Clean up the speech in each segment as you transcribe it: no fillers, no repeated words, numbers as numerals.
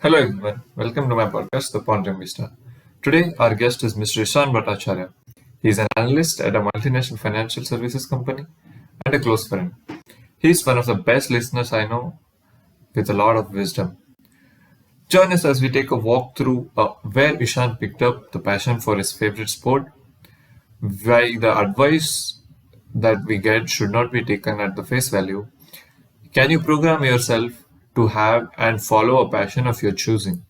Hello everyone, welcome to my podcast, The Pondering Vista. Today, our guest is Mr. Ishan Bhattacharya. He is an analyst at a multinational financial services company and a close friend. He is one of the best listeners I know with a lot of wisdom. Join us as we take a walk through where Ishan picked up the passion for his favorite sport, why the advice that we get should not be taken at the face value. Can you program yourself to have and follow a passion of your choosing?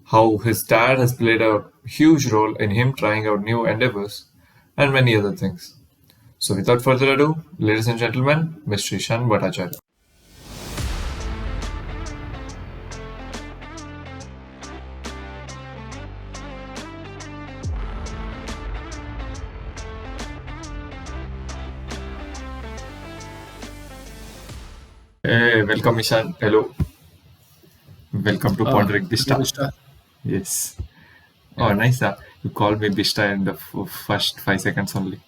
How his dad has played a huge role in him trying out new endeavors, and many other things. So, without further ado, ladies and gentlemen, Mr. Ishan Bhattacharya. Hey, welcome, Ishan. Hello. Welcome to Pondering Hello, Bista. Vishta. Yes. Oh, Yeah. nice. You called me Bista in the first 5 seconds only.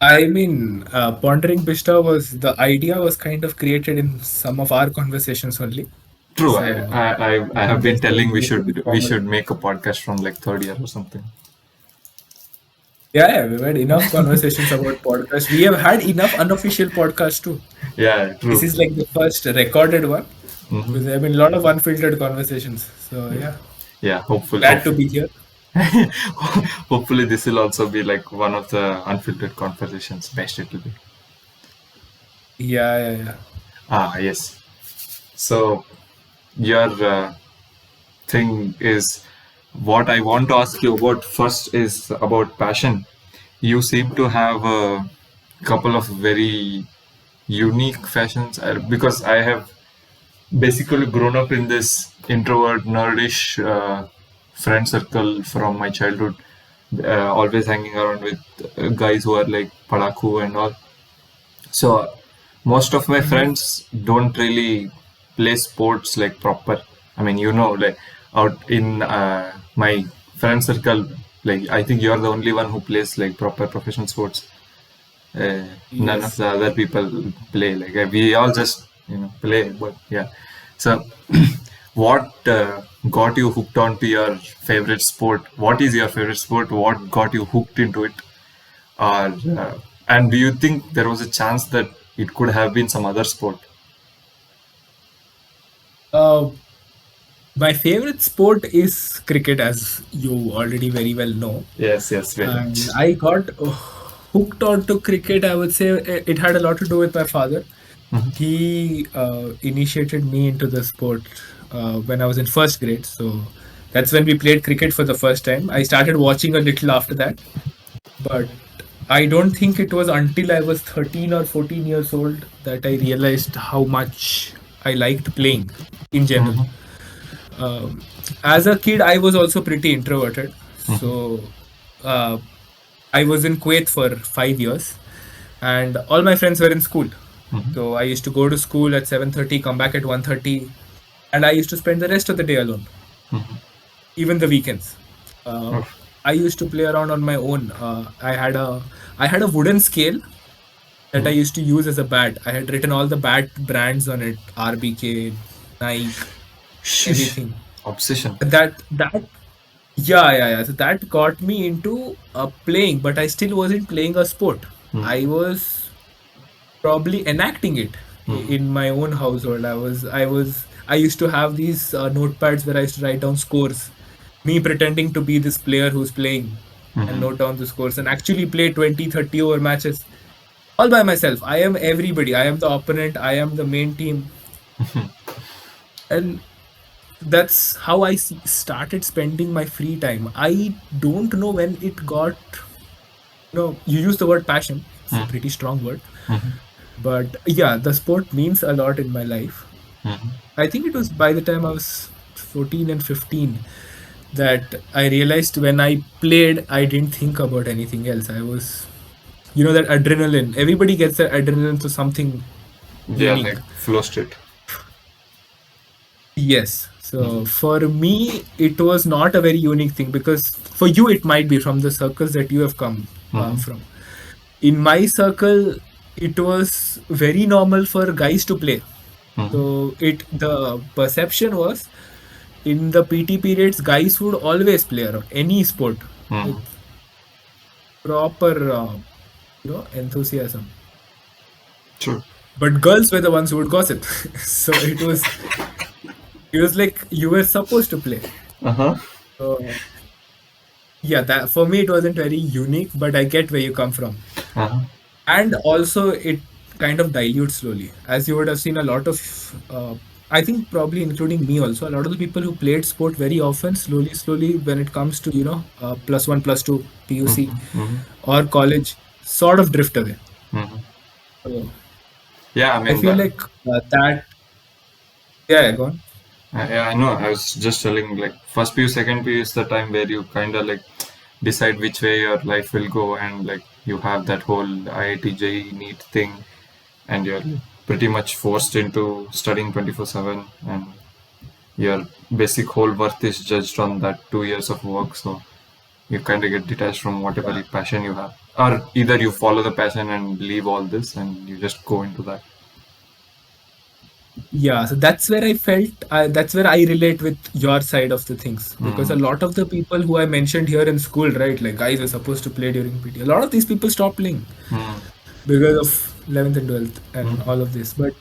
Pondering Bishta the idea was kind of created in some of our conversations only. True. So I I have think been that's the telling we only should we common. should make a podcast from like third year or something. Yeah, we've had enough conversations about podcasts. We have had enough unofficial podcasts too. Yeah, This true. is like the first recorded one. Hmm. Because there have been a lot of unfiltered conversations. So Yeah. yeah, Yeah, glad to be here. hopefully this will also be like one of the unfiltered conversations. Best it will be. Yeah, yeah, yeah. Yes. So your thing is what I want to ask you about first is about passion. You seem to have a couple of very unique fashions because I have basically grown up in this introvert, nerdish friend circle from my childhood, always hanging around with guys who are like padaku and all. So most of my Hmm. friends don't really play sports like proper. I mean, like out in my friend circle, like I think you're the only one who plays like proper professional sports. None of Yes. the other people play. Like we all just play, but yeah. So, what got you hooked onto your favorite sport? What is your favorite sport? What got you hooked into it? Or and do you think there was a chance that it could have been some other sport? Uh, my favorite sport is cricket, as you already very well know. Yes, yes, very And much. I got hooked onto cricket. I would say it had a lot to do with my father. He initiated me into the sport when I was in first grade. So that's when we played cricket for the first time. I started watching a little after that, but I don't think it was until I was 13 or 14 years old that I realized how much I liked playing in general. Hmm. Um, as a kid, I was also pretty introverted. So uh, I was in Kuwait for 5 years, and all my friends were in school. So I used to go to school at 7:30, come back at 1:30, and I used to spend the rest of the day alone, even the weekends. Uh, Oh, I used to play around on my own. I had a wooden scale that I used to use as a bat. I had written all the bat brands on it: RBK, Nike, sheesh. everything. Obsession. That Yeah, yeah, yeah. So that got me into playing, but I still wasn't playing a sport. I was probably enacting it in my own household. I used to have these notepads where I used to write down scores. Me pretending to be this player who's playing and note down the scores and actually play 20, 30 over matches all by myself. I am everybody. I am the opponent. I am the main team. And that's how started spending my free time. I don't know when it got, you use the word passion. It's a pretty strong word. But yeah, the sport means a lot in my life. I think it was by the time I was 14 and 15 that I realized when I played, I didn't think about anything else. That adrenaline. Everybody gets that adrenaline to something Yeah, unique. like flow state. Yes. So for me, it was not a very unique thing because for you, it might be from the circles that you have come from. In my circle, it was very normal for guys to play. So the perception was in the PT periods, guys would always play around any sport with proper, enthusiasm. True. But girls were the ones who would gossip. So it was like you were supposed to play. Uh-huh. So yeah, that for me it wasn't very unique, but I get where you come from. Uh-huh. And also it kind of dilutes slowly, as you would have seen a lot of I think probably including me also, a lot of the people who played sport very often slowly when it comes to plus one plus two PUC or college sort of drift away. So Yeah, I I mean feel that. like that yeah, go on. Yeah, I know. I was just telling, like, first PU, second PU is the time where you kind of like decide which way your life will go, and like you have that whole IIT JEE NEET thing, and you're pretty much forced into studying 24/7, and your basic whole worth is judged on that 2 years of work. So you kind of get detached from whatever Yeah. passion you have, or either you follow the passion and leave all this, and you just go into that. Yeah, so that's where I felt, that's where I relate with your side of the things, because a Mm, lot of the people who I mentioned here in school, right, like guys were supposed to play during PT, a lot of these people stopped playing mm, because of 11th and 12th and mm, all of this. But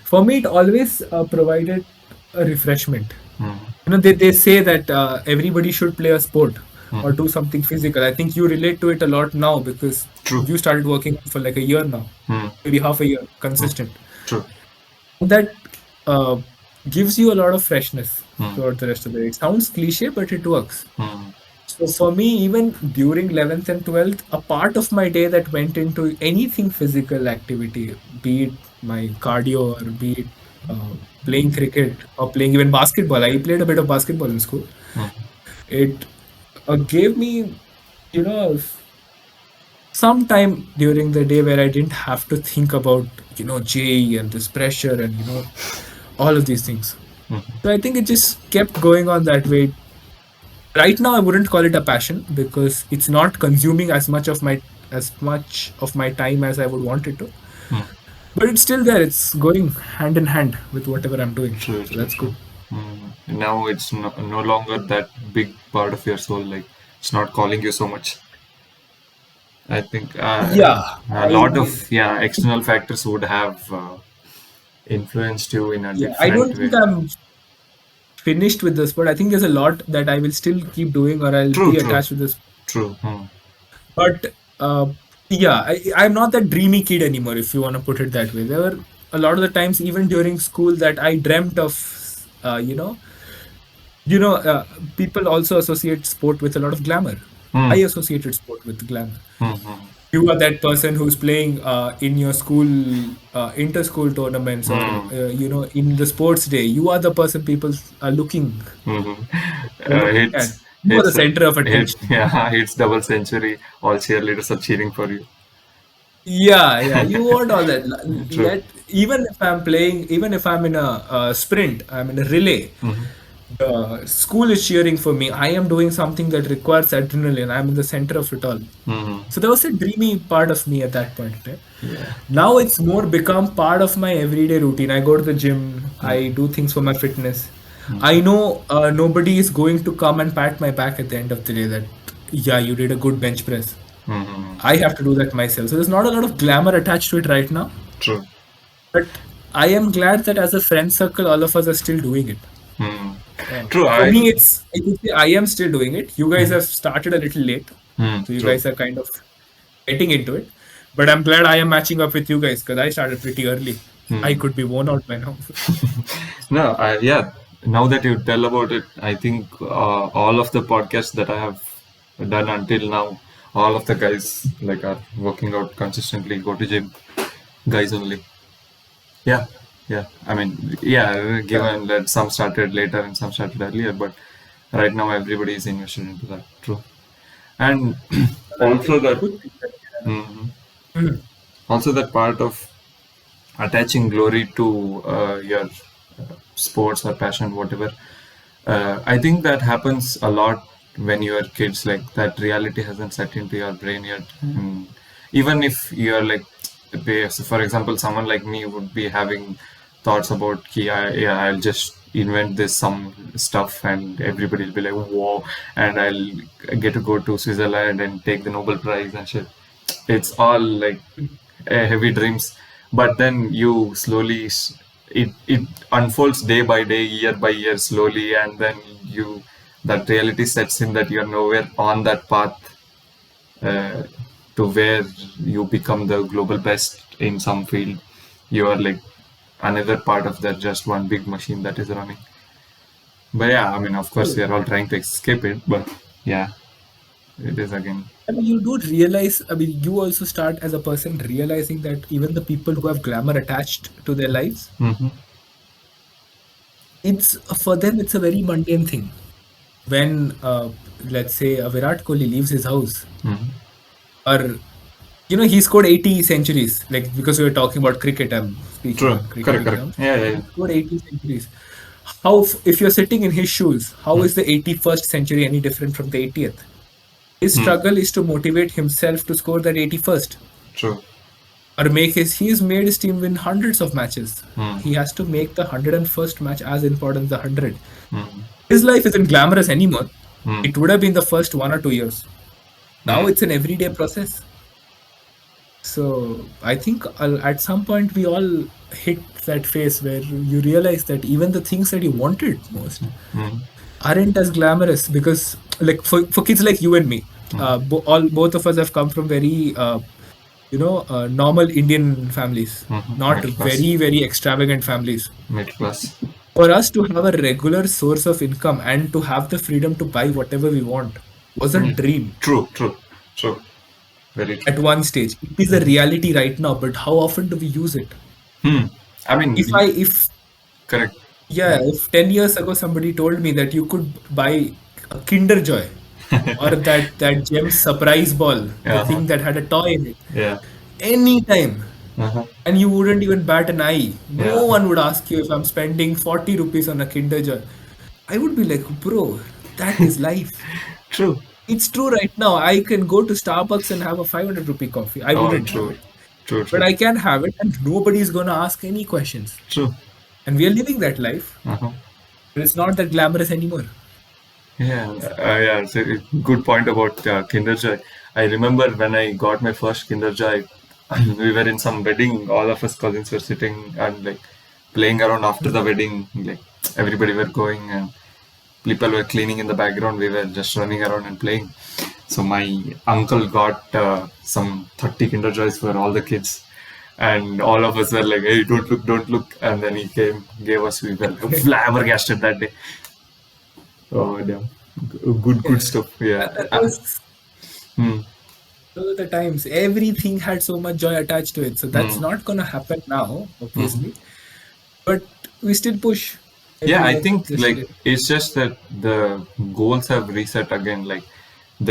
for me, it always provided a refreshment. mm, They say that everybody should play a sport or mm. do something physical. I think you relate to it a lot now because True. you started working for like a year now, Mm, maybe half a year, mm. consistent. True. That uh, gives you a lot of freshness Mm, throughout the rest of the day. It sounds cliche, but it works. mm, So for me, even during 11th and 12th, a part of my day that went into anything physical activity, be it my cardio or be it playing cricket or playing even basketball. I played a bit of basketball in school. mm, It gave me, you know, some time during the day where I didn't have to think about, JE and this pressure and, all of these things. mm. So I think it just kept going on that way. Right now, I wouldn't call it a passion because it's not consuming as much of my time as I would want it to. But it's still there. It's going hand in hand with whatever I'm doing. True, So true, that's true. good. Now it's no longer that big part of your soul. Like it's not calling you so much. I think Yeah, a lot of I external factors would have influenced you in a yeah, I different don't think way. I'm finished with this, but I think there's a lot that I will still keep doing or I'll True, be true, attached with this. true. But yeah, I'm not that dreamy kid anymore, if you want to put it that way. There were a lot of the times, even during school, that I dreamt of, you know, uh, people also associate sport with a lot of glamour. I Hmm. associated sport with glamour. Hmm. Hmm. You are that person who's playing in your school inter-school tournaments or Hmm. in the sports day. You are the person people are looking Hmm. looking at. Hits, You are the center of hit, attention. yeah, hits double century. All cheerleaders are cheering for you. Yeah, yeah, you want all that. True. Let even if I'm playing, even if I'm in a, sprint, I'm in a relay. The school is cheering for me. I am doing something that requires adrenaline. I'm in the center of it all. Hmm. So there was a dreamy part of me at that point in time. Yeah. Now it's more become part of my everyday routine. I go to the gym. I do things for my fitness. I know nobody is going to come and pat my back at the end of the day that, yeah, you did a good bench press. Hmm. I have to do that myself. So there's not a lot of glamour attached to it right now. True. But I am glad that as a friend circle, all of us are still doing it. Hmm. True. For I. me, I could say I am still doing it. You guys have started a little late. So you True. guys are kind of getting into it. But I'm glad I am matching up with you guys because I started pretty early. I could be worn out by now. No, yeah. Now that you tell about it, I think all of the podcasts that I have done until now, all of the guys like are working out consistently, go to gym, guys only. Yeah, yeah. I mean, yeah. Yeah. Given that some started later and some started earlier, but right now everybody is invested into that. True, and That's a also that, good thing that we have. mhm. Mhm. Also that part of attaching glory to your sports or passion, whatever. I think that happens a lot when you are kids. Like that reality hasn't set into your brain yet. Even if you're like, for example, someone like me would be having thoughts about yeah, I'll just invent this some stuff and everybody will be like whoa, and I'll get to go to Switzerland and take the Nobel Prize and shit. It's all like heavy dreams, but then you slowly it unfolds day by day, year by year, slowly, and then you that reality sets in that you're nowhere on that path uh, to where you become the global best in some field. You are like another part of that just one big machine that is running. But yeah, I mean, of course, we are all trying to escape it, but yeah, it is again. I mean, you do realize, I mean, you also start as a person realizing that even the people who have glamour attached to their lives, Hmm. it's for them, it's a very mundane thing. When, let's say, a Virat Kohli leaves his house, Hmm. or he scored 80 centuries. Like because we were talking about cricket, I'm speaking True. on Correct. cricketing Correct. terms. Yeah. Yeah. He scored 80 centuries. How, if you're sitting in his shoes, how Yeah. is the 81st century any different from the 80th? His Hmm. struggle is to motivate himself to score that 81st, True. or he's made his team win hundreds of matches. Hmm. He has to make the 101st match as important as the 100. Hmm. His life isn't glamorous anymore. Hmm. It would have been the first 1 or 2 years. Now Hmm. it's an everyday process. So I think at some point we all hit that phase where you realize that even the things that you wanted most Hmm. aren't as glamorous, because like for kids like you and me, both of us have come from very normal Indian families, not Middle class. very extravagant families. Middle class. For us to have a regular source of income and to have the freedom to buy whatever we want was a Hmm. dream True. True. True. Very true. at one stage. It is a reality right now, but how often do we use it? Hmm. I mean, If correct. Yeah, if 10 years ago somebody told me that you could buy a Kinder Joy or that gem surprise ball, the Uh-huh. thing that had a toy in it, Yeah. anytime, Uh-huh. and you wouldn't even bat an eye, Yeah. no one would ask you if I'm spending 40 rupees on a Kinder Joy. I would be like, bro, that is life. True. It's true right now. I can go to Starbucks and have a 500 rupee coffee. I Oh, wouldn't have true. it, True. but True. I can have it, and nobody's gonna ask any questions. True. And we are living that life, Uh-huh. but it's not that glamorous anymore. Yeah, yeah. It's a good point about Kinder Joy. I remember when I got my first Kinder Joy, we were in some wedding. All of us cousins were sitting and like playing around after the wedding. Like everybody were going and people were cleaning in the background. We were just running around and playing. So my uncle got some 30 Kinder Joys for all the kids. And all of us were like, "Hey, don't look, don't look!" And then he came, gave us. We were flabbergasted that day. Oh, damn. Good Yeah. stuff. Yeah. That was Hmm. those are the times. Everything had so much joy attached to it. So that's Hmm. not gonna happen now, Hmm. obviously. But we still push Yeah, every I day, think just a like little. it's just that the goals have reset again. Like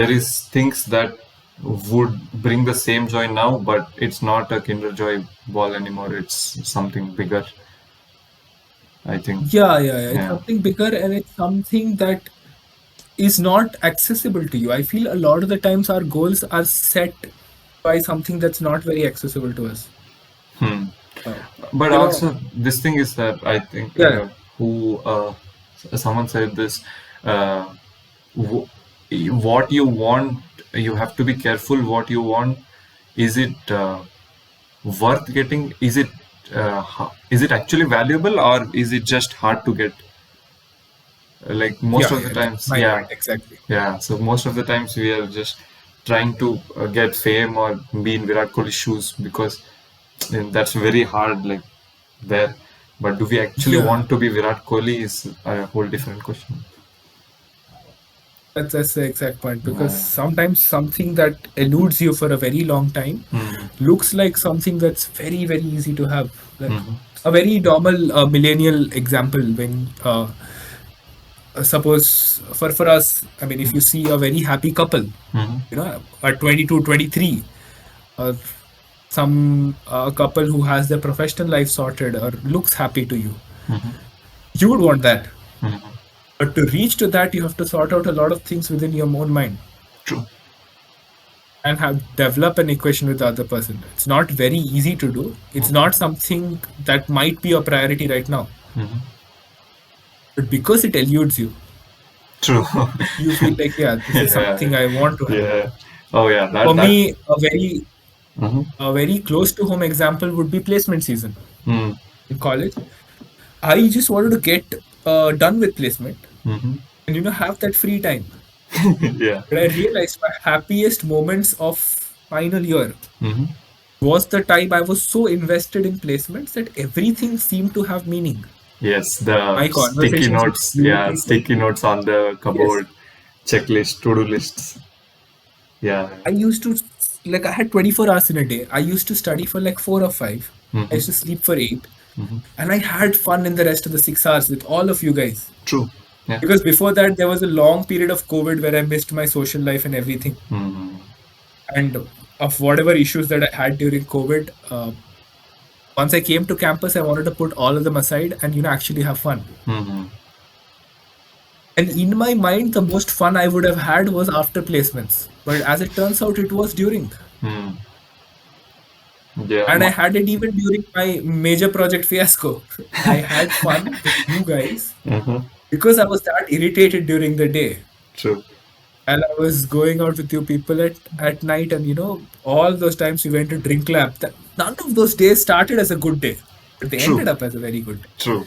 there is things that would bring the same joy now, but it's not a Kinder Joy ball anymore. It's something bigger, I think. Yeah. It's Yeah. something bigger, and it's something that is not accessible to you. I feel a lot of the times our goals are set by something that's not very accessible to us. Hmm. Uh, But you know, also, this thing is that I think yeah, who someone said this. Uh, w- what you want, you have to be careful what you want. Is it worth getting? Is it actually valuable, or is it just hard to get? Like most of the that's times, my yeah. point exactly. Yeah, so most of the times we are just trying to get fame or be in Virat Kohli's shoes because that's very hard, like there. But do we actually Yeah. want to be Virat Kohli is a whole different question. That's the exact point, because Uh, sometimes something that eludes you for a very long time mm, looks like something that's very easy to have. Like mhm, a very normal millennial example, when suppose for us, I mean, if you see a very happy couple, mhm, at 22, 23, or some couple who has their professional life sorted or looks happy to you, mhm, you would want that. mhm. But to reach to that, you have to sort out a lot of things within your own mind. True. and have develop an equation with the other person. It's not very easy to do. It's not something that might be a priority right now. But because it eludes you, True. you feel like, yeah, this is Yeah. something I want to have. Yeah. Oh yeah. For That. me, Mhm. a very close to home example would be placement season Mm. in college. I just wanted to get done with placement Mhm. and have that free time. Yeah. But I realized my happiest moments of final year Mhm. was the time I was so invested in placements that everything seemed to have meaning. Yes, the My sticky conversations with notes. few Yeah, people. sticky notes on the Yes. cupboard, checklist, to-do lists. Yeah. I used to, like, I had 24 hours in a day. I used to study for like 4 or 5. I Hmm. used to sleep for 8. And I had fun in the rest of the 6 hours with all of you guys. True. Yeah. Because before that, there was a long period of COVID where I missed my social life and everything. Hmm. And of whatever issues that I had during COVID, once I came to campus, I wanted to put all of them aside and actually have fun. Hmm. And in my mind, the most fun I would have had was after placements. But as it turns out, it was during. Hmm. Yeah. And I had it even during my major project fiasco. I had fun with you guys Mhm. because I was that irritated during the day. True. And I was going out with you people at night, and all those times we went to drink lab. None of those days started as a good day, but they True. ended up as a very good day. True.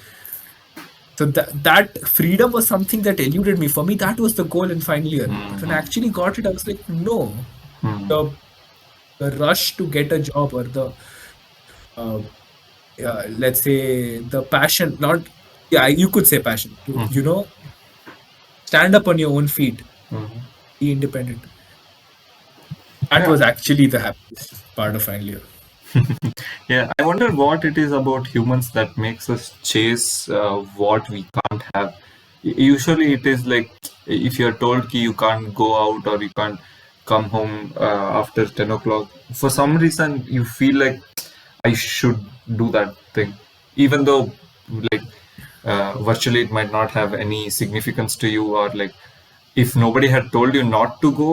So that freedom was something that eluded me. For me, that was the goal in final year. But when I actually got it, I was like, no, the the rush to get a job or the uh, let's say the passion, not yeah, you could say passion to stand up on your own feet, be independent. That Yeah. was actually the happiest part of final year. Yeah, I wonder what it is about humans that makes us chase what we can't have. Usually, it is like if you're told ki you can't go out or you can't come home after 10 o'clock, for some reason you feel like I should do that thing, even though like virtually it might not have any significance to you, or like if nobody had told you not to go,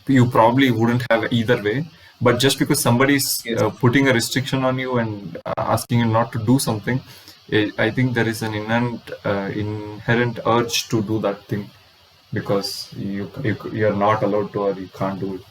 you probably wouldn't have either way. But just because somebody's Yes. putting a restriction on you and asking you not to do something, I think there is an inherent urge to do that thing because you're not allowed to or you can't do it.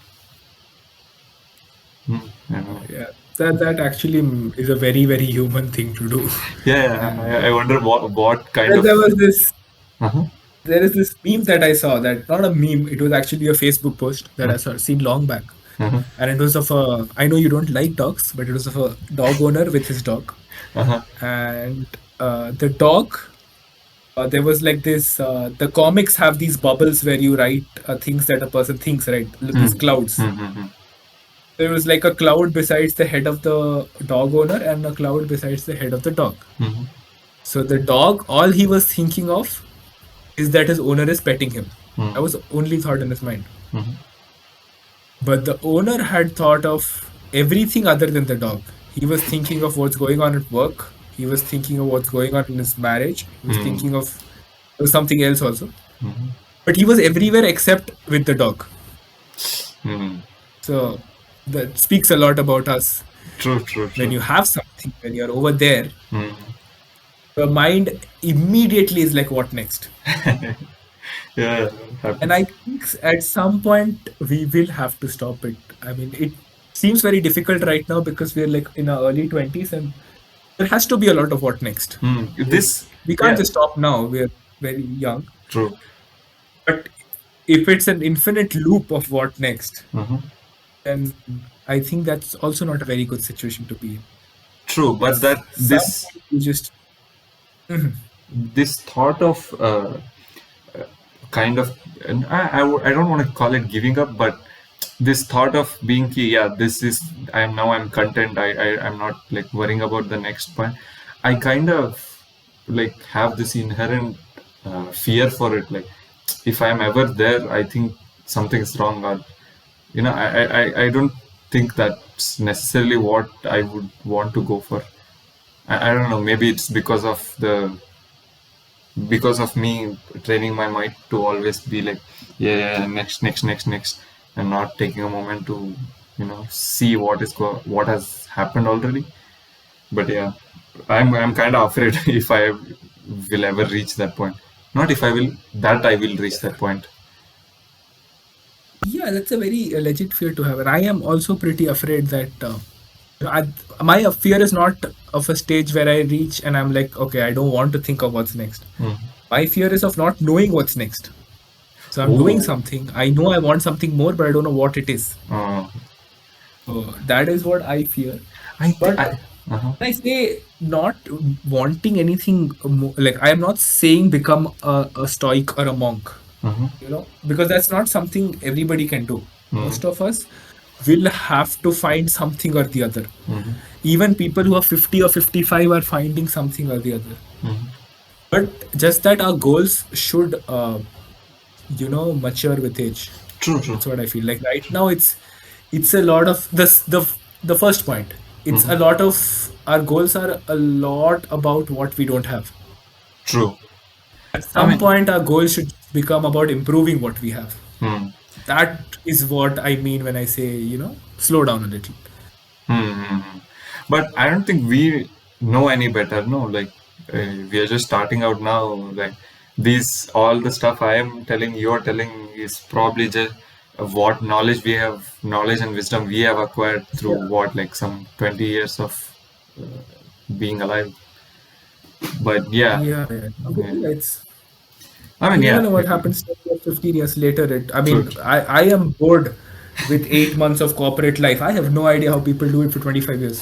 I know. Yeah, that actually is a very very human thing to do. Yeah, And I wonder what kind then of. there was this Uh-huh. there is this meme that I saw, that not a meme, it was actually a Facebook post that I saw seen long back. Uh-huh. And it was of a, I know you don't like dogs, but it was of a dog owner with his dog. Uh-huh. And the dog, there was like this, the comics have these bubbles where you write things that a person thinks, right? These clouds. Mm-hmm. There was like a cloud besides the head of the dog owner and a cloud besides the head of the dog. So the dog, all he was thinking of is that his owner is petting him. That was the only thought in his mind. But the owner had thought of everything other than the dog. He was thinking of what's going on at work. He was thinking of what's going on in his marriage. He was thinking of something else also. But he was everywhere except with the dog. So that speaks a lot about us. True, true, When true. you have something, when you're over there, the mind immediately is like, what next? Yeah, And happens. I think at some point we will have to stop it. I mean, it seems very difficult right now because we're like in our early 20s, and there has to be a lot of what next. This, We can't yeah, just stop now. We're very young. true. But if it's an infinite loop of what next, Mhm. then I think that's also not a very good situation to be in. True, but At that some point, you just. Mhm. this thought of kind of, and I don't want to call it giving up, but this thought of being key, yeah, this is, I'm content. I'm not like worrying about the next point. I kind of like have this inherent fear for it. Like if I'm ever there, I think something's wrong, or I don't think that's necessarily what I would want to go for. I don't know. Maybe it's because of me training my mind to always be like, yeah, yeah, next, next, next, next. and not taking a moment to see what has happened already. But yeah, I'm kind of afraid if I will ever reach that point. Not if I will, that I will reach that point. Yeah, that's a very legit fear to have, and I am also pretty afraid that I, my fear is not of a stage where I reach and I'm like, okay, I don't want to think of what's next. Mm. My fear is of not knowing what's next. So I'm doing Oh, something. I know I want something more, but I don't know what it is. uh, So that is what I fear. I, th- But I uh-huh. when I say not wanting anything, like I am not saying become a stoic or a monk, Uh-huh. because that's not something everybody can do. Mm. Most of us will have to find something or the other. Mm-hmm. Even people who are 50 or 55 are finding something or the other. Mm-hmm. But just that our goals should, mature with age. True, true. That's what I feel like. Right now, it's a lot of this. The first point. It's a Mm-hmm. lot of our goals are a lot about what we don't have. True. At I some mean, point, our goals should become about improving what we have. hmm. That is what I mean when I say, slow down a little. Hmm. But I don't think we know any better. No, like we are just starting out now. Like these, all the stuff I am telling, you're telling is probably just what knowledge and wisdom we have acquired through Yeah. what, like some 20 years of being alive. But yeah, Yeah. Okay, yeah. yeah, it's I you mean, never yeah, know what happens 10 years, 15 years later. I true. mean, I am bored with 8 months of corporate life. I have no idea how people do it for 25 years.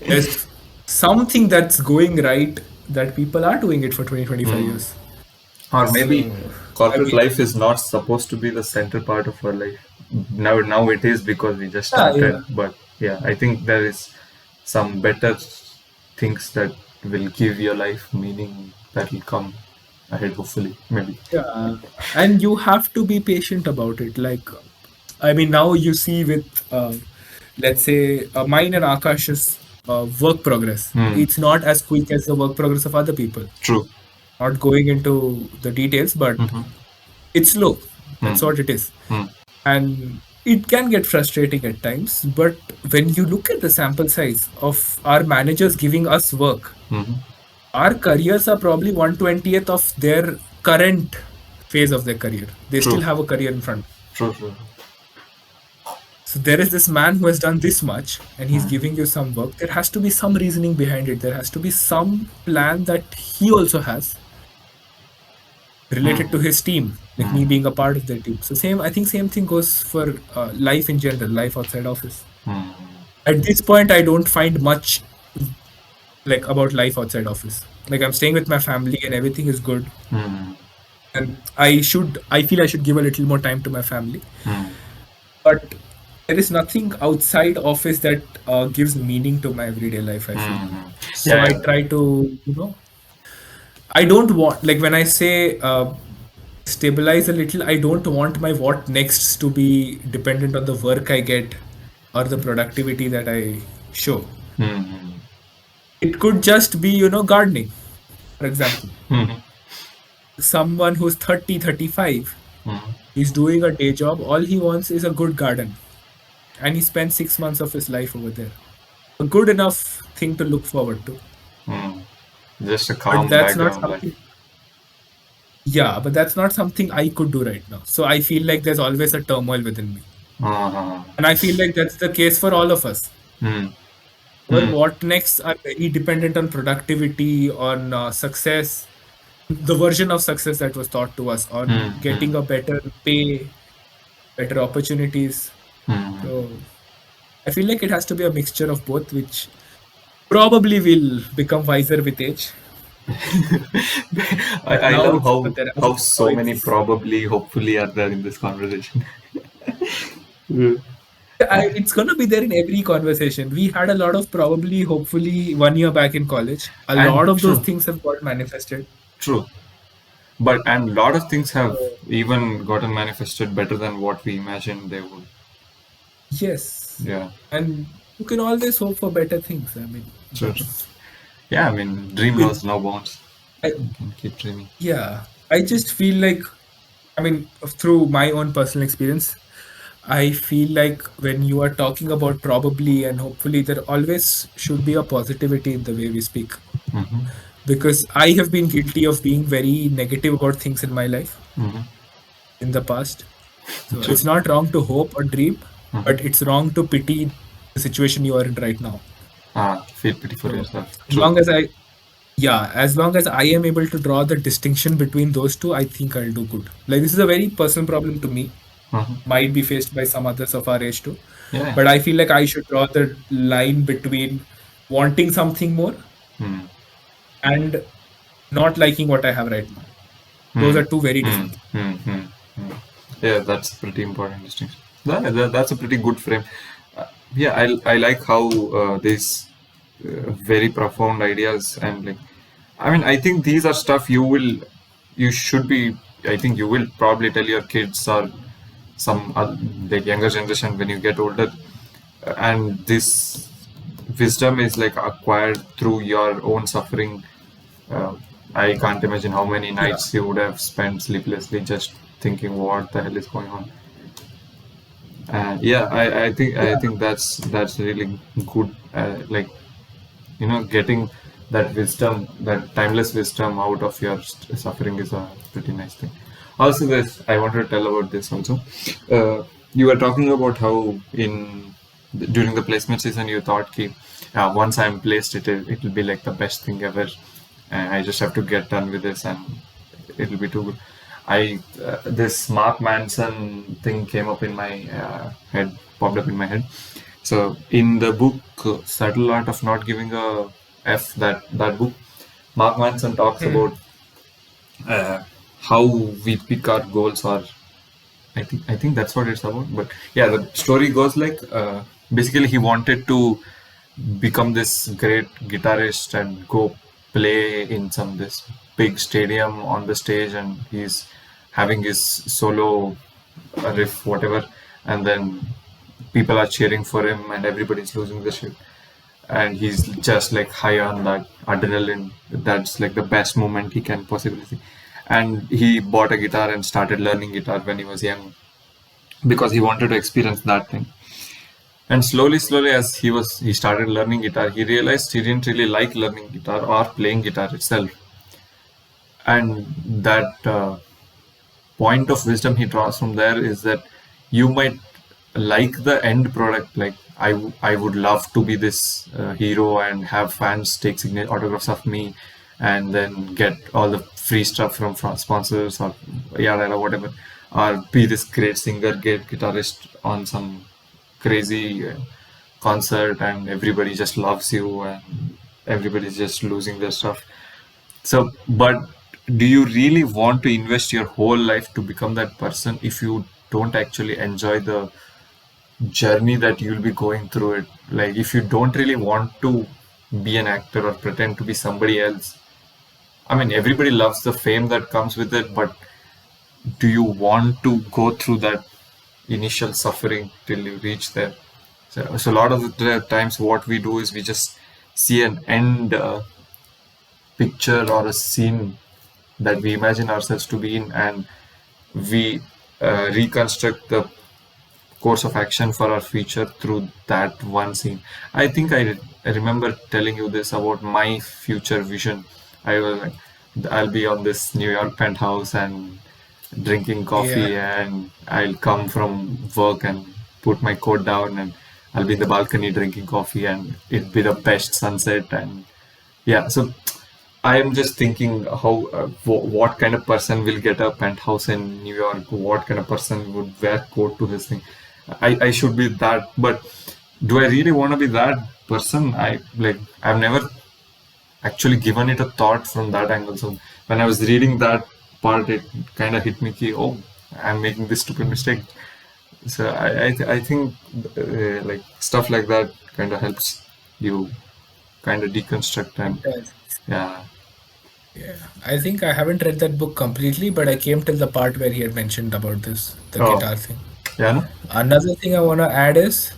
There's something that's going right that people are doing it for 20, 25 Hmm. years. Or maybe So, I corporate mean, life is not supposed to be the center part of our life. Now it is because we just yeah, yeah. started. But yeah, I think there is some better things that will give your life meaning that will come ahead, hopefully, maybe. Yeah, and you have to be patient about it. Like, I mean, now you see with, let's say, mine and Akash's work progress. Hmm. It's not as quick as the work progress of other people. True. Not going into the details, but Mm-hmm. it's slow. Hmm. That's what it is. Hmm. And it can get frustrating at times. But when you look at the sample size of our managers giving us work, Mm-hmm. our careers are probably 1/20th of their current phase of their career. They still True. have a career in front. True. True. So there is this man who has done this much and he's Hmm. giving you some work. There has to be some reasoning behind it. There has to be some plan that he also has Hmm. related to his team, like Hmm. me being a part of their team. So I think same thing goes for life in general, life outside office. Hmm. At this point, I don't find much like about life outside office. Like I'm staying with my family and everything is good. Hmm. And I feel I should give a little more time to my family. Hmm. But there is nothing outside office that gives meaning to my everyday life, I feel. Hmm. So Yeah. I Yeah. try to, I don't want, like when I say stabilize a little, I don't want my what next to be dependent on the work I get or the productivity that I show. Hmm. It could just be, gardening, for example. Hmm. Someone who's 30, 35, Hmm. he's doing a day job. All he wants is a good garden. And he spent 6 months of his life over there. A good enough thing to look forward to. Hmm. Just a But calm that's not background something, life. yeah, but that's not something I could do right now. So I feel like there's always a turmoil within me. Uh-huh. And I feel like that's the case for all of us. Hmm. Our Hmm. what next are very dependent on productivity, on success, the version of success that was taught to us, Hmm. on Hmm. getting a better pay, better opportunities. Hmm. So I feel like it has to be a mixture of both, which probably will become wiser with age. But I now love it's how there as how of now so many it's probably hopefully are there in this conversation. Hmm. it's gonna be there in every conversation. We had a lot of probably, hopefully 1 year back in college. A And lot of those true, things have got manifested. true. But and a lot of things have So, even gotten manifested better than what we imagined they would. yes. Yeah, And you can always hope for better things. I mean, true, true. that's Yeah, I mean, dream with knows no bounds. I, You can keep dreaming. yeah. I just feel like, I mean, through my own personal experience, I feel like when you are talking about probably and hopefully, there always should be a positivity in the way we speak. Mm-hmm. Because I have been guilty of being very negative about things in my life Mm-hmm. in the past. So True. it's not wrong to hope or dream, Mm-hmm. but it's wrong to pity the situation you are in right now. Feel pity for So yourself. as True. long as I, yeah, as long as I am able to draw the distinction between those two, I think I'll do good. Like this is a very personal problem to me, Mm-hmm. might be faced by some others of our age too. Yeah. But I feel like I should draw the line between wanting something more Mm. and not liking what I have right now. Those Mm. are two very Mm. different things. Mm. Mm. Mm. Yeah, that's a pretty important distinction. That's a pretty good frame. Yeah, I like how these very profound ideas and like, I mean, I think these are stuff you should be. I think you will probably tell your kids or some like younger generation when you get older, and this wisdom is like acquired through your own suffering. uh, I can't imagine how many Yeah. nights you would have spent sleeplessly just thinking what the hell is going on. Yeah, I Yeah. think that's really good. Like, getting that wisdom, that timeless wisdom out of your suffering is a pretty nice thing. Also, this I wanted to tell about this also. You were talking about how during the placement season you thought, "Ki, once I'm placed, it'll be like the best thing ever. And I just have to get done with this, and it'll be too good." I This Mark Manson thing came up in my head, popped up in my head. So in the book Subtle Art of Not Giving a F, that book, Mark Manson talks Hmm. about uh, how we pick our goals, or I think that's what it's about. But yeah, the story goes like, basically he wanted to become this great guitarist and go play in some this big stadium on the stage, and he's having his solo riff, whatever, and then people are cheering for him and everybody's losing the shit, and he's just like high on that adrenaline. That's like the best moment he can possibly see. And he bought a guitar and started learning guitar when he was young because he wanted to experience that thing. And slowly, as he started learning guitar, he realized he didn't really like learning guitar or playing guitar itself. And that point of wisdom he draws from there is that you might like the end product. Like, I would love to be this hero and have fans take autographs of me, and then get all the free stuff from sponsors or yada whatever, or be this great singer, great guitarist on some crazy concert, and everybody just loves you and everybody's just losing their stuff. So, but do you really want to invest your whole life to become that person if you don't actually enjoy the journey that you'll be going through it? Like, if you don't really want to be an actor or pretend to be somebody else, I mean, everybody loves the fame that comes with it, but do you want to go through that initial suffering till you reach there? So a lot of the times, what we do is we just see an end picture or a scene that we imagine ourselves to be in, and we reconstruct the course of action for our future through that one scene. I think I remember telling you this about my future vision. I was like, I'll be on this New York penthouse and drinking Yeah. coffee, and I'll come from work and put my coat down, and I'll be in the balcony drinking coffee, and it'll be the best sunset. And yeah, so I am just thinking how what kind of person will get a penthouse in New York? What kind of person would wear coat to his thing? I should be that, but do I really want to be that person? I've never actually given it a thought from that angle. So when I was reading that part, it kind of hit me, ki, oh, I'm making this stupid mistake. So I think like stuff like that kind of helps you kind of deconstruct. It And does. yeah. Yeah. I think I haven't read that book completely, but I came till the part where he had mentioned about this, the Oh, guitar thing. yeah, no? Another thing I want to add is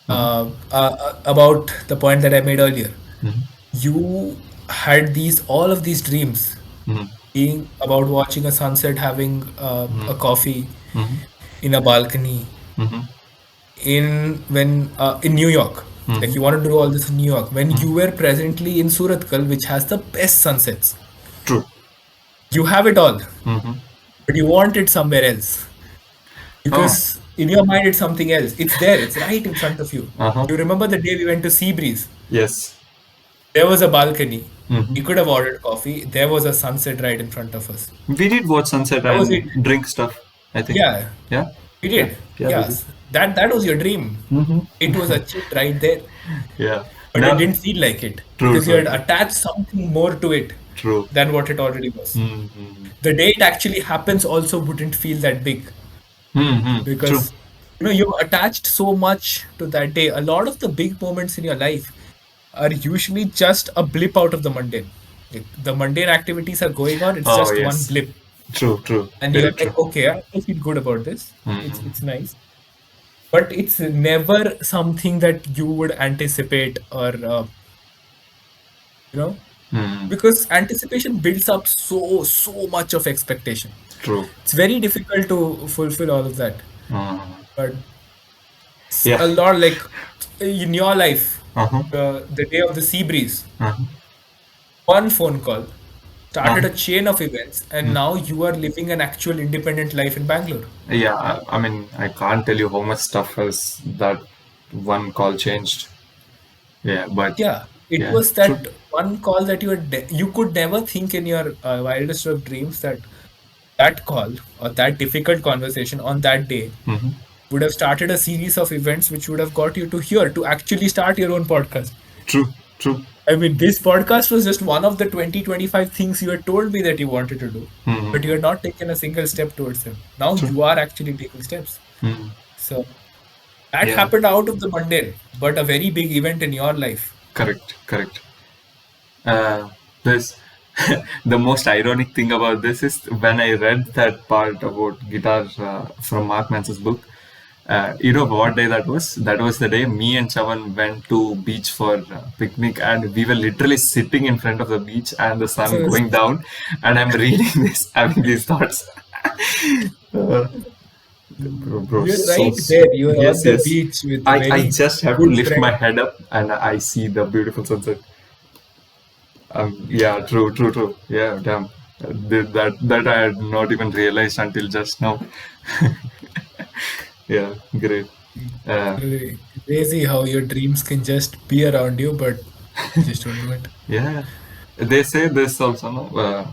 Mm-hmm. about the point that I made earlier. Mm-hmm. You had all of these dreams, Mm-hmm. being about watching a sunset, having a coffee Mm-hmm. in a balcony, in New York. Like Mm-hmm. you want to do all this in New York when you were presently in Suratkal, which has the best sunsets. True. You have it all, Mm-hmm. but you want it somewhere else Oh. because in your mind it's something else. It's there. It's right in front of you. Uh-huh. You remember the day we went to Seabreeze? Yes. There was a balcony. Mm-hmm. We could have ordered coffee. There was a sunset right in front of us. We did watch sunset That was it. and drink stuff, I think. Yeah, Yeah. we Yeah. did. Yeah, we did. Yes, that was your dream. Mm-hmm. It was achieved right there, Yeah. but it No. didn't feel like it True, because you true, had true. attached something more to it True. than what it already was. Mm-hmm. The day it actually happens also wouldn't feel that big Mm-hmm. True. because you've attached so much to that day. A lot of the big moments in your life are usually just a blip out of the mundane. Like, the mundane activities are going on, it's Oh, just one yes. blip. True, true. And Very you're true. like, okay, I feel good about this. Mm-hmm. It's nice. But it's never something that you would anticipate or you know Mm-hmm. because anticipation builds up so much of expectation. True. It's very difficult to fulfill all of that. Mm-hmm. But it's Yeah. a lot like in your life, Uh-huh. the day of the sea breeze, Uh-huh. one phone call started Uh-huh. a chain of events, and now you are living an actual independent life in Bangalore. Yeah, I mean, I can't tell you how much stuff has that one call changed. Yeah, but Yeah, it yeah, was true. that one call that you could never think in your wildest of dreams that that call or that difficult conversation on that day Mm-hmm. would have started a series of events which would have got you to here to actually start your own podcast. True, true. I mean, this podcast was just one of the 20-25 things you had told me that you wanted to do, but Mm-hmm. you had not taken a single step towards them. Now True. you are actually taking steps. Mm-hmm. So that Yeah, happened out of the mundane, but a very big event in your life. correct, correct. This the most ironic thing about this is when I read that part about guitar from Mark Manson's book. You know what day that was? That was the day me and Chavan went to beach for picnic, and we were literally sitting in front of the beach and the sun So going down, and I'm reading this, having these thoughts. Uh, bro, you're so, right there. You're on yes, the yes. beach with a I very just have to good lift my friend. head up and I see the beautiful sunset. Yeah, true, true, true. Yeah, damn. That I had not even realized until just now. Yeah, great. Uh, Crazy how your dreams can just be around you, but you just don't know it. yeah, they say this also, no?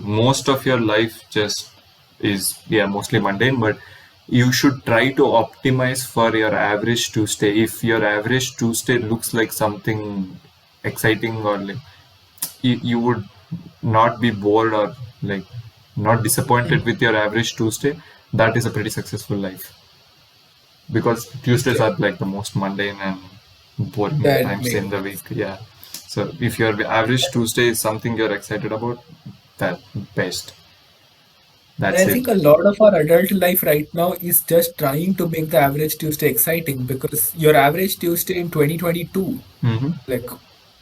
Most of your life just is, yeah, mostly mundane, but you should try to optimize for your average Tuesday. If your average Tuesday looks like something exciting or like you would not be bored or like not disappointed with your average Tuesday, that is a pretty successful life. Because Tuesdays Okay, are like the most mundane and boring that times in makes the week. sense. Yeah. So if your average Tuesday is something you're excited about, that best. And That's I it. think a lot of our adult life right now is just trying to make the average Tuesday exciting because your average Tuesday in 2022, Mm-hmm. like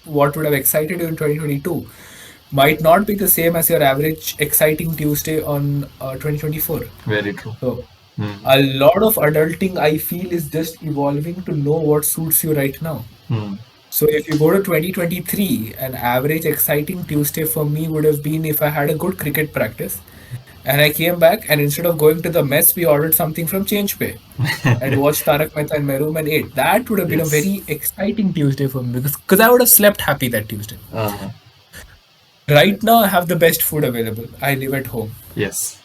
what would have excited you in 2022, might not be the same as your average exciting Tuesday on 2024. Very true. So Mm-hmm. a lot of adulting, I feel, is just evolving to know what suits you right now. Mm-hmm. So if you go to 2023, an average exciting Tuesday for me would have been if I had a good cricket practice and I came back and instead of going to the mess, we ordered something from ChangePay and watched Tarak Mehta in my room and ate. That would have been a Yes. very exciting Tuesday for me because I would have slept happy that Tuesday. Uh-huh. Right now, I have the best food available. I live at home. Yes.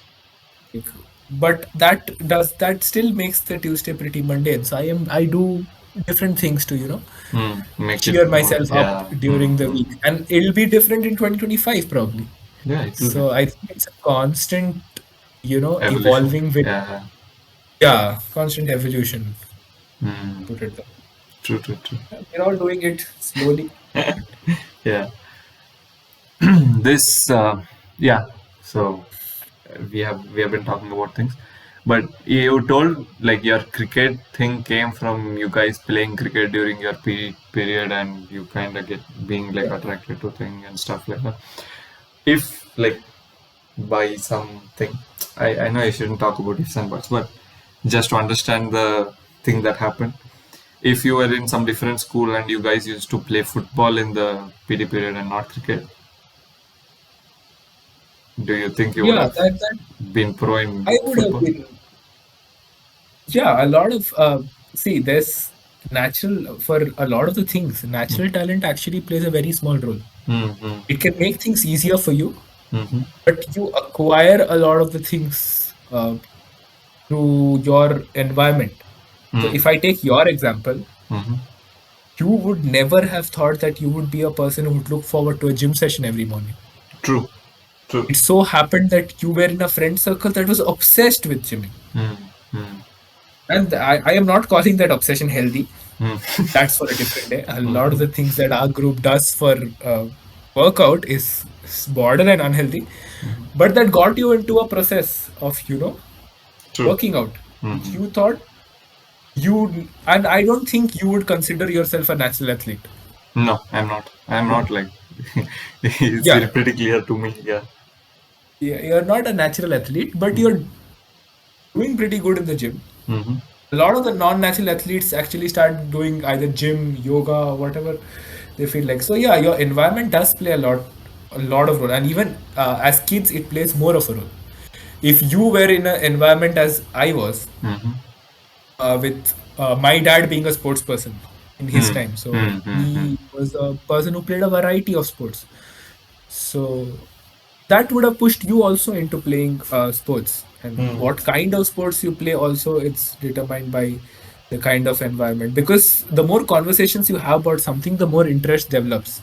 Like, but that still makes the Tuesday pretty mundane. So I do different things to Make it cheer more. myself up Yeah. during the week, and it'll be different in 2025 probably. Yeah, it will be. So I think it's a constant, Evolution. evolving with, Yeah. yeah, constant evolution. Mm. Put it that True, true, true. way. We're all doing it slowly. But Yeah. This, yeah. So we have been talking about things, but you told like your cricket thing came from you guys playing cricket during your period, and you kind of get being like yeah, attracted to thing and stuff like that. If like by something, I know I shouldn't talk about ifs and buts, but just to understand the thing that happened. If you were in some different school and you guys used to play football in the PT period and not cricket, do you think you would Yeah, have that been pro in I would have football? been. Yeah, a lot of see, there's natural for a lot of the things. Natural talent actually plays a very small role. Mm-hmm. It can make things easier for you, Mm-hmm. but you acquire a lot of the things through your environment. So if I take your example, Mm-hmm. you would never have thought that you would be a person who would look forward to a gym session every morning. True. True. It so happened that you were in a friend circle that was obsessed with gymming. Mm-hmm. And I am not calling that obsession healthy. Mm-hmm. That's for a different day. A lot of Mm-hmm. the things that our group does for workout is borderline unhealthy, but that got you into a process of, True. working out, which Mm-hmm. you thought and I don't think you would consider yourself a natural athlete. No, I'm not. I'm not like it's Yeah, pretty clear to me. Yeah. you're not a natural athlete, but you're doing pretty good in the gym. Mm-hmm. A lot of the non-natural athletes actually start doing either gym, yoga, whatever they feel like. So yeah, your environment does play a lot of role, and even as kids, it plays more of a role. If you were in an environment as I was, Mm-hmm. with my dad being a sports person in his time, so Mm-hmm. he was a person who played a variety of sports. So that would have pushed you also into playing sports. And Mm-hmm. what kind of sports you play also, it's determined by the kind of environment. Because the more conversations you have about something, the more interest develops.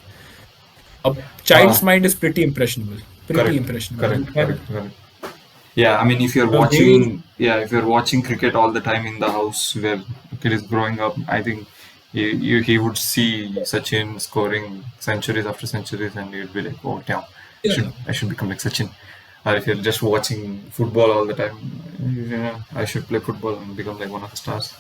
A child's Ah, mind is pretty impressionable. Pretty correct. impressionable. You Correct. Correct. can Correct. Yeah, I mean, the way if you're watching cricket all the time in the house where a kid is growing up, I think he would see Sachin scoring centuries after centuries, and you'd be like, oh damn, yeah. I should become like Sachin. Or if you're just watching football all the time, yeah, I should play football and become like one of the stars.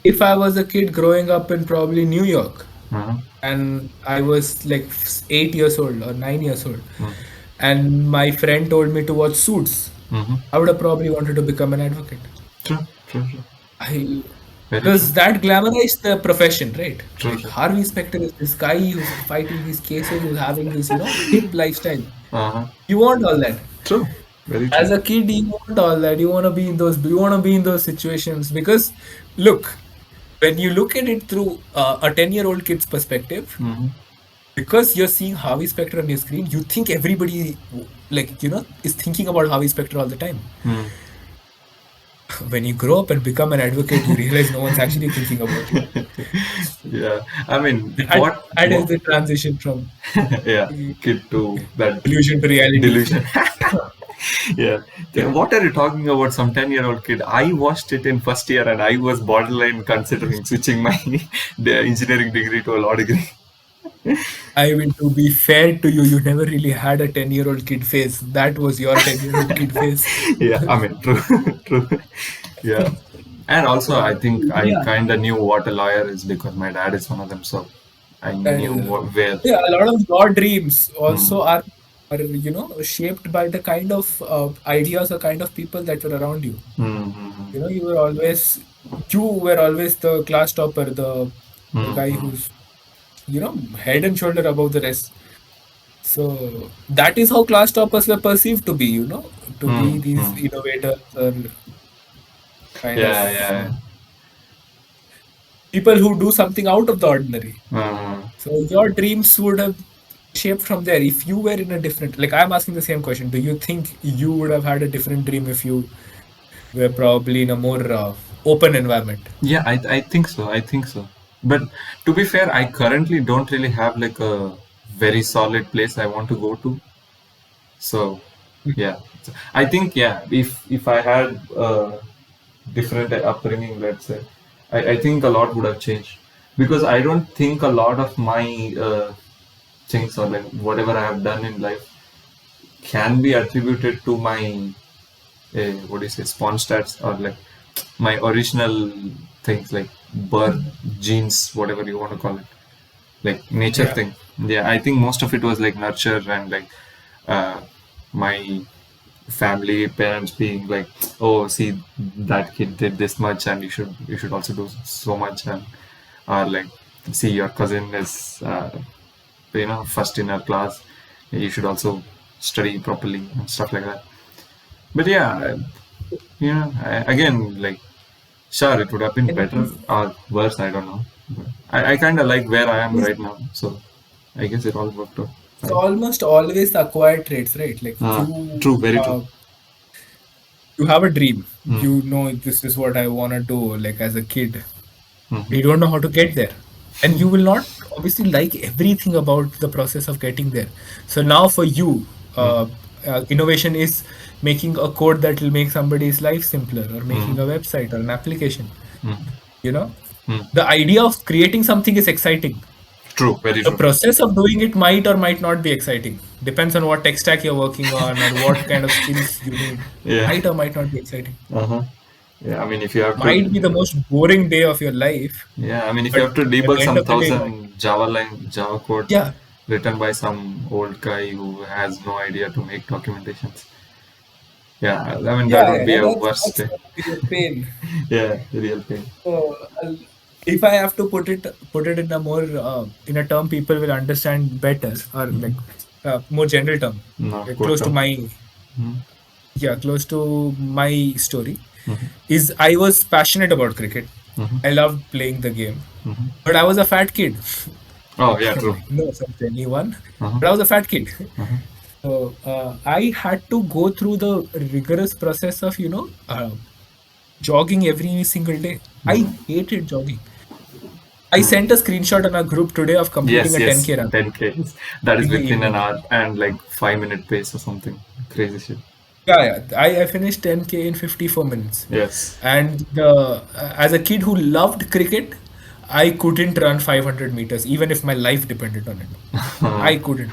If I was a kid growing up in probably New York, Uh-huh. and I was like 8 years old or 9 years old, and my friend told me to watch Suits, Mm-hmm. I would have probably wanted to become an advocate. True, true, true. I Very true. Because that glamorized the profession, right? True, Like true. Harvey Specter is this guy who's fighting these cases, who's having this, hip lifestyle. Uh-huh. You want all that. True. Very true. As a kid, you want all that. You want to be in those situations because, look, when you look at it through a 10-year-old kid's perspective, Mm-hmm. because you're seeing Harvey Specter on your screen, you think everybody, like, is thinking about Harvey Specter all the time. When you grow up and become an advocate, you realize no one's actually thinking about you. Yeah, I mean, That is the transition from yeah, kid to that delusion to reality. delusion. Yeah. What are you talking about? Some 10-year-old kid. I watched it in first year and I was borderline considering switching my the engineering degree to a law degree. I mean, to be fair to you, you never really had a 10-year-old kid phase. That was your 10-year-old kid phase. Yeah, I mean, true, true. Yeah. And also, I think I Yeah. kind of knew what a lawyer is because my dad is one of them. So I knew And where. yeah, a lot of your dreams Hmm. also are shaped by the kind of ideas or kind of people that were around you. Hmm. You were always the class topper, the Hmm. guy Hmm. who's head and shoulder above the rest. So that is how class toppers were perceived to be, to Hmm. be these Hmm. innovators or kind Yeah, of yeah. people who do something out of the ordinary. Uh, So your dreams would have shaped from there. If you were in a different, like I'm asking the same question, do you think you would have had a different dream if you were probably in a more open environment? yeah, I think so. I think so. But to be fair, I currently don't really have like a very solid place I want to go to. So yeah, so I think yeah, if I had a different upbringing, let's say, I think a lot would have changed because I don't think a lot of my things or like whatever I have done in life can be attributed to my what do you say spawn stats or like my original things like birth genes whatever you want to call it like nature Yeah. thing. Yeah, I think most of it was like nurture and like uh, my family, parents being like, "Oh, see, that kid did this much, and you should also do so much," and or like, "See, your cousin is first in her class. You should also study properly and stuff like that." But yeah, again, like, sure, it would have been And it better is, or worse. I don't know. But I kind of like where I am is right now, so I guess it all worked out it's fine. almost always the acquired traits, right? Like True, very true. you have a dream. Mm, You know this is what I want to do. Like as a kid, mm-hmm, you don't know how to get there, and you will not obviously like everything about the process of getting there. So now for you, mm-hmm, innovation is making a code that will make somebody's life simpler, or mm-hmm, making a website or an application. mm-hmm, You know, mm. the idea of creating something is exciting. True, very The true. process of doing it might or might not be exciting. Depends on what tech stack you're working on or what kind of skills you need. Yeah. Might or might not be exciting. Uh-huh. Yeah, I mean, if you have to, Might be the most boring day of your life, yeah, I mean, if you but have to at debug the end some of the day, thousand Java code yeah, written by some old guy who has no idea to make documentations, yeah, I mean, that would be a worst that's day. gonna be a pain. Yeah, real pain. So if I have to put it in a more in a term people will understand better, or like more general term, No, quote close to them. my Mm-hmm. close to my story, Mm-hmm. is I was passionate about cricket. Mm-hmm. I loved playing the game, Mm-hmm. but I was a fat kid. Oh, yeah, true. Like, no offense to anyone, Uh-huh. but I was a fat kid. Uh-huh. So I had to go through the rigorous process of jogging every single day. I Mm-hmm. hated jogging. I sent a screenshot on our group today of completing Yes, a yes, 10K run 10K. That is in the within an evening. hour and like 5 minute pace or something. Crazy shit. Yeah. I finished 10K in 54 minutes. Yes. And as a kid who loved cricket, I couldn't run 500 meters, even if my life depended on it. I couldn't.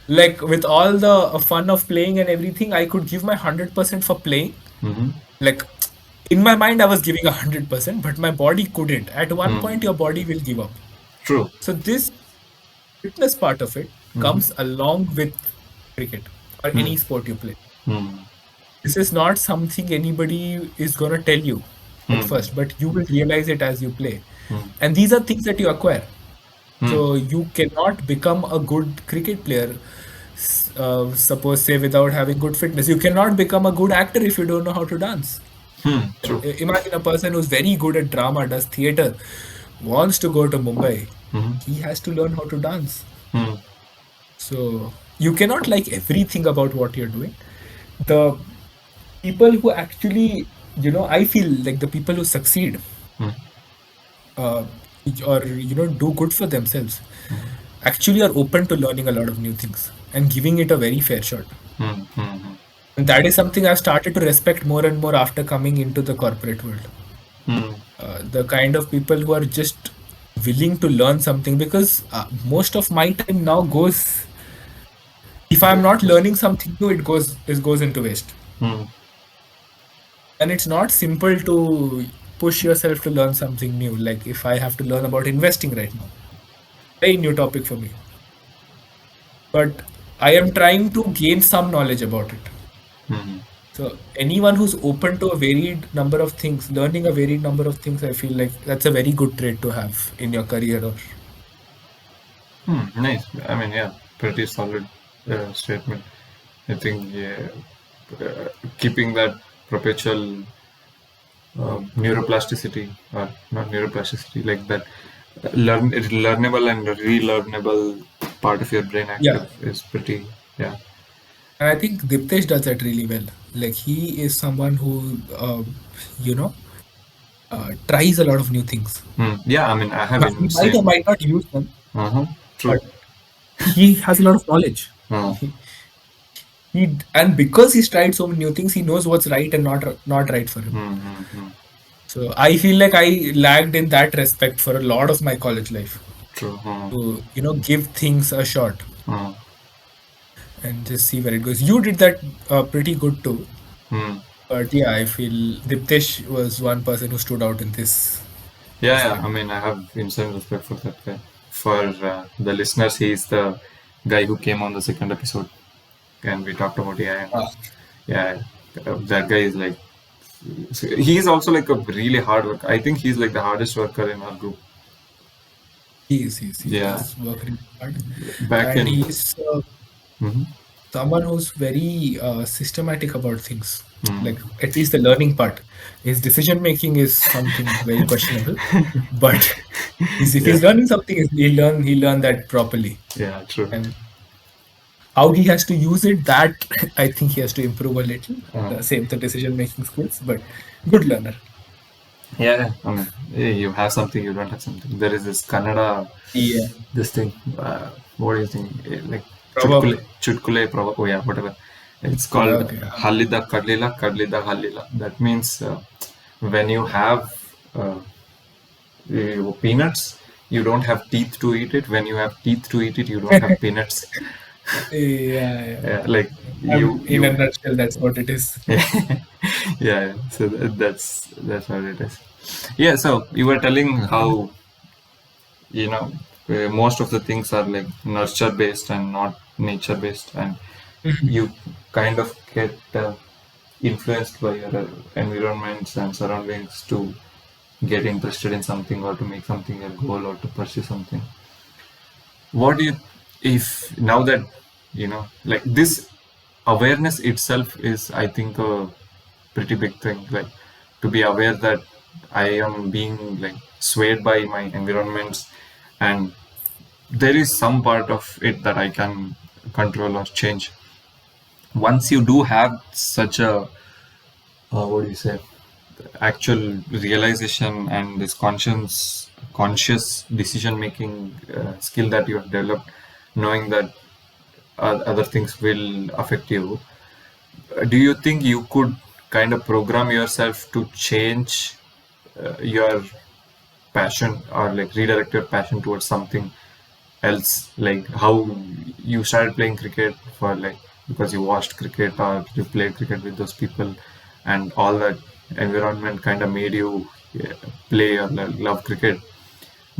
Like with all the fun of playing and everything, I could give my 100% for playing. Mm-hmm. Like in my mind, I was giving 100%, but my body couldn't. At one Hmm. point, your body will give up. True. So this fitness part of it Mm-hmm. comes along with cricket or Hmm. any sport you play. Hmm. This is not something anybody is going to tell you at Hmm. first, but you will realize it as you play. Hmm. And these are things that you acquire. Hmm. So you cannot become a good cricket player, suppose say without having good fitness. You cannot become a good actor if you don't know how to dance. Hmm. True. Imagine a person who's very good at drama, does theater, wants to go to Mumbai. Mm-hmm. He has to learn how to dance. Hmm. So you cannot like everything about what you're doing. The people who actually, I feel like the people who succeed Hmm. uh, or do good for themselves actually are open to learning a lot of new things and giving it a very fair shot. Hmm. Hmm. And that is something I've started to respect more and more after coming into the corporate world. Hmm. The kind of people who are just willing to learn something, because most of my time now goes, if I'm not learning something new, it goes into waste. Hmm. And it's not simple to push yourself to learn something new. Like if I have to learn about investing right now, very new topic for me. But I am trying to gain some knowledge about it. Hmm. So anyone who's open to a varied number of things, learning a varied number of things, I feel like that's a very good trait to have in your career. Or Nice. I mean, yeah, pretty solid statement. I think, yeah, keeping that perpetual neuroplasticity, or not neuroplasticity, like that learnable and relearnable part of your brain yeah, active is pretty, yeah. and I think Diptesh does that really well. Like he is someone who, you know, tries a lot of new things. Yeah, I mean, I have He in might or same. might not use them, Uh-huh. but True. he has a lot of knowledge. Uh, And because he's tried so many new things, he knows what's right and not right for him. hmm, hmm, hmm. So I feel like I lagged in that respect for a lot of my college life, True. to give things a shot Uh, and just see where it goes. You did that pretty good too. hmm. But yeah, I feel Diptesh was one person who stood out in this Yeah, I thing. mean, I have insane respect for that guy. For the listeners, he's the guy who came on the second episode and we talked about AI and Ah, all. Yeah, that guy is like, he's also like a really hard worker. I think he's like the hardest worker in our group. He Yeah, does work really hard, back and in. he's Mhm. someone who's very systematic about things. Mm. Like at least the learning part. His decision making is something very questionable, but if Yeah, he's learning something, he'll learn that properly. yeah, true. And how he has to use it, that I think he has to improve a little. Uh, The decision making skills, but good learner. yeah, I mean, you have something, you don't have something. There is this Kannada, Yeah, this thing, what do you think? Like proverb. proverb, oh yeah, whatever. It's Yeah, called okay. Hallida Kadlila, Kadlida Hallila. That means when you have peanuts, you don't have teeth to eat it. When you have teeth to eat it, you don't have peanuts. Yeah, yeah. Like In a you nutshell, that's what it is. yeah, yeah. So that's what it is. Yeah. So you were telling how you know most of the things are like nurture based and not nature based, and Mhm. you kind of get influenced by your environments and surroundings to get interested in something or to make something your goal or to pursue something. What do you, if now that like this awareness itself is, I think, a pretty big thing. Like to be aware that I am being like swayed by my environments, and there is some part of it that I can control or change. Once you do have such a what do you say, actual realization and this conscious decision making skill that you have developed, knowing that other things will affect you, do you think you could kind of program yourself to change your passion or like redirect your passion towards something else, like how you started playing cricket for like because you watched cricket or you played cricket with those people and all that environment kind of made you yeah, play or love cricket.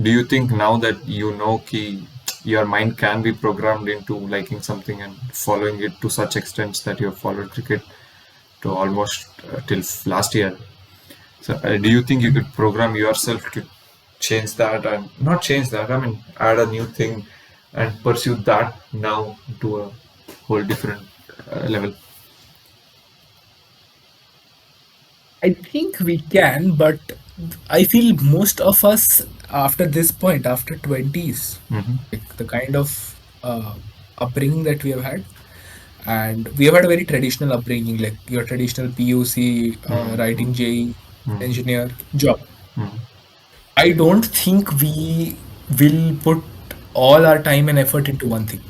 Do you think now that you know ki your mind can be programmed into liking something and following it to such extents that you have followed cricket to almost till last year? So, do you think you could program yourself to change that and not change that? I mean, add a new thing and pursue that now to a whole different level. I think we can, but I feel most of us after this point, after 20s, Mm-hmm. like the kind of upbringing that we have had, and we have had a very traditional upbringing, like your traditional PUC, Mm-hmm. writing JE, Mm-hmm. engineer job. Mm-hmm. I don't think we will put all our time and effort into one thing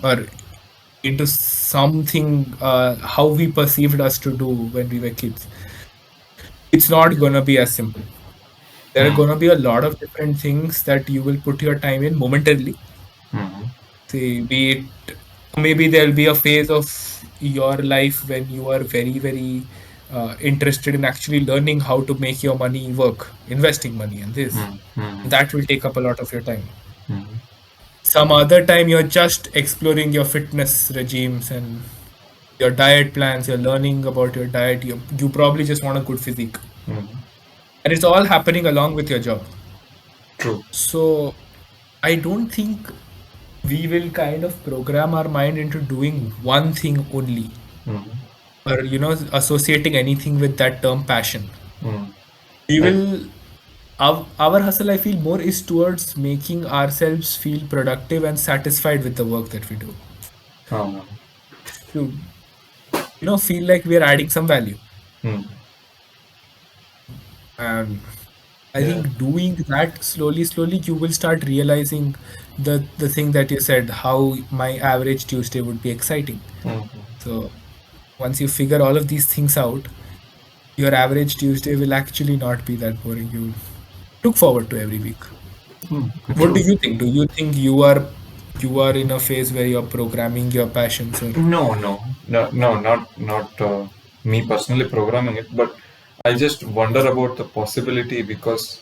or into something how we perceived us to do when we were kids. It's not gonna be as simple. There are gonna be a lot of different things that you will put your time in momentarily. Mm-hmm. Say, be it maybe there'll be a phase of your life when you are very, very interested in actually learning how to make your money work, investing money and this. Mm-hmm. That will take up a lot of your time. Mm-hmm. Some other time you're just exploring your fitness regimes and your diet plans, you're learning about your diet, you probably just want a good physique. Mm-hmm. And it's all happening along with your job. True. So I don't think we will kind of program our mind into doing one thing only Mm-hmm. or associating anything with that term passion. Mm. We Like, will our hustle, I feel, more is towards making ourselves feel productive and satisfied with the work that we do. um, To feel like we are adding some value. mm. And I Yeah. think doing that slowly, slowly, you will start realizing the thing that you said, how my average Tuesday would be exciting. Mm-hmm. So once you figure all of these things out, your average Tuesday will actually not be that boring. You look forward to every week. Mm. What do True. you think? Do you think you are in a phase where you're programming your passions or No, not me personally programming it, but I just wonder about the possibility because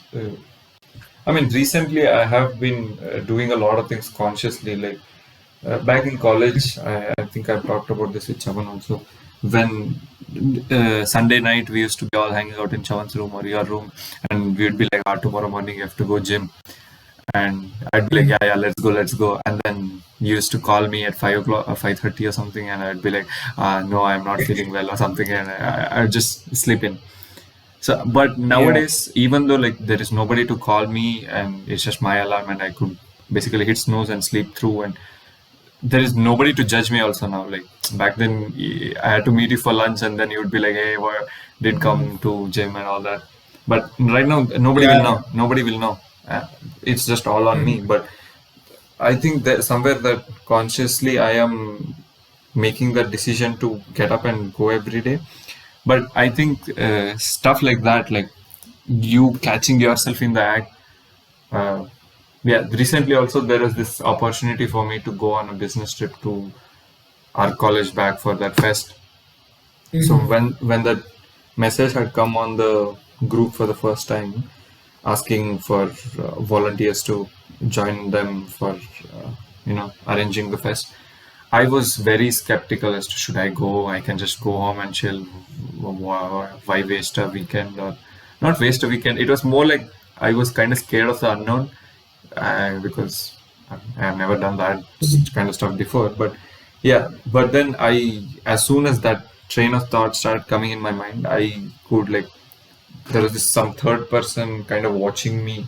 I mean, recently I have been doing a lot of things consciously, like Back in college, I think I've talked about this with Chavan also. When Sunday night we used to be all hanging out in Chavan's room or your room, and we'd be like, tomorrow morning you have to go gym. And I'd be like, Mm. yeah, let's go. And then you used to call me at 5 o'clock or 5:30 or something, and I'd be like, no, I'm not feeling well or something, and I'd just sleep in. So, but Yeah. nowadays, even though like there is nobody to call me and it's just my alarm, and I could basically hit snooze and sleep through, and there is nobody to judge me also now. Like back then, I had to meet you for lunch, and then you would be like, "Hey, what did Mhm. come to gym and all that." But right now, nobody will Yeah. know. Nobody will know. It's just all on me. Mhm. But I think that somewhere that consciously I am making that decision to get up and go every day. But I think stuff like that, like you catching yourself in the act. Uh, yeah, recently also there is this opportunity for me to go on a business trip to our college back for that fest. So Mhm. when that message had come on the group for the first time, asking for volunteers to join them for arranging the fest, I was very skeptical as to should I go? I can just go home and chill. Why waste a weekend or not waste a weekend? It was more like I was kind of scared of the unknown because I have never done that Mhm. kind of stuff before. But yeah, but then as soon as that train of thought started coming in my mind, I could like, there was this some third person kind of watching me,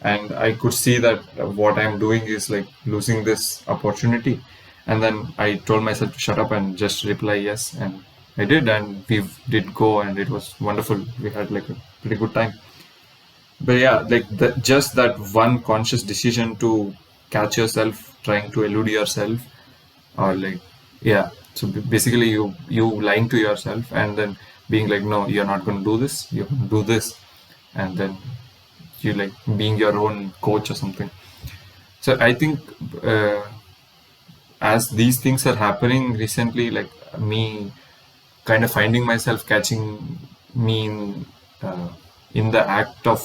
and I could see that what I'm doing is like losing this opportunity. And then I told myself to shut up and just reply yes, and I did, and we did go, and it was wonderful. We had like a pretty good time. But yeah, like just that one conscious decision to catch yourself trying to elude yourself, or like, yeah. So basically, you lying to yourself and then being like, no, you're not going to do this. You're going to do this, and then you like being your own coach or something. So I think uh, as these things are happening recently, like me kind of finding myself catching me in the act of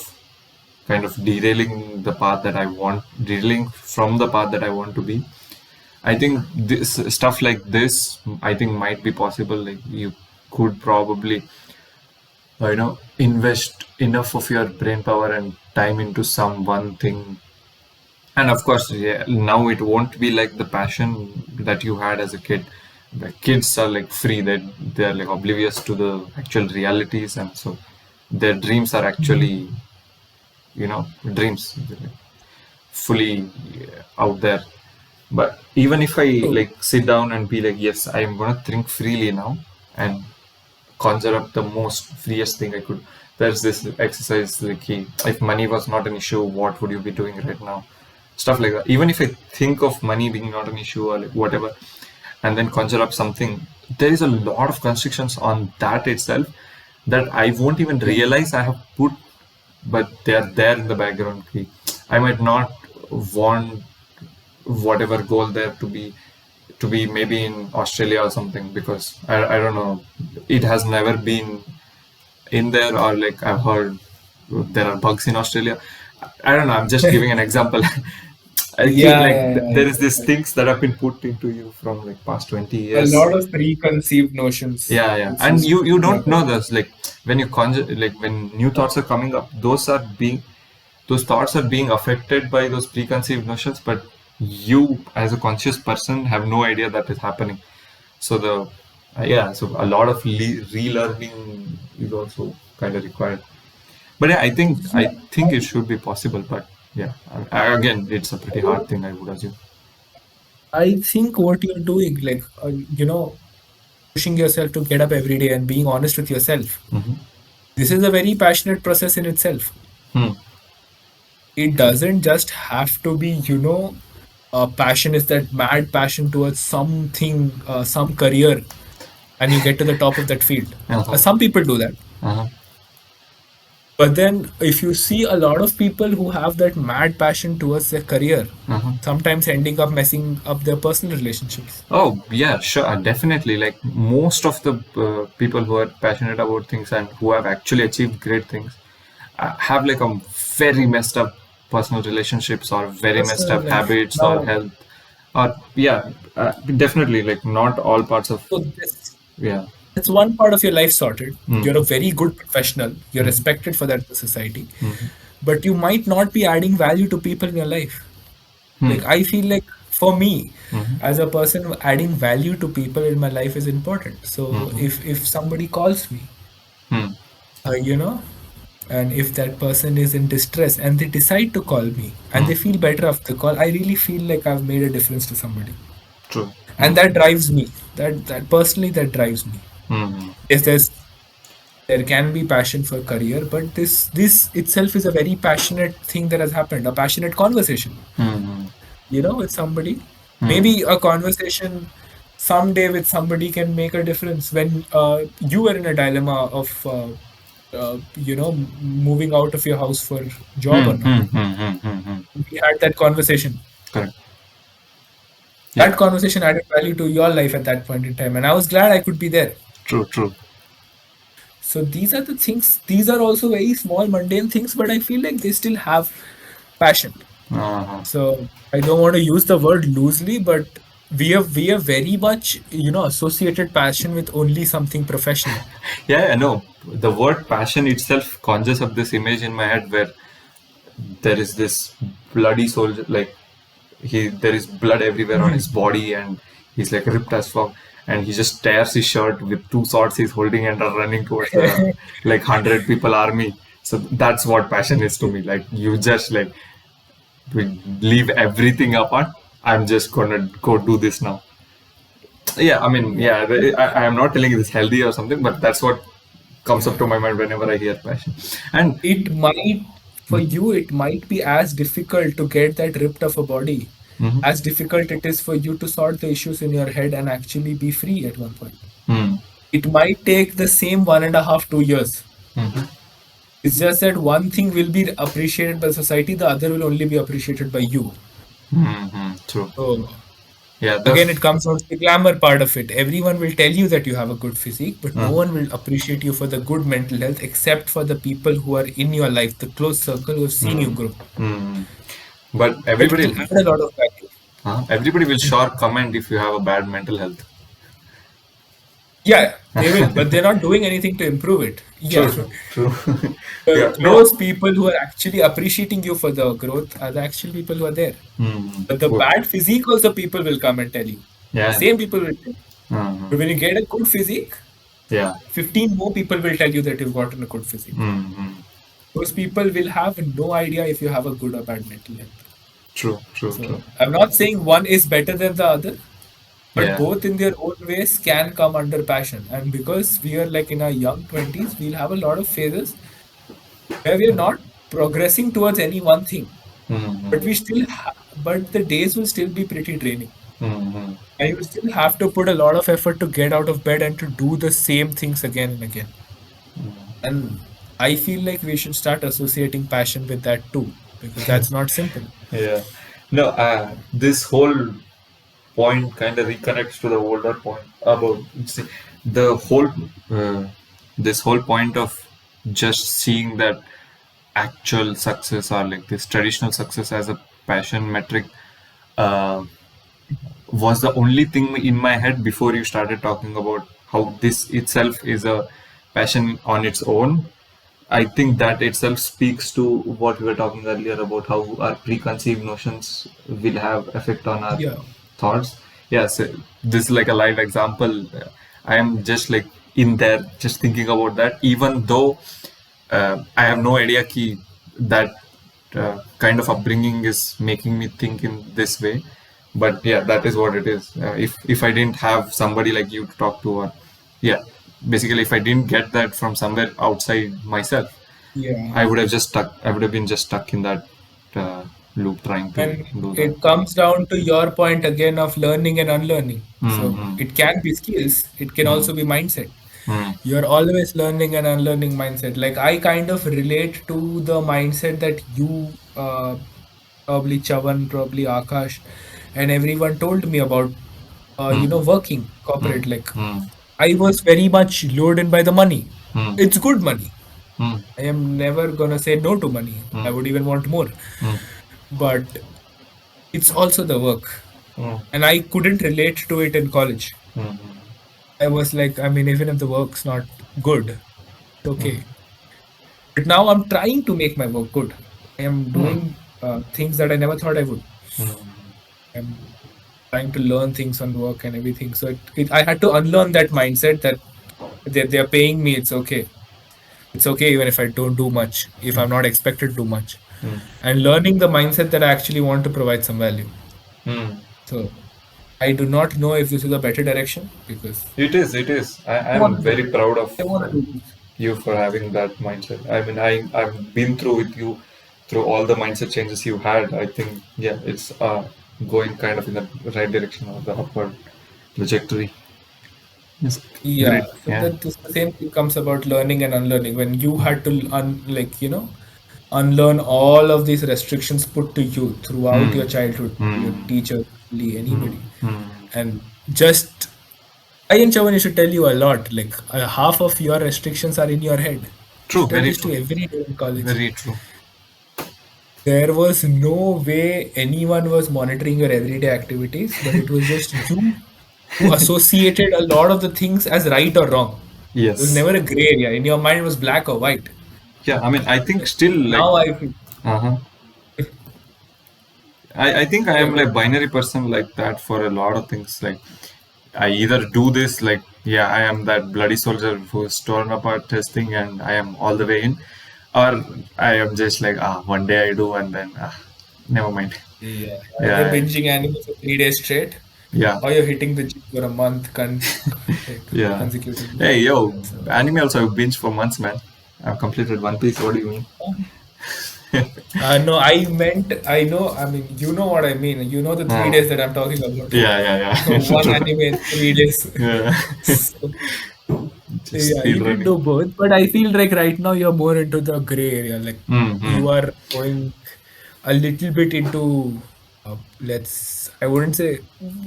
kind of derailing the path that I want, derailing from the path that I want to be. I think this stuff like this, I think might be possible. Like you could probably, invest enough of your brain power and time into some one thing. And of course, yeah, now it won't be like the passion that you had as a kid. The kids are like free; they're like oblivious to the actual realities, and so their dreams are Mhm. actually, dreams. They're like fully out there. But even if I True. like sit down and be like, yes, I'm gonna think freely now and conjure up the most freest thing I could. There's this exercise like, if money was not an issue, what would you be doing right now? Stuff like that. Even if I think of money being not an issue or like whatever, and then conjure up something, there is a lot of constrictions on that itself that I won't even Yeah. realize I have put, but they are there in the background. I might not want whatever goal there to be maybe in Australia or something, because I don't know, it has never been in there, or like I've heard there are bugs in Australia. I don't know, I'm just giving an example. Yeah, Like yeah, yeah, I there is these understand. things that have been put into you from like past 20 A years. lot of preconceived notions Yeah, which and used you to don't happen. know this, like when you conjure, like when new thoughts are coming up, those thoughts are being affected by those preconceived notions, but you as a conscious person have no idea that is happening. So so a lot of relearning is also kind of required. But yeah, I think it should be possible. But yeah, again, it's a pretty hard thing, I would assume. I think what you're doing, like, pushing yourself to get up every day and being honest with yourself, this is a very passionate process in itself. Hmm. It doesn't just have to be, passion is that mad passion towards something, some career, and you get to the top of that field. Uh-huh. Some people do that. Uh-huh. But then, if you see a lot of people who have that mad passion towards their career, Uh-huh. sometimes ending up messing up their personal relationships. Oh, yeah, sure, definitely. Like most of the people who are passionate about things and who have actually achieved great things have like a very messed up personal relationships or very messed Personal up life. habits or Now, health. Yeah, definitely. Like not all parts of So this yeah. that's one part of your life sorted. You're a Mm-hmm. very good professional. You're Mm-hmm. respected for that in the society, Mm-hmm. but you might not be adding value to people in your life. Hmm. Like I feel like for me, Mm-hmm. as a person, adding value to people in my life is important. So Mm-hmm. if somebody calls me, Hmm. you know, and if that person is in distress and they decide to call me and Hmm. they feel better after the call, I really feel like I've made a difference to somebody, True. and Hmm. that drives me. That personally, that drives me. Hmm. If there can be passion for career, but this itself is a very passionate thing that has happened, a passionate conversation, Hmm. with somebody. Hmm. Maybe a conversation someday with somebody can make a difference when you were in a dilemma of moving out of your house for job Hmm. or not. Hmm. Hmm. Hmm. Hmm. Hmm. We had that conversation. Correct. Yeah. That conversation added value to your life at that point in time, and I was glad I could be there. True. True. So these are the things. These are also very small, mundane things, but I feel like they still have passion. Uh-huh. So I don't want to use the word loosely, but we have very much associated passion with only something professional. Yeah. I know. The word passion itself conjures up this image in my head where there is this bloody soldier, like there is blood everywhere on his Mhm. body, and he's like ripped as fuck, and he just tears his shirt with two swords he's holding and are running towards the like 100 people army. So that's what passion is to me. Like you just like we leave everything apart. I'm just gonna go do this now. Yeah, I mean, Yeah. yeah, I am not telling you this healthy or something, but that's what comes up Yeah. to my mind whenever I hear passion. And It might, for you, it might be as difficult to get that ripped off a body mhm. as difficult it is for you to sort the issues in your head and actually be free at one point. Hmm. It might take the same 1.5, 2 years. Mhm. It's just that one thing will be appreciated by society, the other will only be appreciated by you. Mhm. True. So Yeah, again, it comes down to the glamour part of it. Everyone will tell you that you have a good physique, but no uh, one will appreciate you for the good mental health except for the people who are in your life, the close circle who have seen you mm, grow. mm. But That will add a lot of value. everybody will sure comment if you have a bad mental health. Yeah, they will, but they're not doing anything to improve it. Yeah. True, true, true. Yeah, no. Those people who are actually appreciating you for the growth are the actual people who are there. Mm, But the good. bad physique also people will come and tell you. The Yeah. same people will tell you. Uh, But when you get a good physique, yeah. 15 more people will tell you that you've gotten a good physique. Mm, Those people will have no idea if you have a good or bad mental health. true, true, true. So I'm not saying one is better than the other, but Yeah. both in their own ways can come under passion. And because we are like in our young 20s, we'll have a lot of phases where we are not progressing towards any one thing, but Mm, but the days will still be pretty draining. mm, And you still have to put a lot of effort to get out of bed and to do the same things again and again. And I feel like we should start associating passion with that too, because that's not simple. yeah. No, this whole point kind of reconnects to the older point about see, the whole this whole point of just seeing that actual success or like this traditional success as a passion metric uh, was the only thing in my head before you started talking about how this itself is a passion on its own. I think that itself speaks to what we were talking earlier about how our preconceived notions will have effect on our Yeah. thoughts. Yes, this is like a live example. I am just like in there, just thinking about that, even though I have no idea ki that kind of upbringing is making me think in this way. But yeah, that is what it is. If I didn't have somebody like you to talk to, or yeah, basically if I didn't get that from somewhere outside myself, Yeah. I would have just stuck. I would have been just stuck in that loop trying to And do that. it comes down to your point again of learning and unlearning. So Mm-hmm. it can be skills, it can also be mindset. Mm-hmm. You're always learning and unlearning mindset. Like I kind of relate to the mindset that you, probably Chavan, probably Akash, and everyone told me about, working corporate. Like Mm-hmm. I was very much lured in by the money. Mm-hmm. It's good money. Mm-hmm. I am never gonna say no to money. I would even want more. But it's also the work. Mm. and I couldn't relate to it in college. Mm. I was like, I mean, even if the work's not good, it's Mm. okay. But now I'm trying to make my work good. I am Mm. doing things that I never thought I would. Mm. I'm trying to learn things on work and everything. So I had to unlearn that mindset that they're paying me. It's okay. It's okay even if I don't do much, if I'm not expected to do much. Mm. And learning the mindset that I actually want to provide some value. Mm. So I do not know if this is a better direction because It is. It is. I I'm want to do very it. proud of I want to do this. you for having that mindset. I mean, I've been through with you through all the mindset changes you had. I think yeah, it's going kind of in the right direction or the upward trajectory. Yes. Yeah, Great. so Yeah. that this the same thing comes about learning and unlearning. When you had to unlearn all of these restrictions put to you throughout Hmm. your childhood, your Hmm. teacher, Hmm. anybody, Hmm. and just I and Chavan should tell you a lot. Like half of your restrictions are in your head. You True. should tell Very this true. to every day in college. Very true. There was no way anyone was monitoring your everyday activities, but it was just you who associated a lot of the things as right or wrong. It was Yes. never a gray area. In your mind, it was black or white. Yeah. I mean, I think still like. Now I feel, Uh-huh. I think I yeah, am go like on. binary person like that for a lot of things. Like I either do this, like yeah, I am that bloody soldier who's torn apart testing and I am all the way in, or I am just like one day I do and then never mind. Yeah, either Yeah, binging anime for 3 days straight, yeah, or you're hitting the gym for a month like yeah. consecutively. Hey yo, So, anime also I've binged for months, man. I've completed One Piece. What do you mean? no, I meant, I know, I mean, you know what I mean. You know the three Uh, days that I'm talking about. yeah, yeah, yeah. One True. anime in 3 days. Yeah, So, just yeah, speed you can running. do both, but I feel like right now you're more into the gray area. Like Mm-hmm. you are going a little bit into, I wouldn't say,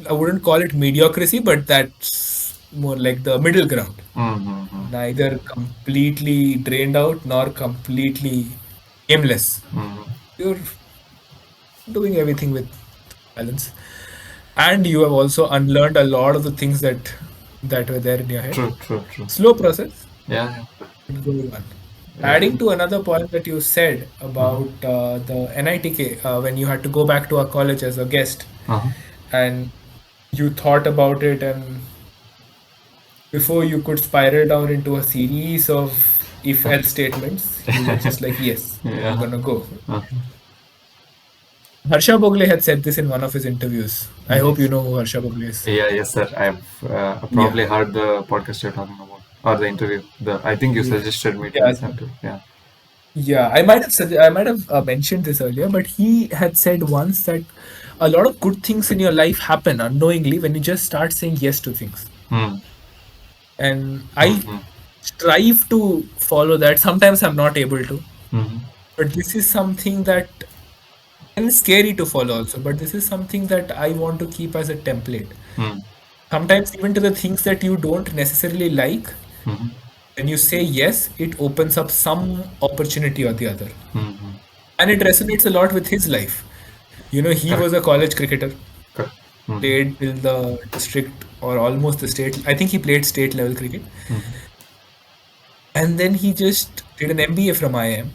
I wouldn't call it mediocrity, but that's more like the middle ground. Mm-hmm. Neither completely drained out nor completely aimless. Mm-hmm. You're doing everything with balance. And you have also unlearned a lot of the things that were there in your head. True, true, true. Slow process, Yeah, but going on. yeah. Adding to another point that you said Uh-huh. about the NITK, when you had to go back to our college as a guest, Uh-huh. and you thought about it, and before you could spiral down into a series of if-else statements, you were just like, yes, I'm Yeah. gonna go. Uh-huh. Harsha Bogle had said this in one of his interviews. I hope you Yes. know who Harsha Bogle is. Yeah, yes, sir. I've Yeah. probably heard the podcast you're talking about or the interview. The I think you Yeah. suggested me to Yeah. listen to. Yeah. Yeah, I might have mentioned this earlier, but he had said once that a lot of good things in your life happen unknowingly when you just start saying yes to things. Hmm. And I Mm-hmm. strive to follow that. Sometimes I'm not able to, Mm-hmm. but this is something that and it's scary to follow also. But this is something that I want to keep as a template. Hmm. Sometimes even to the things that you don't necessarily like, Mm-hmm. when you say yes, it opens up some opportunity or the other. Mm-hmm. And it resonates a lot with his life. You know, he Correct. was a college cricketer, Correct. Mm-hmm. played till the district or almost the state. I think he played state level cricket. And then he just did an MBA from IIM,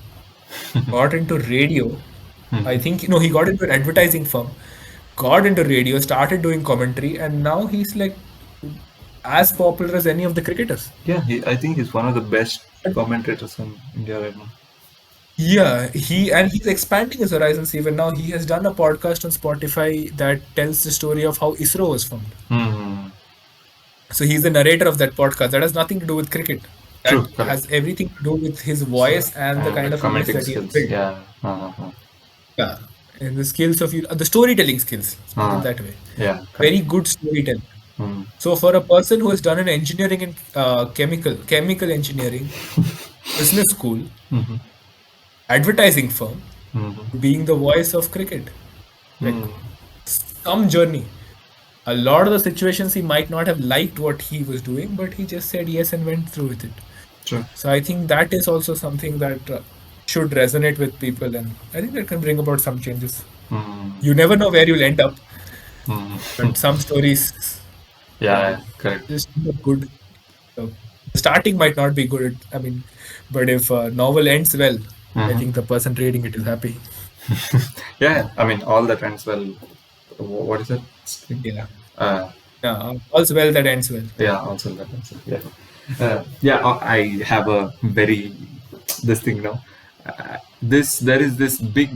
got into radio. I think, he got into an advertising firm, got into radio, started doing commentary, and now he's like as popular as any of the cricketers. Yeah, I think he's one of the best commentators in India right now. Yeah, he's expanding his horizons even now. He has done a podcast on Spotify that tells the story of how ISRO was formed. Hmm. So he's the narrator of that podcast. That has nothing to do with cricket. True. That Correct. has everything to do with his So, voice and the and kind the of image commenting that he has skills. built. Yeah. Uh-huh. Yeah, and the skills of the storytelling skills. Let's put it Uh, that way. yeah. Correct. Very good storytelling. Hmm. So for a person who has done an engineering in chemical engineering, business school, Mm-hmm. advertising firm, Mm-hmm. being the voice of cricket, like Hmm. some journey. A lot of the situations he might not have liked what he was doing, but he just said yes and went through with it. True. So I think that is also something that should resonate with people, and I think that can bring about some changes. Hmm. You never know where you'll end up, But some stories, Yeah, correct. just not good. So the starting might not be good. I mean, but if a novel ends well, I Hmm. think the person reading it is happy. Yeah, I mean, all that ends well. What is that thing? Yeah. Uh, Yeah. All's well that ends well. yeah, also that ends well. Yeah. Yeah, I have a very this thing now. There is this big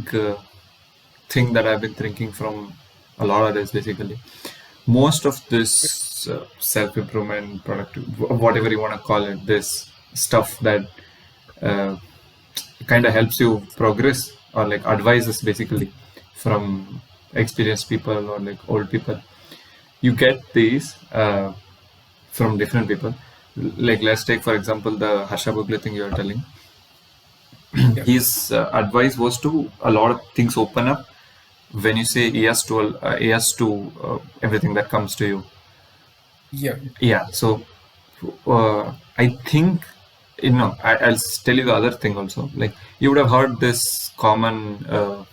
thing that I've been thinking from a lot of this basically. Most of this self improvement, productive, whatever you want to call it, this stuff that uh, kind of helps you progress or like advices basically from experienced people or like old people. You get these from different people. Like let's take for example the Harsha Bhogle thing you are telling. Yeah. His advice was to a lot of things open up when you say yes to everything that comes to you. Yeah. Yeah, so I think I'll tell you the other thing also. Like you would have heard this common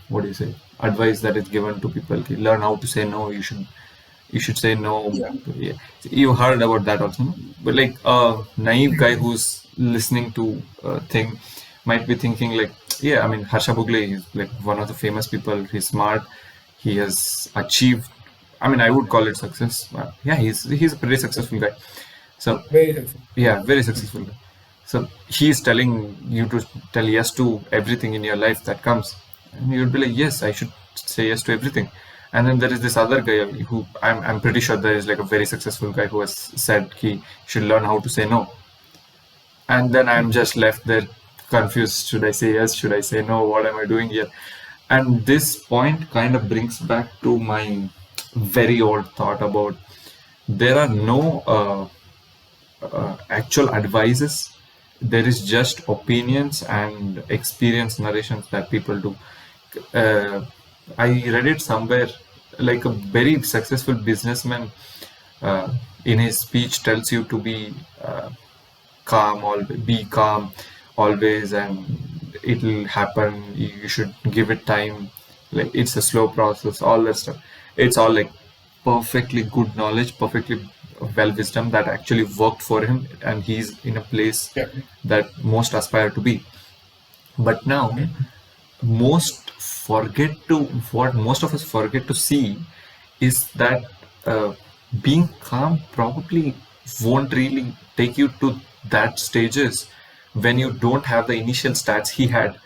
what do you say advice that is given to people: "Okay, learn how to say no. You should say no." Yeah. Yeah, you heard about that also, no? But like a naive guy who's listening to a thing might be thinking like, yeah, I mean Harsha Bhogle is like one of the famous people. He's smart. He has achieved. I mean, I would call it success. Yeah, he's a pretty successful guy. So Very helpful. yeah, very successful guy. So he's telling you to tell yes to everything in your life that comes, and you'd be like, yes, I should say yes to everything. And then there is this other guy who I'm pretty sure there is like a very successful guy who has said he should learn how to say no. And then I'm just left there confused. Should I say yes? Should I say no? What am I doing here? And this point kind of brings back to my very old thought about there are no actual advices. There is just opinions and experience narrations that people do. Uh, I read it somewhere like a very successful businessman in his speech tells you to be calm, be calm always, and it'll happen. You should give it time. Like it's a slow process, all that stuff. It's all like perfectly good knowledge, perfectly well wisdom that actually worked for him, and he's in a place Yeah. that most aspire to be. But now, most forget to what most of us forget to see is that being calm probably won't really take you to that stages when you don't have the initial stats he had.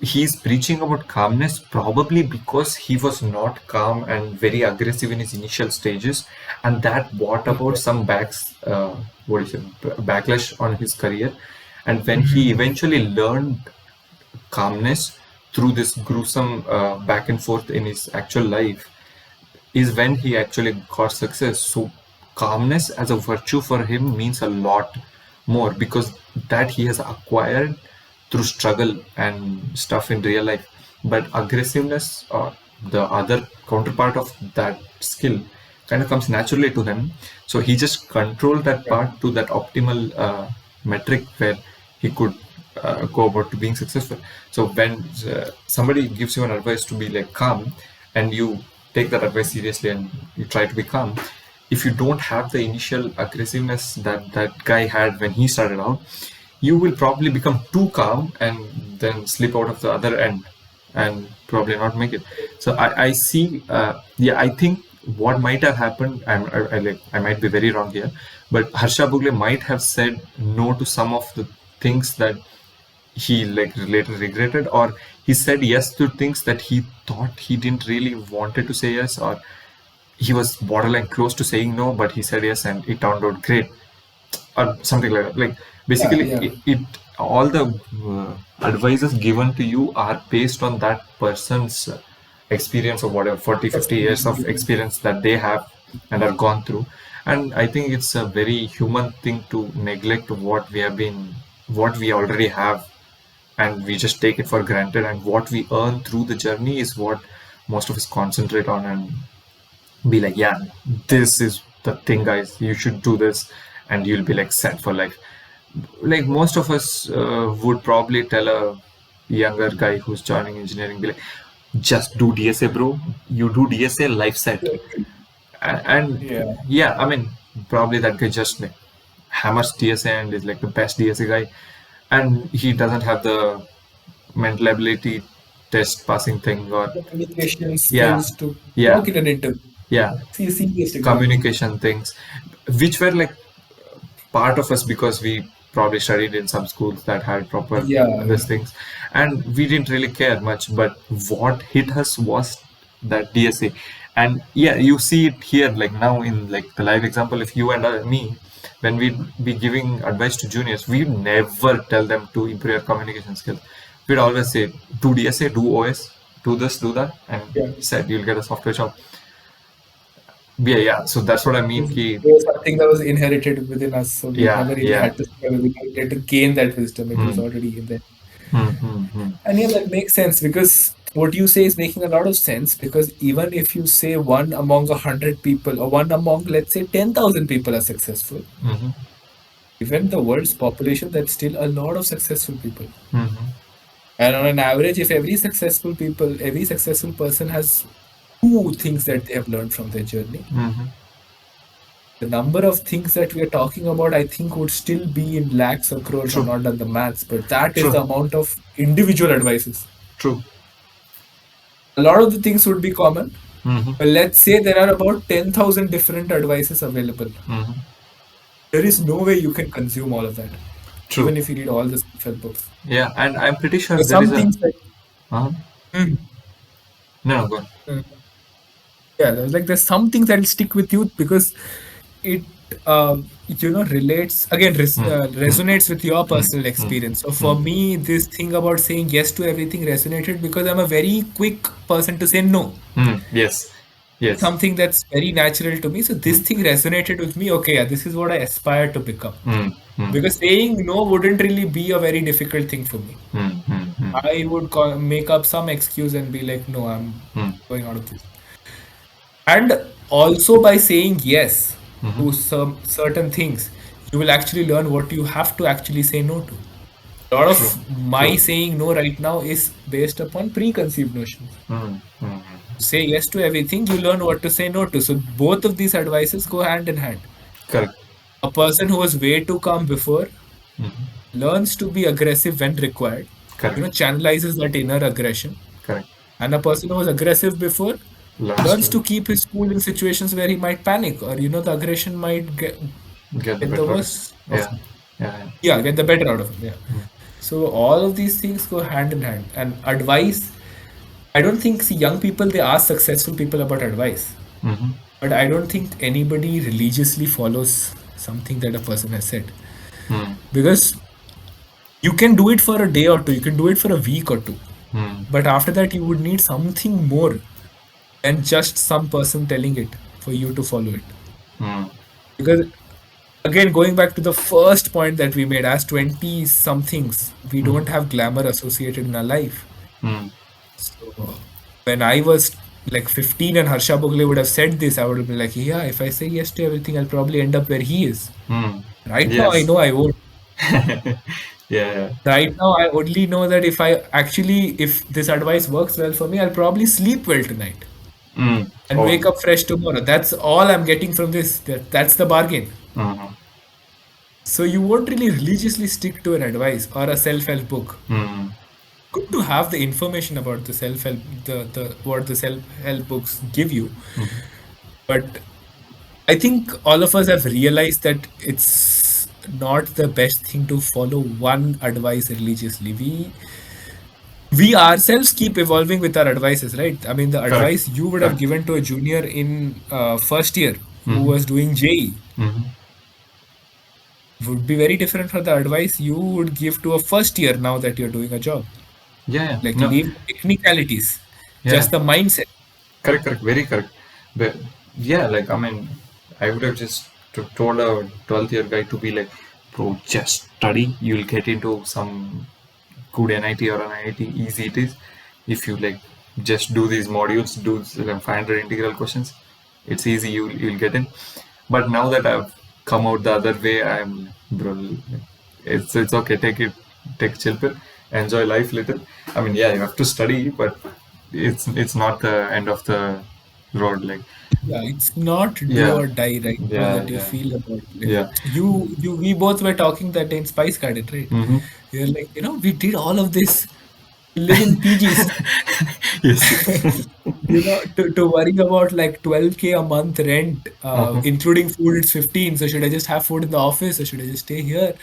He's preaching about calmness probably because he was not calm and very aggressive in his initial stages, and that brought about some what is it, backlash on his career. And when he eventually learned calmness through this gruesome back and forth in his actual life, is when he actually got success. So calmness as a virtue for him means a lot more because that he has acquired through struggle and stuff in real life. But aggressiveness or the other counterpart of that skill kind of comes naturally to him. So he just controlled that part to that optimal metric where he could go about to being successful. So when somebody gives you an advice to be like calm, and you take that advice seriously and you try to be calm, if you don't have the initial aggressiveness that that guy had when he started out, you will probably become too calm and then slip out of the other end and probably not make it. So I see, yeah, I think what might have happened, I might be very wrong here, but Harsha Bhogle might have said no to some of the things that he like later regretted, or he said yes to things that he thought he didn't really wanted to say yes, or he was borderline close to saying no, but he said yes and it turned out great or something like that. Like Yeah. basically, Yeah. it all the advices given to you are based on that person's experience of whatever 40, 50 years of Experience. experience that they have and are gone through. And I think it's a very human thing to neglect what we already have, and we just take it for granted, and what we earn through the journey is what most of us concentrate on and be like, yeah, this is the thing, guys, you should do this and you'll be like set for life. Like most of us would probably tell a younger guy who's joining engineering, be like, just do DSA, bro. You do DSA, life set. And Yeah. yeah, I mean, probably that guy just like hammers DSA and is like the best DSA guy, and he doesn't have the mental ability test passing thing, or The communication yeah, skills to yeah, talk in an interview. yeah, See a serious example. communication things, which were like part of us because we probably studied in some schools that had proper Yeah, yeah. these things, and we didn't really care much. But what hit us was that DSA. And yeah, you see it here like now in like the live example. If you and me, when we be giving advice to juniors, we never tell them to improve your communication skills. We'd always say do DSA, do OS, do this, do that, and Yeah. said you'll get a software job. Yeah, yeah, so that's what I mean. It was something that was inherited within us, so we Yeah, never really yeah. had to struggle. We didn't get to gain that wisdom. It was Hmm. already in there. Hmm. And yeah, that makes sense because what you say is making a lot of sense because even if you say one among 100 people or one among, let's say, 10,000 people are successful, Hmm. even the world's population, that's still a lot of successful people. Hmm. And on an average, if every successful person has two things that they have learned from their journey, Hmm. the number of things that we are talking about, I think, would still be in lakhs or crores. I've True, not done the maths, but that is true, the amount of individual advices. true. A lot of the things would be common, Hmm. but let's say there are about 10,000 different advices available. Hmm. There is no way you can consume all of that, True. even if you read all the self-help books. Yeah, and I'm pretty sure There's there is some a. things that, Uh-huh. Mm, No, no, go on. mm. Yeah, there's some things that will stick with you because it relates again resonates with your personal experience. So for me, this thing about saying yes to everything resonated because I'm a very quick person to say no. Yes, yes. Something that's very natural to me. So this thing resonated with me. Okay, yeah, this is what I aspire to become. Hmm. Hmm. Because saying no wouldn't really be a very difficult thing for me. Hmm. Hmm. Hmm. I would make up some excuse and be like, no, I'm Hmm. going out of this. And also by saying yes Hmm. to some certain things, you will actually learn what you have to actually say no to. A lot True, of my true. saying no right now is based upon preconceived notions. Hmm. Hmm. Say yes to everything, you learn what to say no to. So both of these advices go hand in hand. Correct. A person who was way too calm before Hmm. learns to be aggressive when required, Correct. channelizes that inner aggression. Correct. And a person who was aggressive before Learns learns to to keep his cool in situations where he might panic or, the aggression might get the get the better of it. worst of Yeah. him. Yeah. Yeah, get the better out of him. Yeah. So all of these things go hand in hand. And advice, I don't think, see, young people, they ask successful people about advice. Hmm. But I don't think anybody religiously follows something that a person has said. Hmm. Because you can do it for a day or two, you can do it for a week or two. Hmm. But after that, you would need something more than just some person telling it for you to follow it. Hmm. Because, again, going back to the first point that we made, as 20 somethings, we don't have glamour associated in our life. Hmm. So, when I was like 15 and Harsha Bogle would have said this, I would have been like, yeah, if I say yes to everything, I'll probably end up where he is. Hmm. Right now, I Yes. know I won't. Yeah. Right now, I only know that if this advice works well for me, I'll probably sleep well tonight Hmm. and Oh. wake up fresh tomorrow. That's all I'm getting from this. That's the bargain. Hmm. So you won't really religiously stick to an advice or a self-help book. Hmm. Good to have the information about the self-help, the what the self-help books give you, but I think all of us have realized that it's not the best thing to follow one advice religiously. We ourselves keep evolving with our advices, right? I mean, the Correct. advice you would have Correct. given to a junior in first year who Hmm. was doing JE Hmm. would be very different from the advice you would give to a first year now that you're doing a job. Yeah. Yeah. Like, No. leave the technicalities, Yeah. just the mindset. Correct, correct, very correct. But yeah, like I mean, I would have just told a 12th year guy to be like, bro, just study. You'll get into some good NIT or an IIT. Easy it is. If you like, just do these modules, do 500 integral questions. It's easy. You'll get in. But now that I've come out the other way, I'm bro. It's okay. Take it. Take chill pill. Enjoy life little. I mean, yeah, you have to study, but it's not the end of the road. Like, Yeah, it's not do yeah, or die right now yeah, that you yeah, feel about life. yeah. We both were talking that day in Spice Garden, right? Mm-hmm. You're like, we did all of this, live in PGs, Yes. to worry about like 12K a month rent, Uh-huh. including food, it's 15. So should I just have food in the office or should I just stay here?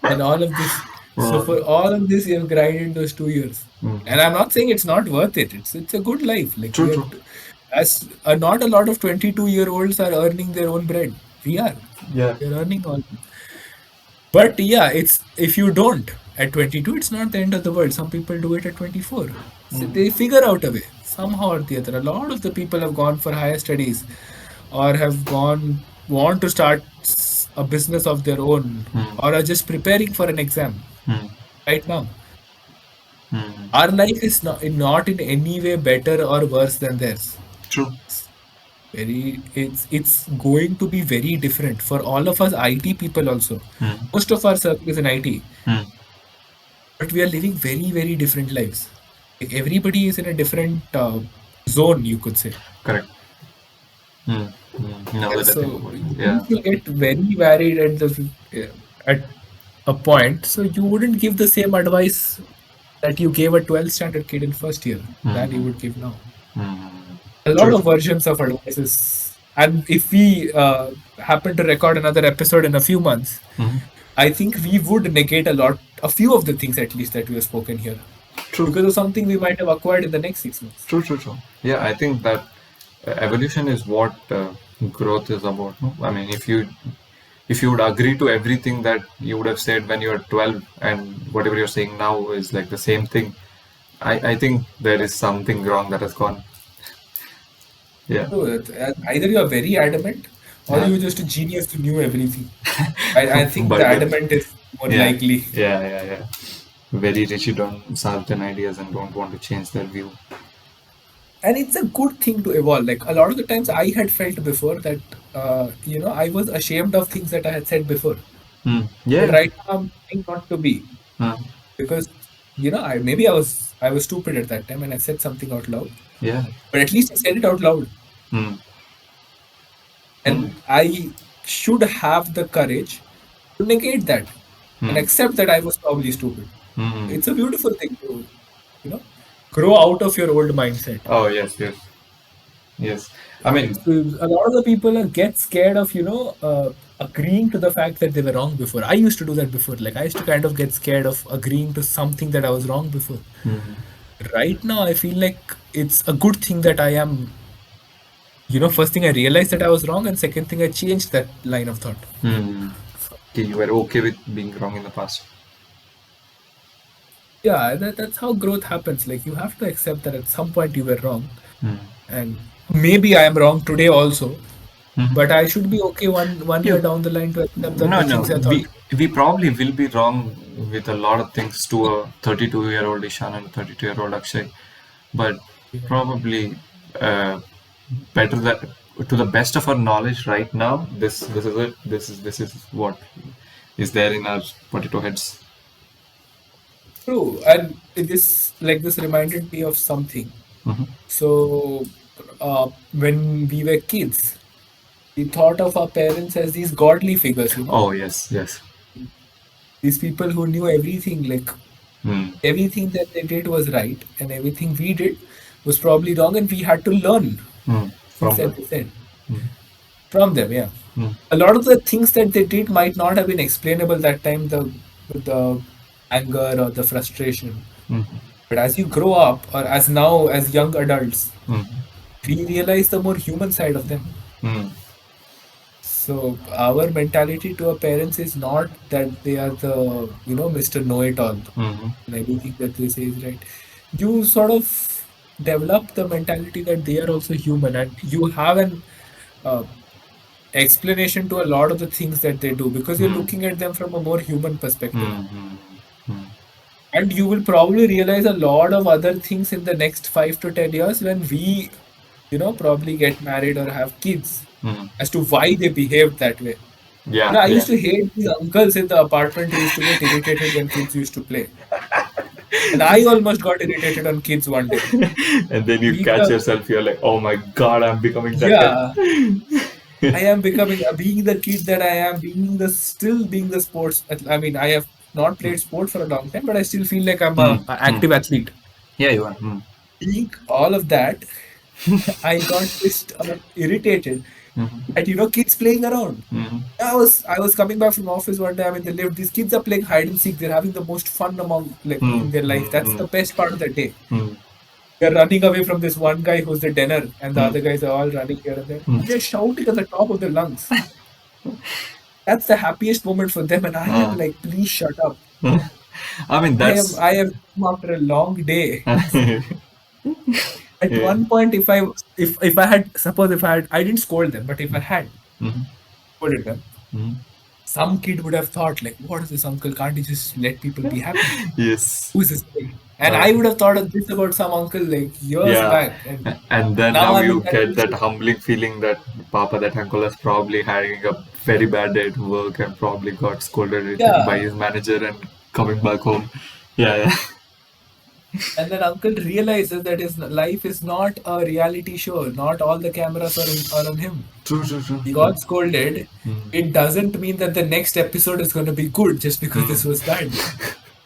And all of this. So for all of this, you have grinded those 2 years. Mm-hmm. And I'm not saying it's not worth it. It's a good life. Like True, we are, true. as not a lot of 22-year-olds are earning their own bread. We are. Yeah. We're earning all. But yeah, it's if you don't at 22, it's not the end of the world. Some people do it at 24. So they figure out a way somehow or the other. A lot of the people have gone for higher studies or have gone want to start a business of their own or are just preparing for an exam Mm-hmm. right now. Mm-hmm. Our life is not in any way better or worse than theirs. True. It's going to be very different for all of us IT people also. Mm-hmm. Most of our circle is in IT, Mm-hmm. but we are living very, very different lives. Like everybody is in a different zone, you could say. Correct. Mm-hmm. Now Yeah, that I think so about it. Yeah. things will get very varied at a point. So you wouldn't give the same advice that you gave a 12th standard kid in first year than you Mm-hmm. would give now. Mm-hmm. A lot True, of true. versions of advices. And if we happen to record another episode in a few months, Mm-hmm. I think we would negate a few of the things at least that we have spoken here True. because of something we might have acquired in the next 6 months. True, true, true. Yeah, I think that evolution is what growth is about. No? I mean, if you would agree to everything that you would have said when you were 12 and whatever you're saying now is like the same thing, I think there is something wrong that has gone. Yeah. So either you are very adamant or Yeah. you're just a genius who knew everything. I think the But with, adamant is more yeah, likely. yeah, yeah, yeah. Very rigid on certain ideas and don't want to change their view. And it's a good thing to evolve. Like a lot of the times I had felt before that, I was ashamed of things that I had said before. Hmm. But Yeah. right now I'm trying not to be Hmm. because, I maybe I was stupid at that time and I said something out loud. Yeah. But at least I said it out loud. Hmm. Hmm. And I should have the courage to negate that and Hmm. accept that I was probably stupid. Hmm. It's a beautiful thing to, you know, grow out of your old mindset. Oh, yes, yes, yes. I mean, So a lot of the people get scared of, agreeing to the fact that they were wrong before. I used to do that before. Like I used to kind of get scared of agreeing to something that I was wrong before. Right now, I feel like it's a good thing that I am, first thing I realized that I was wrong, and second thing I changed that line of thought. hmm. Okay, you were okay with being wrong in the past. Yeah, that's how growth happens. Like you have to accept that at some point you were wrong, Hmm. and maybe I am wrong today also, Mhm. but I should be okay one year You, down the line to accept that no, the no. things I thought. We probably will be wrong with a lot of things to a 32-year-old Ishan and a 32-year-old Akshay, but probably better that to the best of our knowledge right now. This is it. This is what is there in our potato heads. True, and this reminded me of something. Hmm. So, when we were kids, we thought of our parents as these godly figures, Oh yes, yes. these people who knew everything, like Hmm. everything that they did was right, and everything we did was probably wrong, and we had to learn Hmm. things From that the. they said Hmm. from them. Yeah, Hmm. a lot of the things that they did might not have been explainable that time, the anger or the frustration. Hmm. But as you grow up, or as now as young adults, Hmm. we realize the more human side of them. Hmm. So our mentality to our parents is not that they are the, Mr. Know-it-all Hmm. and everything that they say is right. You sort of develop the mentality that they are also human and you have an uh, explanation to a lot of the things that they do because you're Hmm. looking at them from a more human perspective. Hmm. Hmm. Hmm. And you will probably realize a lot of other things in the next 5 to 10 years when we, probably get married or have kids Hmm. as to why they behaved that way. Yeah, I yeah. used to hate these uncles in the apartment who used to get irritated when kids used to play. And I almost got irritated on kids one day. And then you Being catch the yourself, you're like, oh my God, I'm becoming that guy. Yeah, I am becoming being the kid that I am, being the still being the sports. I mean, I have not played sport for a long time, but I still feel like I'm a Mm. active athlete. Yeah, you are. Being all of that, I got pissed or irritated at kids playing around. I was coming back from office one day. I mean, they live. These kids are playing hide and seek. They're having the most fun among like Mm. in their life. That's Mm. the best part of the day. Mm. They're running away from this one guy who's the dinner, and the Mm. other guys are all running here and there. Mm. They're shouting at the top of their lungs. That's the happiest moment for them, and I am Uh, like, please shut up. I mean, I am that's. I am after a long day. At Yeah. one point, if I had suppose if I didn't scold them, but if I had Mhm. scolded them, Mhm. some kid would have thought like, what is this uncle? Can't he just let people be happy? Yes. Who is this guy? And Uh, I would have thought of this about some uncle like years yeah. back, and And then now now I'm in you that get that position. humbling feeling that Papa, that uncle is probably having a very bad day at work and probably got scolded by Yeah. his manager and coming back home. Yeah, yeah. And then uncle realizes that his life is not a reality show. Not all the cameras are on him. True, true, true. He Mm. got scolded. Mm. It doesn't mean that the next episode is going to be good just because this Mm. was bad.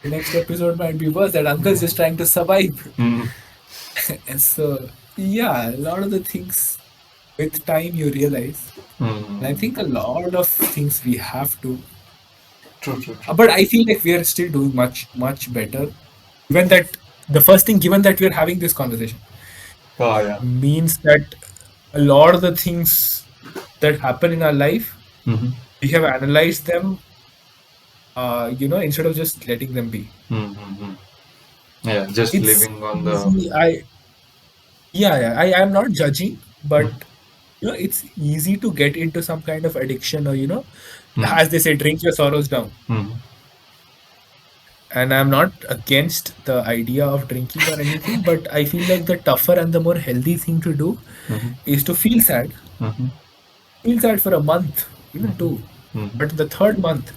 The next episode might be worse. That uncle's just trying to survive. Mm. And so, yeah, a lot of the things with time you realize. And I Mm. think a lot of things we have to. True, true, true. But I feel like we are still doing much, much better. Given that the first thing, given that we're having this conversation, Oh, yeah. means that a lot of the things that happen in our life, Mm-hmm. we have analyzed them, instead of just letting them be. Mm-hmm. Yeah, just It's living on the. easy. I am not judging, Mm. but it's easy to get into some kind of addiction or, Mm. as they say, drink your sorrows down. Mm. And I'm not against the idea of drinking or anything, but I feel like the tougher and the more healthy thing to do Mm-hmm. is to feel sad. Mm-hmm. Feel sad for a month, even two. Mm-hmm. But the third month,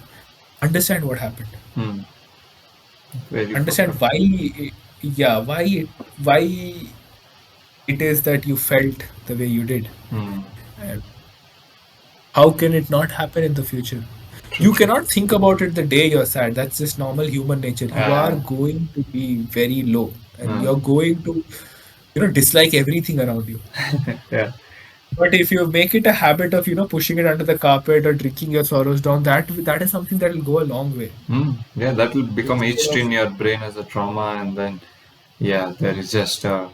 understand what happened. Mm. Very Understand important. why it is that you felt the way you did. Mm. And how can it not happen in the future? True, You true. cannot think about it the day you're sad. That's just normal human nature. You are Uh, going to be very low and uh, you're going to, dislike everything around you. yeah. But if you make it a habit of, pushing it under the carpet or drinking your sorrows down, that is something that will go a long way. Yeah, that will become Instead etched of, in your brain as a trauma, and then, yeah, there is just a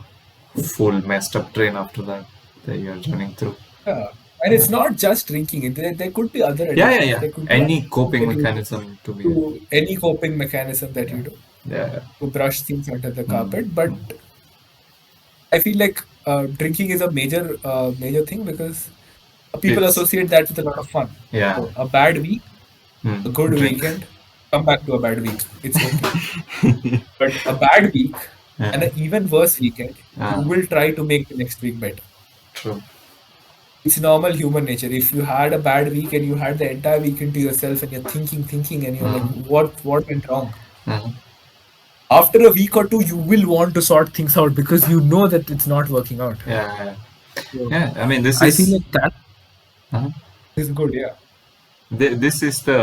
full messed up train after that that you're running through. yeah. And it's not just drinking. There could be other Yeah, yeah, addictions. yeah. There could be other Any things coping that you mechanism to be. do, any coping mechanism that Yeah, you do yeah. to brush things under the Mm, carpet. But mm. I feel like drinking is a major thing because people It's, associate that with a lot of fun. yeah. So a bad week, a good Drink. weekend, come back to a bad week. It's okay. But a bad week and Yeah. an even worse weekend, you Ah, will try to make the next week better. true. It's normal human nature. If you had a bad week and you had the entire weekend to yourself and you're thinking, and you're like, Uh-huh. what went wrong? Uh-huh. After a week or two, you will want to sort things out because you know that it's not working out. Yeah, yeah. So Yeah, I mean, this I feel is. like that Uh-huh. is good, yeah. This is the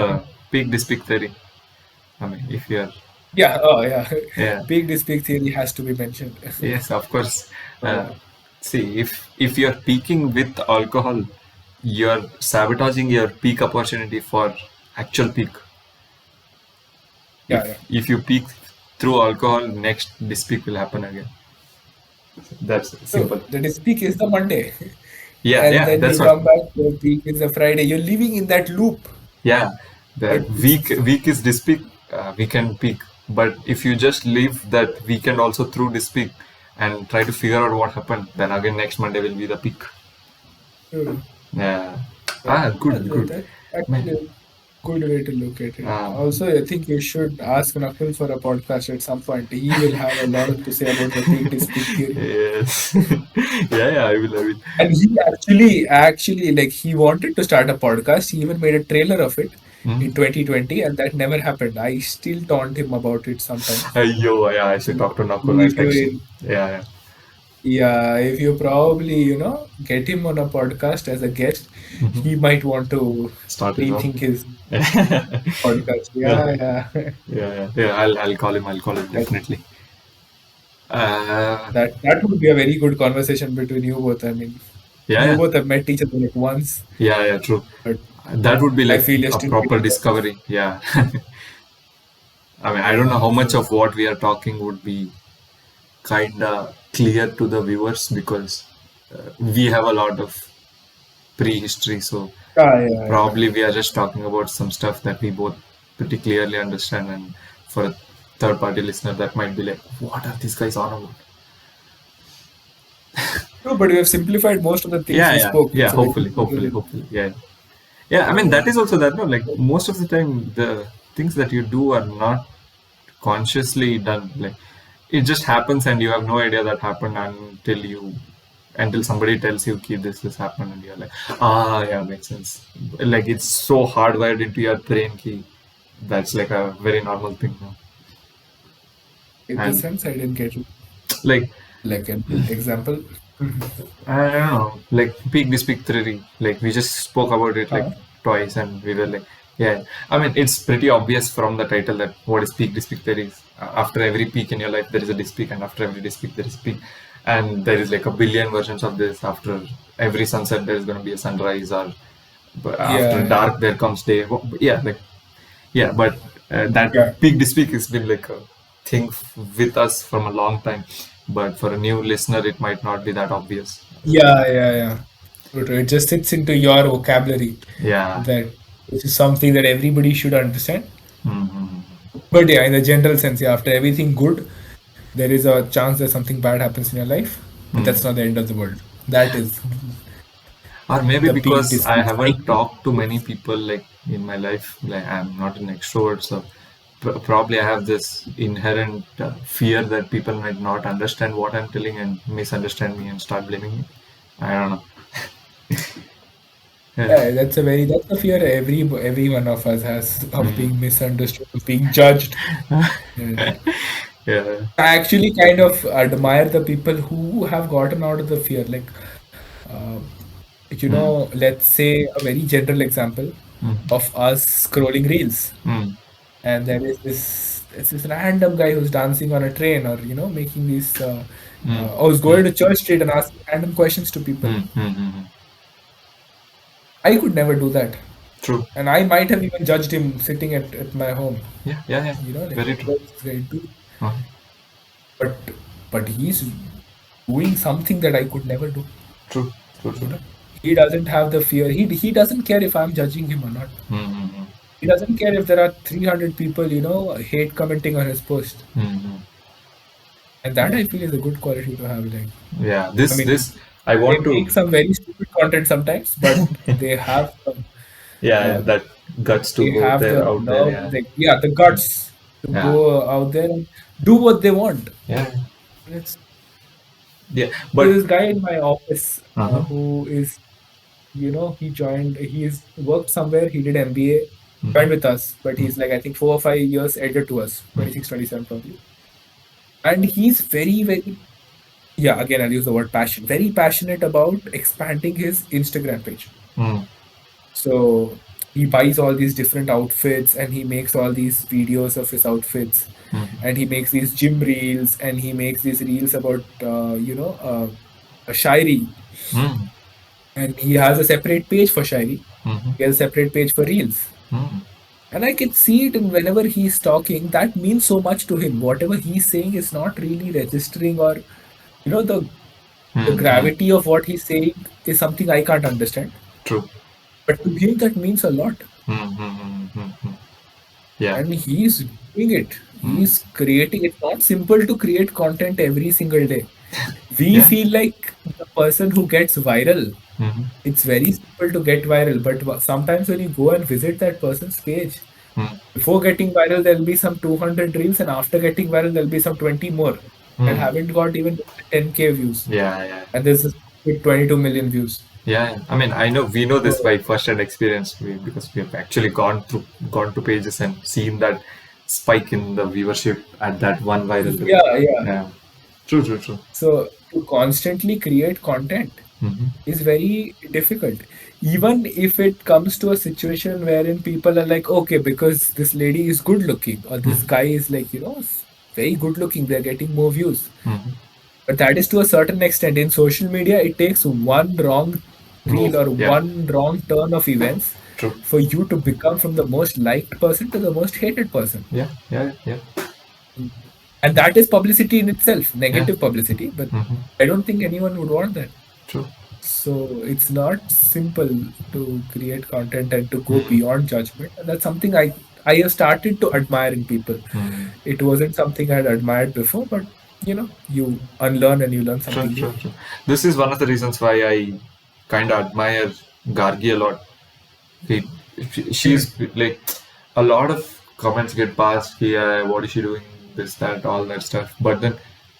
peak dispic theory. I mean, if you're. Yeah, oh yeah. Yeah. Big dispute theory has to be mentioned. Yes, of course. Uh, So see, if you're peaking with alcohol, you're sabotaging your peak opportunity for actual peak. yeah, yeah. If you peak through alcohol, next this peak will happen again. That's So simple. the dispute is the Monday. Yeah, And yeah, then you that's what. come back to the peak is the Friday. You're living in that loop. Yeah, the But week is this peak, weekend peak. But if you just leave that weekend also through this peak and try to figure out what happened, then again next Monday will be the peak. uh, Yeah. yeah, Good, good. that Man. actually a good way to look at it. Uh, Also, I think you should ask Nakul for a podcast at some point. He will have a lot to say about the peak dispute theory. yes. Yeah, yeah, I will. And he actually, like, he wanted to start a podcast. He even made a trailer of it. Hmm. in 2020, and that never happened. I still taunt him about it sometimes. Yo, yeah, I should talk to Nakul. I'll If text him. you, Yeah, yeah. yeah, if you probably, get him on a podcast as a guest, Hmm. he might want to Start his own. rethink his Yeah, podcast. yeah, Yeah, yeah. yeah. I'll call him. I'll call him That definitely. Uh, that would be a very good conversation between you both. I mean, yeah, you yeah, both have met each other like once, yeah, yeah. True. but That would be I like feel you're a still proper getting to know. discovery. Yeah. I mean, I don't know Yeah, how much so of what we are talking would be kinda clear to the viewers because we have a lot of prehistory, so yeah. probably we are just talking about some stuff that we both pretty clearly understand, and for a third party listener, that might be like, what are these guys on about? True, but we have simplified most of the things Yeah, we yeah, spoke. yeah. It's a very Hopefully, simple. yeah. Yeah, I mean that Yeah. is also that no, like most of the time the things that you do are not consciously done. Like it just happens and you have no idea that happened until somebody tells you, "Key, this happened," and you're like, "Ah, yeah, makes sense." Like it's so hardwired into your brain, key. That's like a very normal thing now. In the And sense, I didn't get it. like Like an example. I don't know, like peak this peak theory. Like we just spoke about it like Uh, twice, and we were like, yeah. I mean, it's pretty obvious from the title that what is peak this peak theory is. After every peak in your life, there is a dis peak, and after every dis peak, there is peak, and there is like a billion versions of this. After every sunset, there is going to be a sunrise, or after yeah, dark, there comes day. Yeah, like yeah, but that yeah, peak this peak has been like a thing with us from a long time. But for a new listener, it might not be that obvious. yeah. True, true. It just fits into your vocabulary Yeah. that which is something that everybody should understand. Hmm. But yeah, in the general sense, yeah, after everything good, there is a chance that something bad happens in your life, but Hmm. that's not the end of the world. That is Or maybe the peak because I dispute. haven't talked to many people like in my life, like I'm not an extrovert, so probably I have this inherent fear that people might not understand what I'm telling and misunderstand me and start blaming me. I don't know. Yeah. Yeah, that's a fear every one of us has of Hmm. being misunderstood, of being judged. And Yeah. I actually kind of admire the people who have gotten out of the fear. Like, uh, Hmm. let's say a very general example Hmm. of us scrolling reels, Hmm. and there is this random guy who's dancing on a train, or making these. Hmm. I was Hmm. going to Church Street and asking random questions to people. Hmm. Hmm. Hmm. I could never do that. True. And I might have even judged him sitting at my home. Yeah. Yeah. Yeah. Like, Very what true. is this guy do? Uh-huh. But but he's doing something that I could never do. True. True. You True. know, he doesn't have the fear. He doesn't care if I'm judging him or not. Hmm. Hmm. He doesn't care if there are 300 people, hate commenting on his post. Hmm. Hmm. And that Yeah. I feel is a good quality to have. Like, Yeah. I This mean, I they want to. make some very stupid content sometimes, but they have some, Yeah, yeah, uh, that guts to they go have there the out there. love, Yeah, the guts to yeah, go out there and do what they want. yeah, It's yeah. So But this guy in my office uh-huh. who is, he's worked somewhere, he did MBA, joined Mm-hmm. with us, but he's like, I think 4 or 5 years elder to us, 26, 27 probably. And he's very, very, yeah, again, I'll use the word passion, very passionate about expanding his Instagram page. Mm-hmm. So he buys all these different outfits and he makes all these videos of his outfits and he makes these gym reels and he makes these reels about, a shairi. Mm-hmm. And he has a separate page for Shairi. Mm-hmm. He has a separate page for Reels. Mm-hmm. And I can see it in whenever he's talking, that means so much to him. Whatever he's saying is not really registering, or, the Mm-hmm. gravity of what he's saying is something I can't understand. True. But to him, that means a lot. Mm-hmm. Yeah. And he's doing it. Mm. He's creating. It's not simple to create content every single day. We Yeah. feel like the person who gets viral. Mm-hmm. It's very simple to get viral, but sometimes when you go and visit that person's page, Mm. before getting viral, there'll be some 200 reels, and after getting viral, there'll be some 20 more that Mm. haven't got even 10K views. Yeah, yeah. And this is with 22 million views. Yeah, I mean, I know we know this So, by first-hand experience because we have actually gone to pages and seen that spike in the viewership at that one viral reel. yeah, yeah. Yeah, true, true, true. So to constantly create content Hmm. is very difficult. Even if it comes to a situation wherein people are like, okay, because this lady is good looking or this guy is like, very good looking, they're getting more views. Hmm. But that is to a certain extent. In social media, it takes one wrong reel Move. or Yeah, one wrong turn of events true. for you to become from the most liked person to the most hated person. Yeah, yeah, yeah, And that is publicity in itself, yeah. negative publicity, but Hmm. I don't think anyone would want that. True. So it's not simple to create content and to go Mm. beyond judgment. And that's something I have started to admire in people. Mm. It wasn't something I'd admired before, but you unlearn and you learn True, something new. true, true. This is one of the reasons why I kind of admire Gargi a lot. He, she's Mm. like a lot of comments get passed here. What is she doing? This, that, all that stuff. But then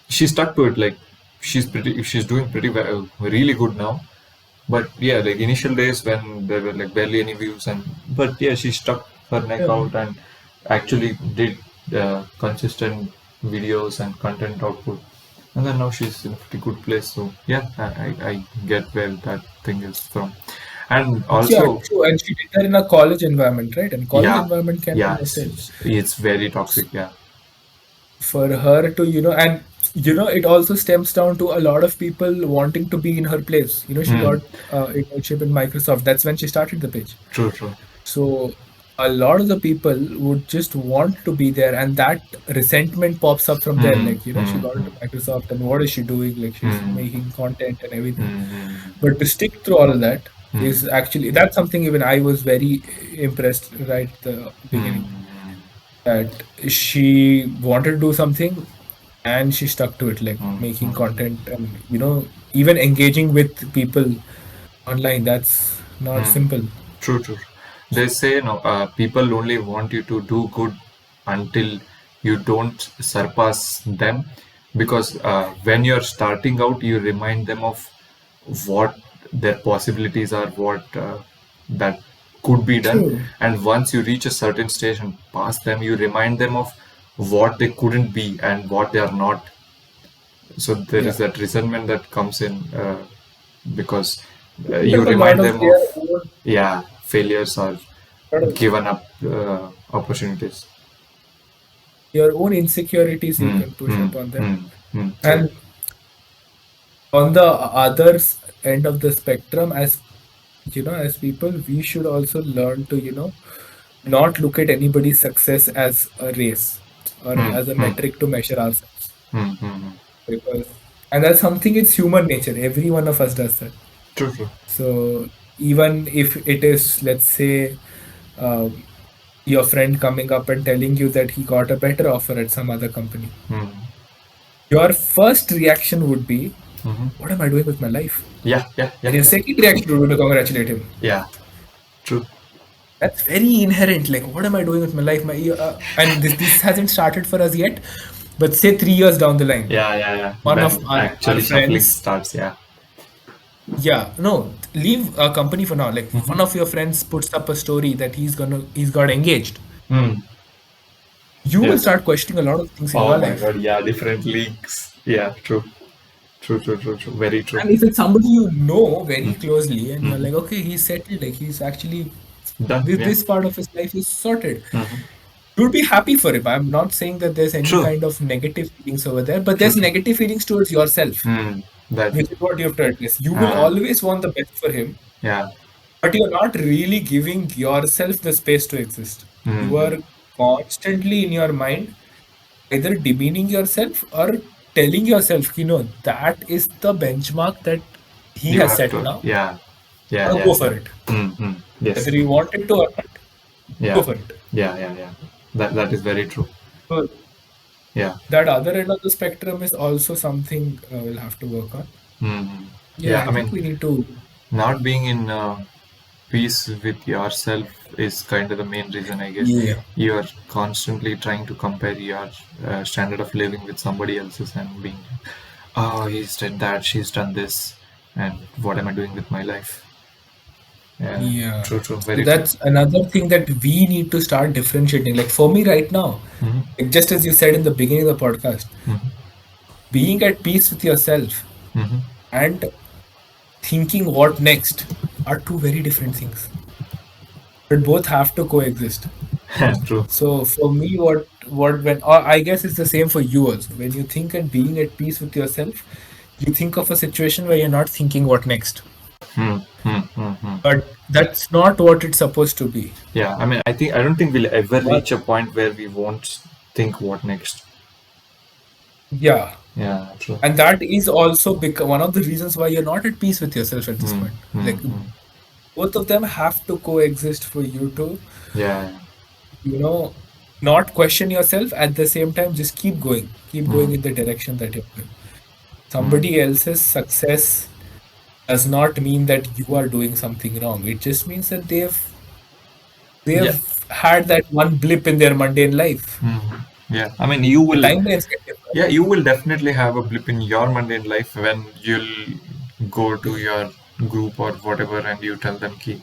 she stuck to it. Like she's doing pretty well, really good now. But yeah, like initial days when there were like barely any views, and but yeah, she stuck her neck Yeah. out and actually did consistent videos and content output. And then now she's in a pretty good place. So yeah, I get where that thing is from. And Yeah, also, true. And she did that in a college environment, right? And college yeah, environment can be yeah, hostile. it's very toxic. Yeah. For her to, and it also stems down to a lot of people wanting to be in her place. She Mm, got internship in Microsoft. That's when she started the page. true, true. So a lot of the people would just want to be there, and that resentment pops up from there. Mm, Like, she mm, got mm, into Microsoft, and what is she doing? Like, she's mm, making content and everything. mm, But to stick through all of that mm, is actually that's something even I was very impressed right at the beginning. mm, That she wanted to do something and she stuck to it, like mm, making mm, content and even engaging with people online. That's not mm. simple. True, true. They say no. People only want you to do good until you don't surpass them, because when you're starting out, you remind them of what their possibilities are, what that could be done, True. and once you reach a certain stage and pass them, you remind them of what they couldn't be and what they are not. So there Yeah. is that resentment that comes in because Build you up a lot remind of them of, their own, yeah, failures or lot of given up opportunities. your own insecurities you Hmm, can push hmm, upon them. hmm, true. And on the other end of the spectrum, as people, we should also learn to, not look at anybody's success as a race or Hmm, as a hmm, metric to measure ourselves. hmm, hmm, hmm. Because, and that's something, it's human nature. Every one of us does that. True, true. So even if it is, let's say, um, your friend coming up and telling you that he got a better offer at some other company, Hmm, your first reaction would be, hmm. what am I doing with my life? Yeah, yeah, And yeah, your yeah. second reaction would be to congratulate him. Yeah, true. That's very inherent. Like, what am I doing with my life? And this hasn't started for us yet, but say 3 years down the line, Yeah, yeah, yeah. one of When our actually shuffling friends, starts, yeah. yeah, no, leave a company for now. Like, Hmm. one of your friends puts up a story that he's got engaged. Hmm. You will Yeah. start questioning a lot of things in Oh your my life. God, yeah, different leagues. Yeah, true. True, true, true, true. Very true. And if it's somebody you know very closely, and you're Hmm. like, okay, he's settled, like he's actually Done, yeah. this part of his life is sorted. Hmm. You'll be happy for him. I'm not saying that there's any True, kind of negative feelings over there, but true, there's true. negative feelings towards yourself, Hmm. That, which is what you have to address. You will uh, always want the best for him, yeah. but you're not really giving yourself the space to exist. You Hmm. are constantly in your mind either demeaning yourself or telling yourself, that is the benchmark that he You has have set to, now. yeah, yeah, Now yeah, go for yeah. it. Hmm. Hmm. Yes. Whether you want it to or not, go Yeah, for it. yeah, yeah, yeah. That is very true. So Yeah. that other end of the spectrum is also something we'll have to work on. Hmm. Yeah, Yeah, I I think mean, we need to. not being in peace with yourself is kind of the main reason, I guess. Yeah. You are constantly trying to compare your standard of living with somebody else's and being, oh, he's done that, she's done this. and what am I doing with my life? Yeah, Yeah. true, true, So very true. that's another thing that we need to start differentiating. Like for me right now, Hmm. like just as you said in the beginning of the podcast, Hmm. being at peace with yourself Hmm. and thinking what next are two very different things, but both have to coexist. True. So for me, what when or I guess it's the same for you also. When you think and being at peace with yourself, you think of a situation where you're not thinking what next. Hmm. Hmm. Hmm. Hmm. But that's not what it's supposed to be. Yeah, I mean, I don't think we'll ever What? reach a point where we won't think what next. Yeah. Yeah, true. And that is also one of the reasons why you're not at peace with yourself at this Hmm. point. Hmm. Like Hmm. both of them have to coexist for you to, Yeah. you know, not question yourself at the same time, just keep Hmm. going in the direction that you're going. Hmm. Somebody else's success does not mean that you are doing something wrong. It just means that Yeah. they've had that one blip in their mundane life. Hmm. Yeah. I mean, you The will. timelines get different. Yeah, you will definitely have a blip in your mundane life when you'll go to your group or whatever and you tell them ki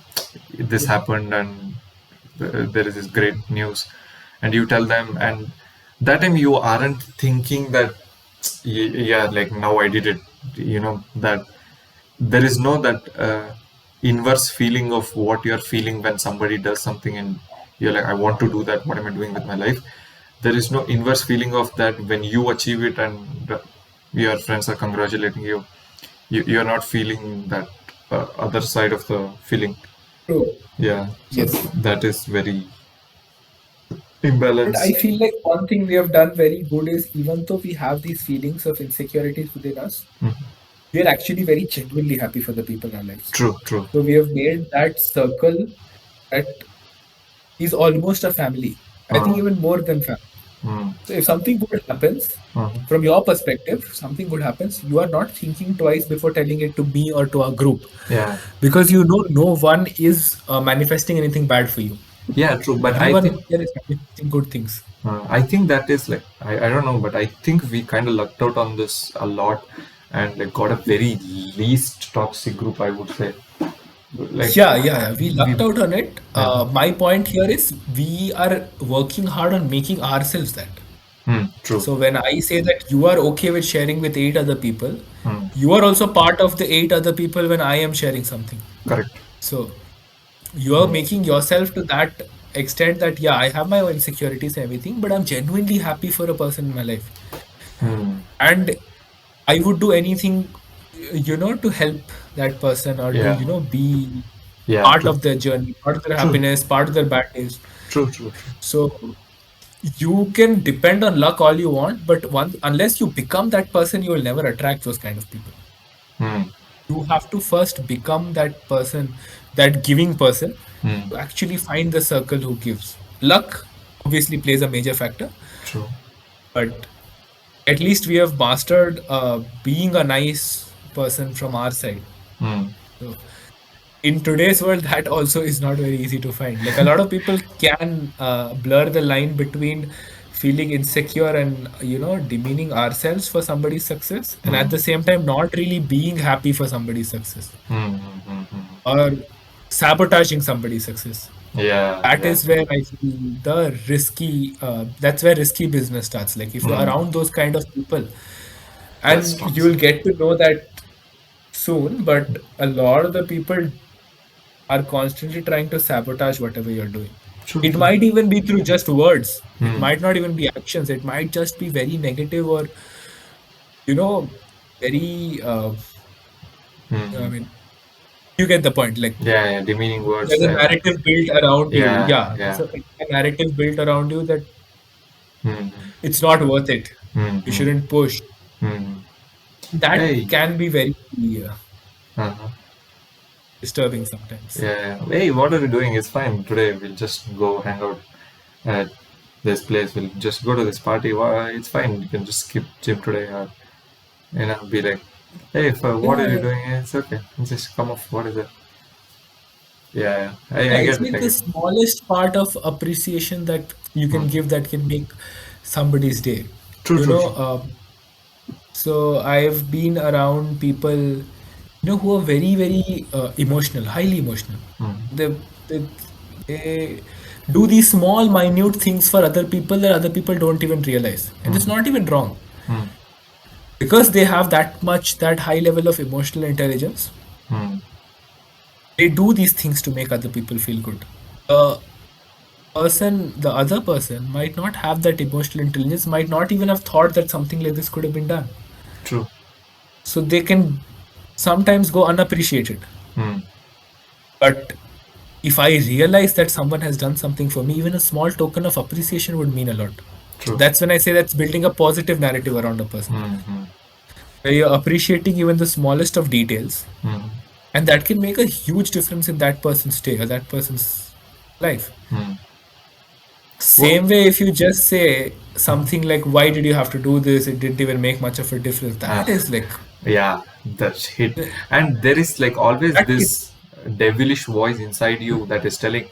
this Yeah. happened and there is this great news, and you tell them, and that time you aren't thinking that yeah, like now I did it, that there is no that inverse feeling of what you're feeling when somebody does something and you're like, I want to do that, what am I doing with my life? There is no inverse feeling of that when you achieve it and your friends are congratulating you. You're not feeling that other side of the feeling. True. Yeah, so Yes. that is very And I imbalanced. feel like one thing we have done very good is even though we have these feelings of insecurities within us, Mhm. we are actually very genuinely happy for the people in our lives. True, true. So we have made that circle that is almost a family. I think uh, even more than family. mm, So if something good happens, uh, from your perspective, something good happens, you are not thinking twice before telling it to me or to our group. yeah, Because you know no one is manifesting anything bad for you. yeah, true, but I Everyone think in here is manifesting good things. I think that is like I don't know, but I think we kind of lucked out on this a lot, and like got a very least toxic group, I would say. Like Yeah. We we, lucked out on it. yeah, My point here is we are working hard on making ourselves that. true, So when I say that you are okay with sharing with eight other people, hmm, you are also part of the eight other people when I am sharing something. correct, So you are hmm, making yourself to that extent that yeah, I have my own insecurities and everything, but I'm genuinely happy for a person in my life. hmm, And I would do anything, to help that person or to, yeah, be yeah, part true, of their journey, part of their true, happiness, part of their bad days. true, true, true, So you can depend on luck all you want, but once unless you become that person, you will never attract those kind of people. hmm, You have to first become that person, that giving person, hmm, to actually find the circle who gives. Luck obviously plays a major factor, true, but at least we have mastered being a nice person from our side. hmm, So in today's world, that also is not very easy to find. Like a lot of people can blur the line between feeling insecure and demeaning ourselves for somebody's success, and hmm, at the same time not really being happy for somebody's success hmm, hmm, hmm, hmm. or sabotaging somebody's success. Yeah, That yeah, is where I feel the risky. That's where risky business starts. Like if you're hmm, around those kind of people, that's and toxic. you'll get to know that soon. But a lot of the people are constantly trying to sabotage whatever you're doing. True, It true. might even be through just words. It Hmm, might not even be actions. It might just be very negative or, you know, very, I hmm. mean, you get the point. Like Yeah, yeah, demeaning words there's a and narrative built around you. yeah, Yeah. There's yeah. a narrative built around you that Hmm, it's not worth it. hmm, You hmm, shouldn't push. hmm. That Hey, can be very uh-huh. disturbing sometimes. Yeah. Hey, what are we doing? It's fine. Today we'll just go hang out at this place. We'll just go to this party. It's fine. You can just skip gym today, or be like, hey, what are Yeah, you yeah. doing? It's okay. Just come off. What is it? Yeah, yeah. I Yeah, get it's it. like I the get it. smallest part of appreciation that you can Hmm. give that can make somebody's day. True, You true, know, true. so I've been around people. who are very, very emotional, highly emotional. Mm. They, they do these small, minute things for other people that other people don't even realize. And it's Mm. not even wrong. Mm. Because they have that high level of emotional intelligence, Mm. they do these things to make other people feel good. The other person might not have that emotional intelligence, might not even have thought that something like this could have been done. True. So they can sometimes go unappreciated. Mm. But if I realize that someone has done something for me, even a small token of appreciation would mean a lot. So True. that's when I say that's building a positive narrative around a person, Mm. where you're appreciating even the smallest of details, Mm. and that can make a huge difference in that person's day or that person's life. Mm. What? Same way, if you just say something like, "Why did you have to do this? It didn't even make much of a difference." That Ah, is like yeah, that's hit. And there is like always that hit. this devilish voice inside you that is telling,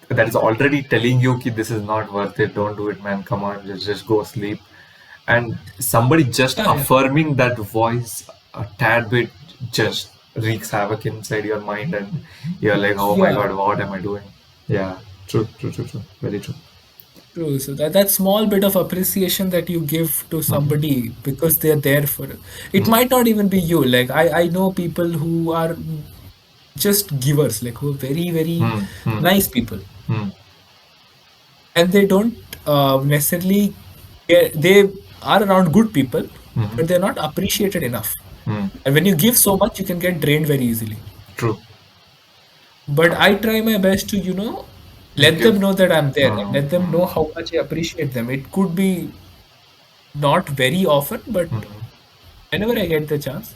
that is already telling you, ki, this is not worth it. Don't do it, man. Come on, just go sleep. And somebody just Yeah, yeah, affirming that voice a tad bit just wreaks havoc inside your mind, and you're like, oh my yeah. god, what am I doing? Yeah, true, true, true, true. Very true. True. So that small bit of appreciation that you give to Mm. somebody because they're there for it. It Mm. might not even be you. Like I know people who are just givers, like who are very, very Mm. Mm. nice people. Mm. And they don't necessarily they are around good people, Mm. but they're not appreciated enough. Mm. And when you give so much, you can get drained very easily. True. But I try my best to, let Give. them know that I'm there and Mm. let them know Mm. how much I appreciate them. It could be not very often, but Mm. whenever I get the chance,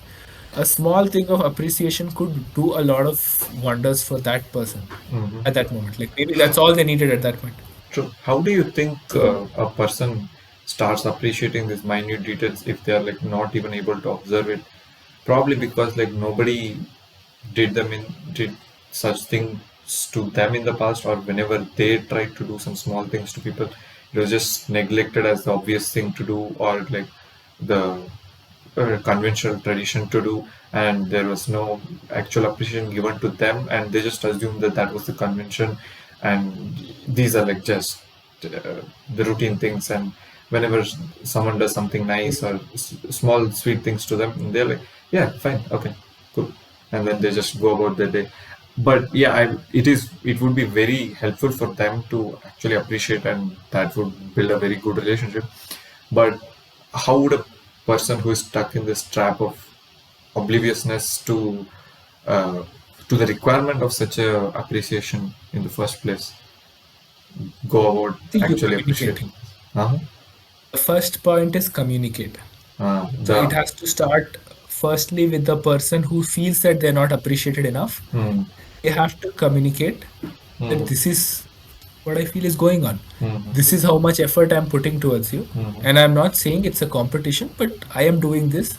a small thing of appreciation could do a lot of wonders for that person Mm. at that moment. Like maybe that's all they needed at that point. True. How do you think So, a person starts appreciating these minute details if they are like not even able to observe it? Probably because like nobody did such things to them in the past, or whenever they tried to do some small things to people, it was just neglected as the obvious thing to do, or like the conventional tradition to do, and there was no actual appreciation given to them, and they just assumed that that was the convention, and these are like just the routine things. And whenever someone does something nice or small sweet things to them, they're like, yeah, fine, okay, cool, and then they just go about their day. But yeah, it would be very helpful for them to actually appreciate, and that would build a very good relationship. But how would a person who is stuck in this trap of obliviousness uh, to the requirement of such a appreciation in the first place go about see, you actually communicate. appreciating? Uh-huh. The first point is communicate. So it The has to start firstly with the person who feels that they're not appreciated enough. mm, They have to communicate that mm, this is what I feel is going on. mm, This is how much effort I'm putting towards you. mm, And I'm not saying it's a competition, but I am doing this.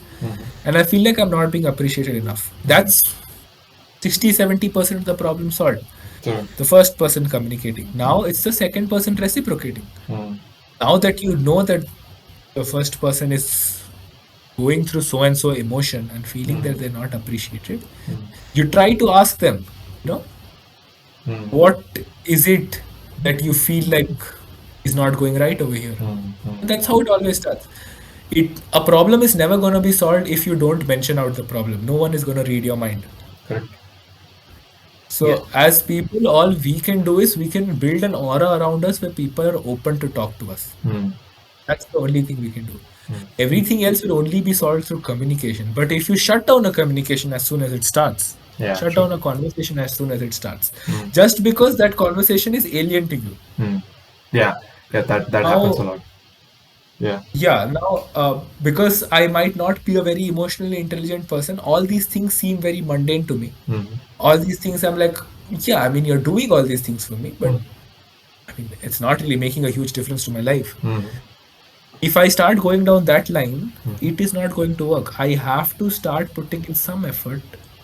And I feel like I'm not being appreciated enough. That's 60-70% of the problem solved. so, The first person communicating. Now it's the second person reciprocating. mm, Now that you know that the first person is going through so and so emotion and feeling that they're not appreciated, you try to ask them, you know, mm, what is it that you feel like is not going right over here? And that's how it always starts. A problem is never going to be solved if you don't mention out the problem. No one is going to read your mind. correct. Yeah. So as people, all we can do is we can build an aura around us where people are open to talk to us. Mm, That's the only thing we can do. Everything else will only be solved through communication. But if you shut down a communication as soon as it starts, yeah, shut true. down a conversation as soon as it starts, just because that conversation is alien to you. Mm, yeah, yeah, that happens a Now, lot. Yeah. because I might not be a very emotionally intelligent person, all these things seem very mundane to me. Mm, All these things, I'm like, yeah, I mean, you're doing all these things for me, but mm, I mean, it's not really making a huge difference to my life. mm, If I start going down that line, it is not going to work. I have to start putting in some effort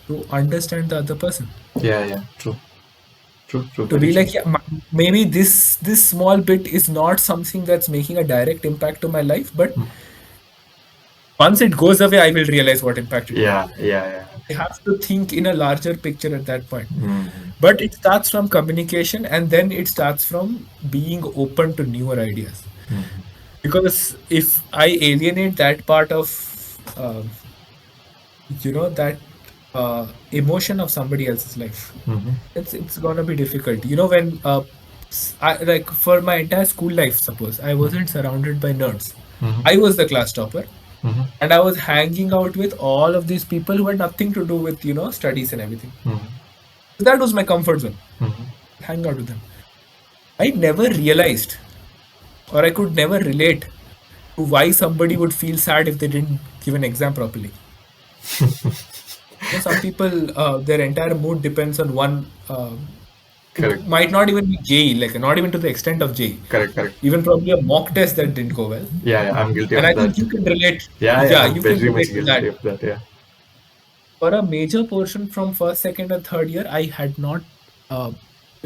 to understand the other person. yeah, yeah, true, true, true, To very be true. like, yeah, maybe this small bit is not something that's making a direct impact to my life, but once it goes away, I will realize what impact it made. Yeah, yeah, yeah. I have to think in a larger picture at that point. Mm-hmm. But it starts from communication, and then it starts from being open to newer ideas. Mm-hmm. Because if I alienate that part of, that emotion of somebody else's life, Mm-hmm. it's gonna be difficult. When like for my entire school life, suppose I wasn't surrounded by nerds, Mm-hmm. I was the class topper, Mm-hmm. and I was hanging out with all of these people who had nothing to do with studies and everything. Mm-hmm. So that was my comfort zone. Mm-hmm. Hang out with them. I never realized, or I could never relate to why somebody would feel sad if they didn't give an exam properly. Some people, their entire mood depends on one. It Correct. might not even be JE, like not even to the extent of JE. Correct. Correct. Even probably a mock test that didn't go well. Yeah, yeah, I'm guilty And of I that. think you can relate. Yeah, yeah, Yeah, I'm you can very much relate to that. guilty of that. Yeah. For a major portion from first, second, and third year, I had not, uh,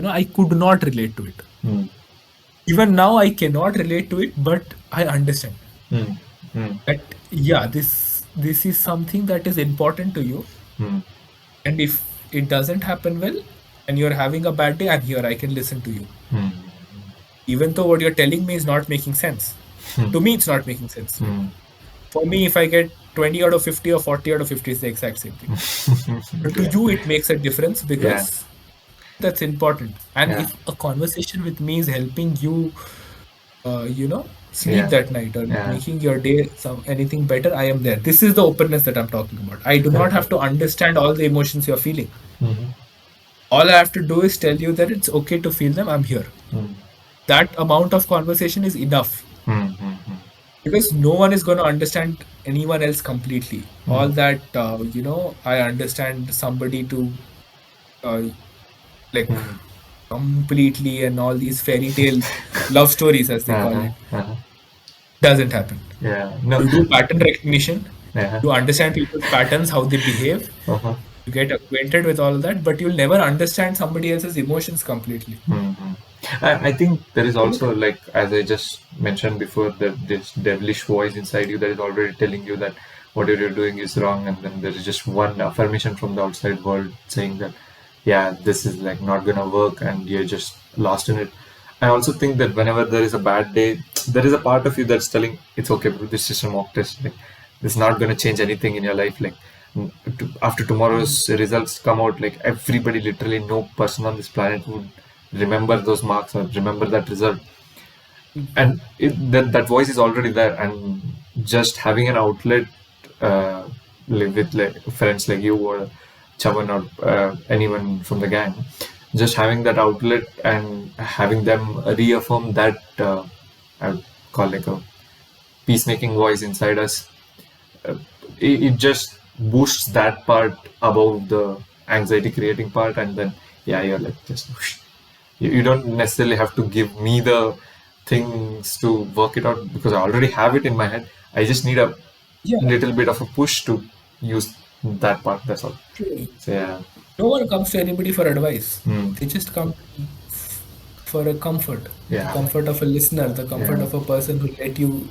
I could not relate to it. Mm. Even now, I cannot relate to it, but I understand Mm. Mm. that yeah, this is something that is important to you, Mm. and if it doesn't happen well, and you're having a bad day, I'm here. I can listen to you, Mm. even though what you're telling me is not making sense. To me, it's not making sense. Mm. For me, if I get 20 out of 50 or 40 out of 50, it's the exact same thing. But to Yeah. you, it makes a difference Yeah. because that's important. And Yeah. if a conversation with me is helping you, sleep Yeah. that night or Yeah. making your day anything better, I am there. This is the openness that I'm talking about. I do not have to understand all the emotions you're feeling. Mm-hmm. All I have to do is tell you that it's okay to feel them. I'm here. Mm. That amount of conversation is enough Mm-hmm. because no one is going to understand anyone else completely. All that, I understand somebody to uh, like Mm. completely, and all these fairy tale love stories, as they call Uh-huh. it, Uh-huh. doesn't happen. Yeah. No. You do pattern recognition, Uh-huh. you understand people's patterns, how they behave, Uh-huh. you get acquainted with all of that, but you'll never understand somebody else's emotions completely. Mm-hmm. I think there is also, like, as I just mentioned before, that this devilish voice inside you that is already telling you that whatever you're doing is wrong, and then there is just one affirmation from the outside world saying that, yeah, this is like not gonna work, and you're just lost in it. I also think that whenever there is a bad day, there is a part of you that's telling it's okay, bro. This is a mock test. Like, it's not gonna change anything in your life. Like, after tomorrow's results come out, like everybody, literally no person on this planet would remember those marks or remember that result, and that voice is already there, and just having an outlet, uh, with like friends like you or Chavan or anyone from the gang, just having that outlet and having them reaffirm that, I would call like a peacemaking voice inside us, uh, it just boosts that part above the anxiety creating part, and then yeah, you're like just whoosh. You don't necessarily have to give me the things to work it out because I already have it in my head. I just need a Yeah, little bit of a push to use that part. That's all. true. So yeah. No one comes to anybody for advice. Hmm. They just come for a comfort, the Yeah. comfort of a listener, the comfort Yeah. of a person who let you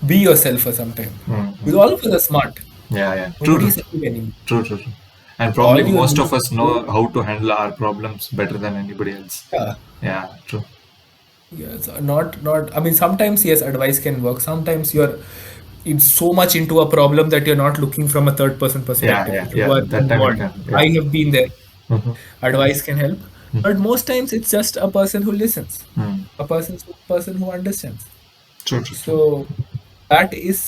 be yourself for some time. Hmm. Because all of us are smart. Yeah. Yeah. True. Nobody True. is stupid anymore. True. True. True. And All probably you most need of us to know do, how to handle our problems better than anybody else. yeah, Yeah. True. yes, not. I mean, sometimes yes, advice can work. Sometimes you're it's so much into a problem that you're not looking from a third person Yeah. perspective. Yeah. You Yeah. are That time it involved. can. I Yeah. have been there. Mm-hmm. Advice can help, but most times it's just a person who listens, Mm. a person who understands. True. True. True. So that is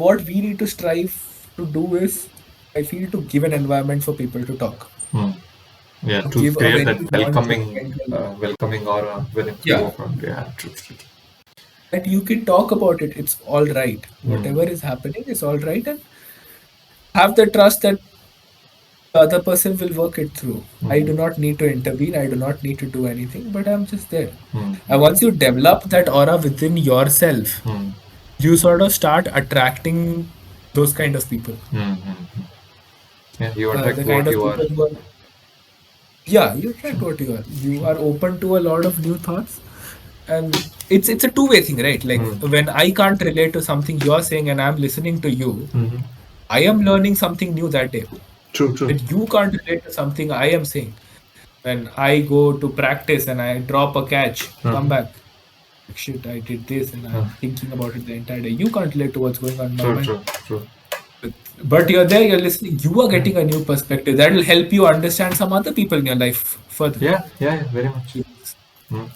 what we need to strive to do is, I feel, to give an environment for people to talk, Mm. Yeah, to to give a create very that welcoming, non-judgmental, welcoming aura when you yeah, walk around. Yeah, true, true, true. that you can talk about it. It's all right. Mm. Whatever is happening is all right, and have the trust that the other person will work it through. I Mm. do not need to intervene. I do not need to do anything, but I'm just there. And Mm. once you develop that aura within yourself, Mm. you sort of start attracting those kind of people. Mm. Mm. Yeah, you The attract kind what of you are. people who are, yeah, you attract what you are. You are open to a lot of new thoughts. And it's a two-way thing, right? Like Mm. when I can't relate to something you're saying and I'm listening to you, Mm-hmm. I am learning something new that day. True, true. That you can't relate to something I am saying. When I go to practice and I drop a catch, come Mhm. back, like, shit, I did this, and I'm Mhm. thinking about it the entire day. You can't relate to what's going on in my True, mind. true, true. But you're there, you're listening, you are Mhm. getting a new perspective that will help you understand some other people in your life further. Yeah, yeah, yeah, very much. Mm.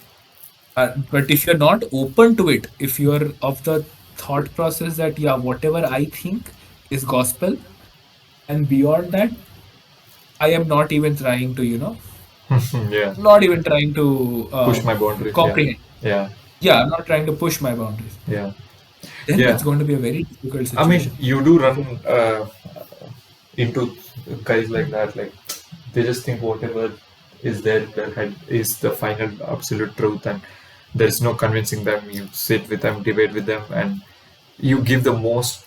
But if you're not open to it, if you're of the thought process that, yeah, whatever I think is gospel, and beyond that, I am not even trying to, Yeah, not even trying to push my boundaries. Yeah, comprehend. yeah, Yeah, I'm not trying to push my boundaries. yeah, Then yeah. it's going to be a very difficult I mean, situation. you do run into guys like that. Like they just think whatever is there in their head is the final absolute truth, and there is no convincing them. You sit with them, debate with them, and you give the most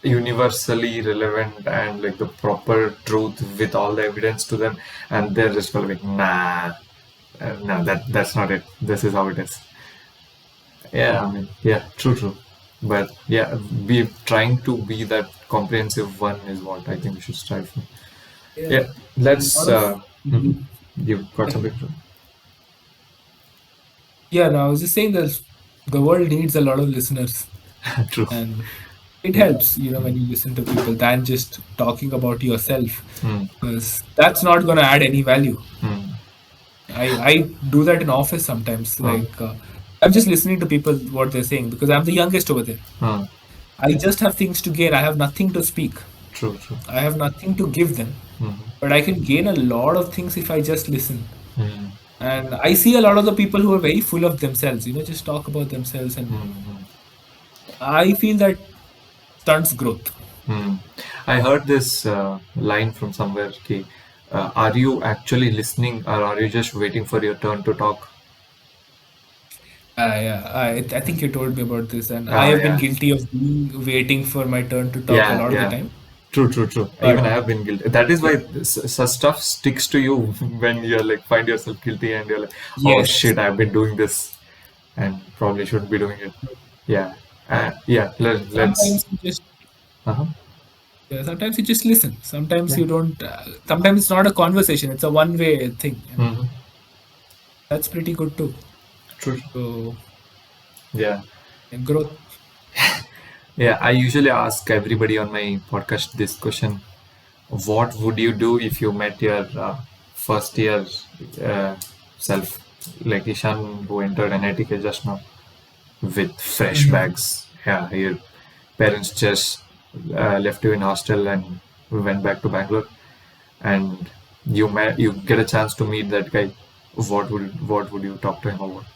universally relevant and like the proper truth with all the evidence to them, and they're just gonna be like, nah, no, that's not it. This is how it is. Yeah, I mean, yeah, true, true. But yeah, be trying to be that comprehensive one is what I think we should strive for. Yeah. Yeah, A let's. lot of Mhm. people. You've got something to. Yeah, no, I was just saying that the world needs a lot of listeners, True. and it Yeah. helps, when you listen to people than just talking about yourself, Mm. because that's not going to add any value. Mm. I do that in office sometimes. Mm. Like, I'm just listening to people what they're saying because I'm the youngest over there. Mm. I just have things to gain. I have nothing to speak. True, true. I have nothing to give them, Mm. but I can gain a lot of things if I just listen. Mm. And I see a lot of the people who are very full of themselves, just talk about themselves, and Mm. I feel that stunts growth. Mm. I heard this line from somewhere. Ki, are you actually listening, or are you just waiting for your turn to talk? Yeah, I think you told me about this, and I Ah, have been yeah. guilty of waiting for my turn to talk a Yeah, lot of the yeah. time. True, true, true. But Even I have been guilty. That is yeah, why such stuff sticks to you when you're like find yourself guilty and you're like, oh yes, shit, I've been doing this and probably shouldn't be doing it. Yeah, yeah. Let's. sometimes you just Uh-huh. yeah, sometimes you just listen. Sometimes Yeah. you don't. Sometimes it's not a conversation; it's a one-way thing, and Hmm. that's pretty good too. True. So, Yeah. and growth. Yeah. I usually ask everybody on my podcast this question: what would you do if you met your first year uh, self, like Ishan, who entered NITK just now, with fresh Mhm. bags? Yeah, your parents just left you in hostel and we went back to Bangalore, and you get a chance to meet that guy. What would you talk to him about?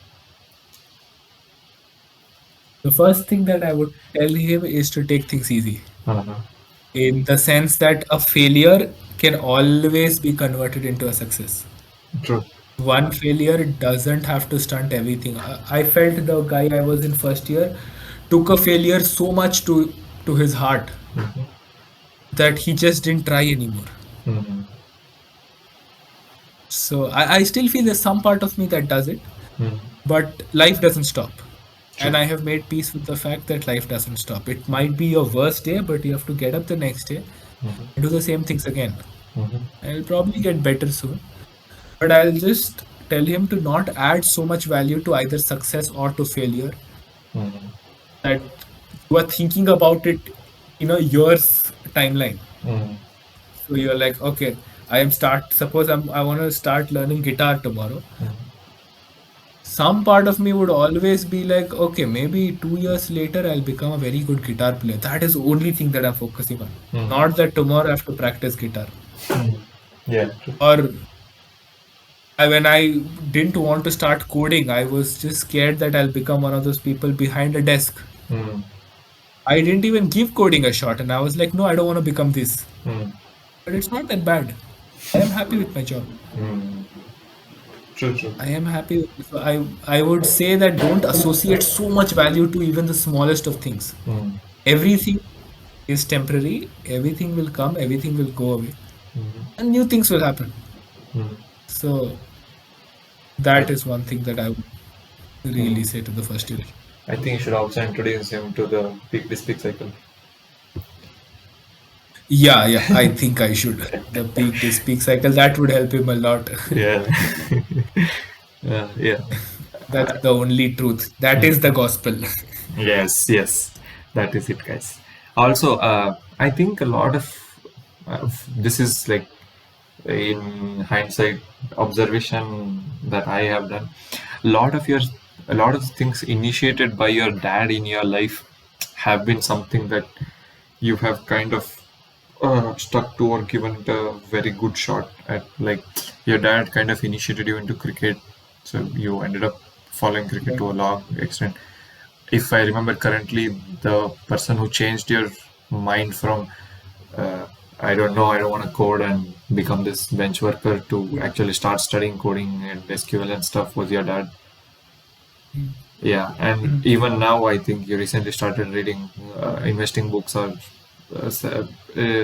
The first thing that I would tell him is to take things easy, Uh-huh. in the sense that a failure can always be converted into a success. True. One failure doesn't have to stunt everything. I felt the guy I was in first year took a failure so much to his heart that he just didn't try anymore. Mm-hmm. So I still feel there's some part of me that does it, Mm-hmm. but life doesn't stop. True. And I have made peace with the fact that life doesn't stop. It might be your worst day, but you have to get up the next day and do the same things again. Mm-hmm. And it'll probably get better soon. But I'll just tell him to not add so much value to either success or to failure, Mm-hmm. that you are thinking about it in a year's timeline. Mm-hmm. So you're like, okay, suppose I want to start learning guitar tomorrow. Some part of me would always be like, okay, maybe 2 years later I'll become a very good guitar player. That is the only thing that I'm focusing on. Mm-hmm. Not that tomorrow I have to practice guitar. Yeah. True. Or when I didn't want to start coding, I was just scared that I'll become one of those people behind a desk. Mm-hmm. I didn't even give coding a shot, and I was like, no, I don't want to become this. Mm-hmm. But it's not that bad. I am happy with my job. True. True. I am happy. So I would say that don't associate so much value to even the smallest of things. Mm-hmm. Everything is temporary. Everything will come. Everything will go away, and new things will happen. Mm-hmm. So I, that is one thing that I would mm, really say to the first year. I think you should also introduce him to the big district cycle. Yeah, I think I should. The peak to speak cycle, that would help him a lot. Yeah. Yeah. That's the only truth. That is the gospel. Yes, yes, that is it, guys. Also, I think a lot of this is like in hindsight observation that I have done. A lot of your, a lot of things initiated by your dad in your life have been something that you have kind of stuck to or given it a very good shot at. Like your dad kind of initiated you into cricket, so you ended up following cricket to a long extent. If I remember correctly, the person who changed your mind from I don't know, I don't want to code and become this bench worker to actually start studying coding and SQL and stuff was your dad. Yeah, and Mhm. even now, I think you recently started reading investing books or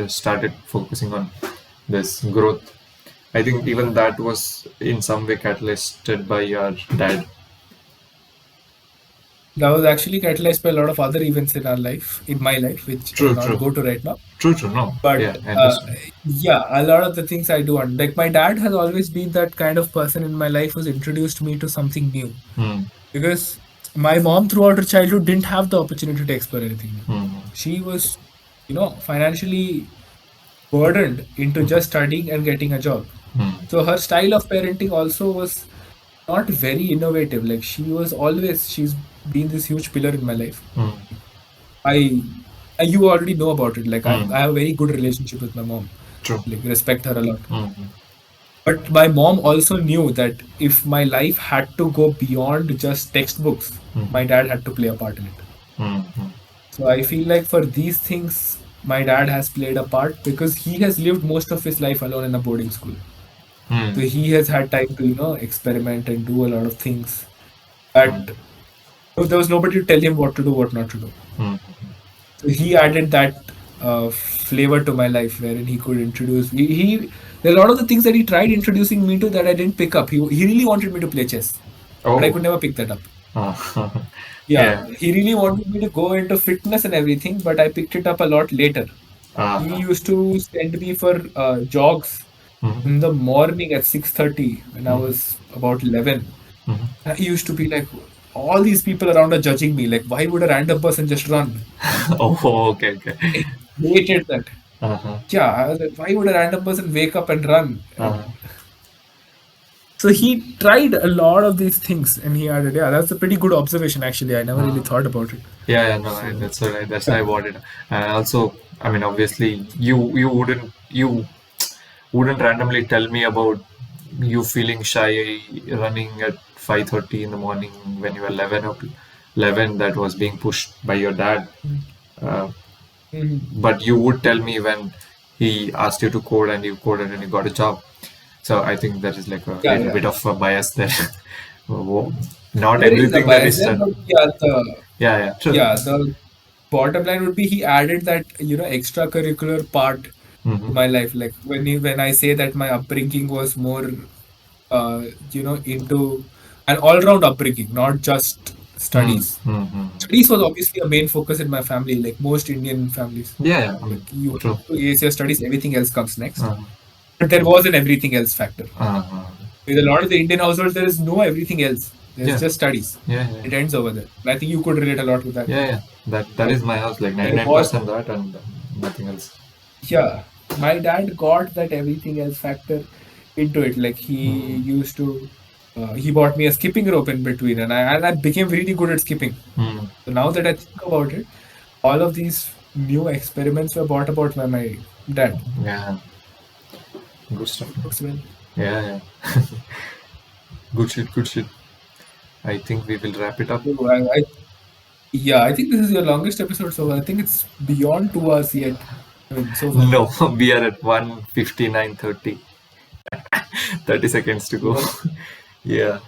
started focusing on this growth. I think even that was in some way catalyzed by your dad. That was actually catalyzed by a lot of other events in our life, in my life, which I'll True, not true, go to right now. true, true. No, yeah, But I understand. yeah, a lot of the things I do, and like my dad has always been that kind of person in my life who's introduced me to something new. Hmm, Because my mom, throughout her childhood, didn't have the opportunity to explore anything new. hmm, She was, financially burdened into hmm, just studying and getting a job. hmm, So her style of parenting also was not very innovative. Like she's been this huge pillar in my life. hmm, I, you already know about it. Like hmm. I have a very good relationship with my mom. True. Like respect her a lot. Hmm, But my mom also knew that if my life had to go beyond just textbooks, hmm, my dad had to play a part in it. hmm, hmm, So I feel like for these things, my dad has played a part because he has lived most of his life alone in a boarding school. hmm, So he has had time to, experiment and do a lot of things. But there was nobody to tell him what to do, what not to do. hmm, So he added that flavor to my life, wherein he could introduce. There are a lot of the things that he tried introducing me to that I didn't pick up. He really wanted me to play chess, but I oh, could never pick that up. Yeah, yeah. he really wanted me to go into fitness and everything, but I picked it up a lot later. He Uh, used to send me for jogs mhm, in the morning at 6:30 when I mhm, was about 11. mhm. I used to be like, all these people around are judging me. Like, why would a random person just run? Oh, okay, okay. I hated that. Uh-huh, Yeah, I was like, why would a random person wake up and run? uh-huh, And so he tried a lot of these things and he added, yeah, that's a pretty good observation actually. I never really uh-huh. thought about it. Yeah, yeah, no, So, that's all right. That's yeah. why I bought it. And also, I mean, obviously, you wouldn't randomly tell me about you feeling shy running at 5:30 in the morning when you were 11 or 11 that was being pushed by your dad. Uh, Mhm. but you would tell me when he asked you to code and you coded and you got a job. So I think there is like a Yeah, little yeah. bit of a bias there. Wo- Not There is a everything that bias is there, done. but Yeah, yeah, true. the bottom line would be he added that, extracurricular part to Mm-hmm. my life. Like when I say that my upbringing was more into an all-round upbringing, not just studies. Mm-hmm. Studies was obviously a main focus in my family, like most Indian families. Yeah, yeah, I mean, Like you true. have to ace your studies, everything else comes next. Uh, But there was an everything else factor. uh, With a lot of the Indian households, there is no everything else. There's yeah, just studies. yeah, yeah, It ends over there. And I think you could relate a lot with that. yeah, yeah. That But is my house, like there was 99% that and nothing else. Yeah, my dad got that everything else factor into it. Like he bought me a skipping rope in between, and I became really good at skipping. Mm. So now that I think about it, all of these new experiments were brought about by my dad. Yeah, good stuff. It works well. Yeah, yeah. Good shit, good shit. I think we will wrap it up. So yeah, I think this is your longest episode, so I think it's beyond 2 hours yet. I mean, so far. No, we are at 1:59:30. 30 seconds to go. Well, Yeah.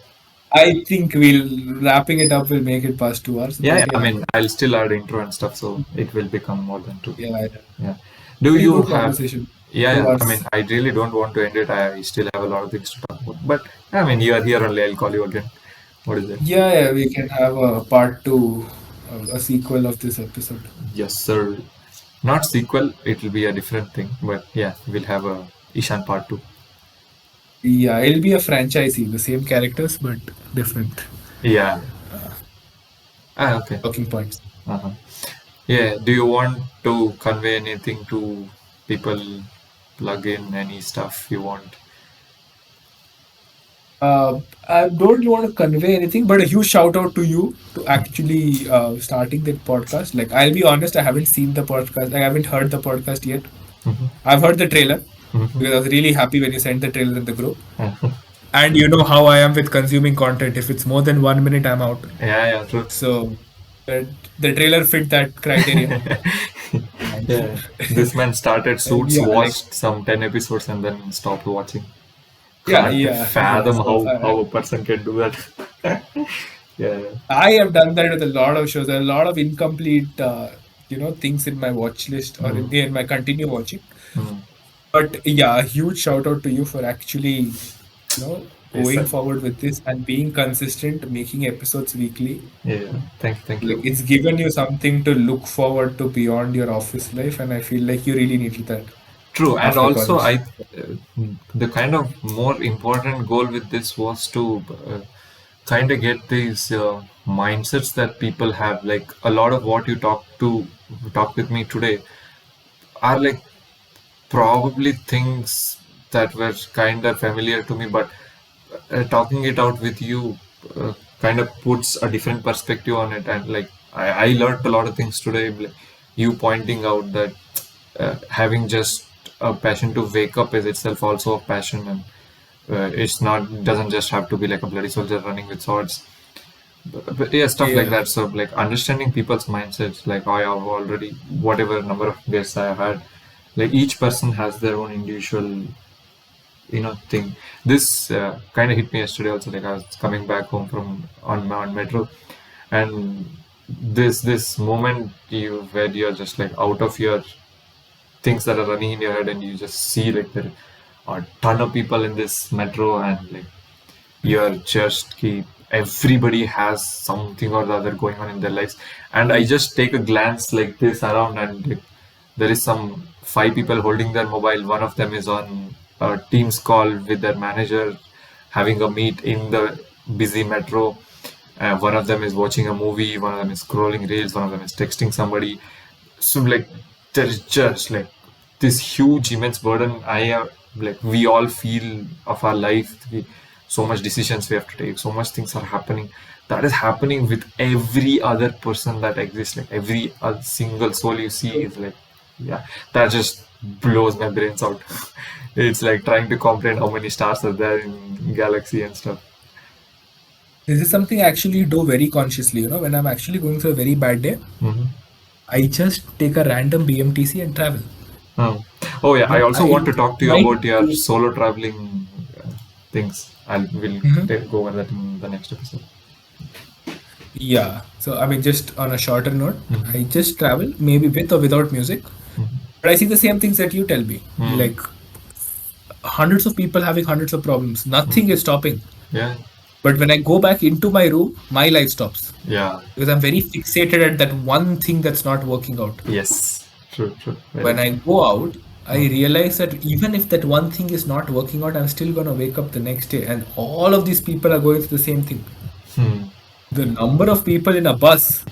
I think we'll wrapping it up will make it past 2 hours, Yeah, but yeah. I yeah, mean, I'll still add intro and stuff, so it will become more than two. yeah, Yeah. Do pretty you good have? conversation. Yeah, two yeah. I mean, hours. I really don't want to end it. I still have a lot of things to talk about. But I mean, you are here only. I'll call you again. What is it? Yeah, we can have a part two, a sequel of this episode. Yes, sir. Not sequel, it will be a different thing, but yeah, we'll have a Ishan part 2. Yeah, it'll be a franchisee, the same characters but different Yeah. Okay. talking points. Uh-huh. Yeah, do you want to convey anything to people, plug in any stuff you want? I don't want to convey anything, but a huge shout out to you to actually starting the podcast. Like, I'll be honest, I haven't seen the podcast. I haven't heard the podcast yet. Mm-hmm. I've heard the trailer Mm-hmm. because I was really happy when you sent the trailer in the group. Uh-huh. And you know how I am with consuming content. If it's more than 1 minute, I'm out. Yeah, true. So the, the trailer fit that criteria. And Yeah, this man started Suits, yeah, like watched some 10 episodes, and then stopped watching. yeah, Can't yeah. fathom So how a person can do that. Yeah, yeah. I have done that with a lot of shows. There are a lot of incomplete, things in my watch list or Mm, in my continue watching. mm. But yeah, a huge shout out to you for actually, Yes, going sir. forward with this and being consistent, making episodes weekly. Yeah, thank you, thank Like you. it's given you something to look forward to beyond your office life, and I feel like you really needed that True, and after also college. the kind of more important goal with this was to kind of get these mindsets that people have. Like a lot of what you talk with me today are like probably things that were kind of familiar to me, but talking it out with you kind of puts a different perspective on it. And like I learned a lot of things today, like you pointing out that having just a passion to wake up is itself also a passion, and it's not doesn't just have to be like a bloody soldier running with swords. But yeah, stuff like Yeah. that. So like understanding people's mindsets, like I have already whatever number of guests I have had, like each person has their own individual thing. This kind of hit me yesterday also. Like I was coming back home from on metro, and this moment where you're just like out of your things that are running in your head, and you just see like there are a ton of people in this metro, and like you're just keep everybody has something or the other going on in their lives. And I just take a glance like this around, and like, there is some five people holding their mobile. One of them is on a Teams call with their manager, having a meet in the busy metro. One of them is watching a movie. One of them is scrolling reels. One of them is texting somebody. So like there is just like this huge immense burden I have, like we all feel of our life. So much decisions we have to take, so much things are happening, that is happening with every other person that exists. Like every other single soul you see is like, yeah, that just blows my brains out. It's like trying to comprehend how many stars are there in galaxy and stuff. This is something I actually do very consciously. When I'm actually going through a very bad day, Hmm. I just take a random BMTC and travel. Oh. Oh yeah, I also want I to talk to you might about your do. solo traveling things. We'll Mhm. go over that in the next episode. Yeah. So, I mean, just on a shorter note, Hmm. I just travel, maybe with or without music. But I see the same things that you tell me. Hmm. Like hundreds of people having hundreds of problems. Nothing is stopping. Yeah, But when I go back into my room, my life stops. yeah, Because I'm very fixated at that one thing that's not working out. yes, true, true, very When I true. go out, I Hmm. realize that even if that one thing is not working out, I'm still going to wake up the next day. And all of these people are going through the same thing. Hmm. The number of people in a bus,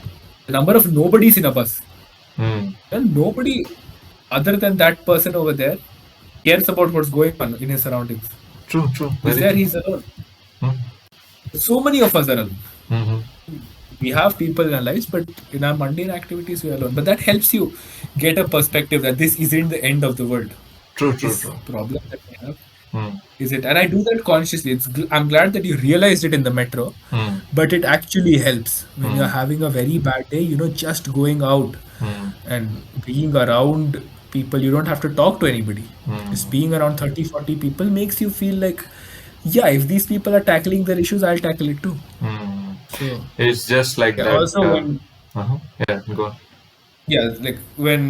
the number of nobodies in a bus, Hmm. and nobody other than that person over there cares about what's going on in his surroundings. True, true, He's very there, true. he's alone. Hmm. So many of us are alone. Hmm. We have people in our lives, but in our mundane activities, we are alone. But that helps you get a perspective that this isn't the end of the world. True, true, This true. problem that we have Hmm. is it, and I do that consciously. I'm glad that you realized it in the metro, Hmm. but it actually helps when you're Hmm. having a very bad day. Just going out Hmm. and being around people. You don't have to talk to anybody. Just Hmm. being around 30, 40 people makes you feel like, yeah, if these people are tackling their issues, I'll tackle it too. Hmm. So It's just like yeah, that. also when Uh-huh. Yeah, go on. yeah, like when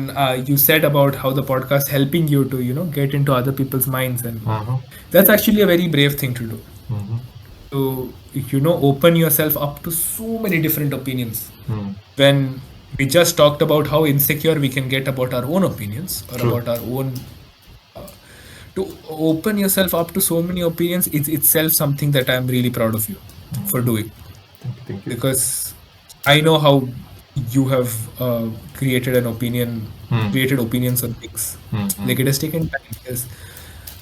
you said about how the podcast helping you to get into other people's minds, and Uh-huh. that's actually a very brave thing to do. Hmm. To open yourself up to so many different opinions. Hmm. When we just talked about how insecure we can get about our own opinions or True. about our own. To open yourself up to so many opinions, it's itself something that I'm really proud of you for doing, Thank you. Thank you. because I know how you have created an opinion, created opinions on things. Like it has taken time, because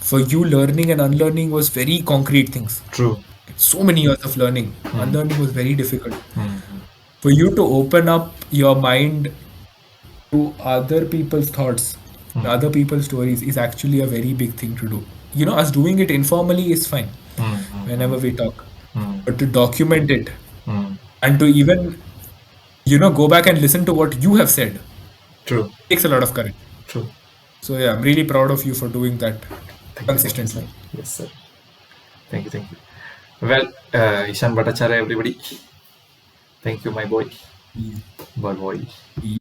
for you, learning and unlearning was very concrete things. True. So many years of learning, unlearning was very difficult. For you to open up your mind to other people's thoughts, other people's stories, is actually a very big thing to do. Us doing it informally is fine whenever we talk, but to document it and to even go back and listen to what you have said True. takes a lot of courage. True. So yeah, I'm really proud of you for doing that Thank you. Thank you, sir. consistently. Yes, sir. Thank you. Thank you. Well, Ishan Bhattacharya, everybody. Thank you, my boy. Bye, boy.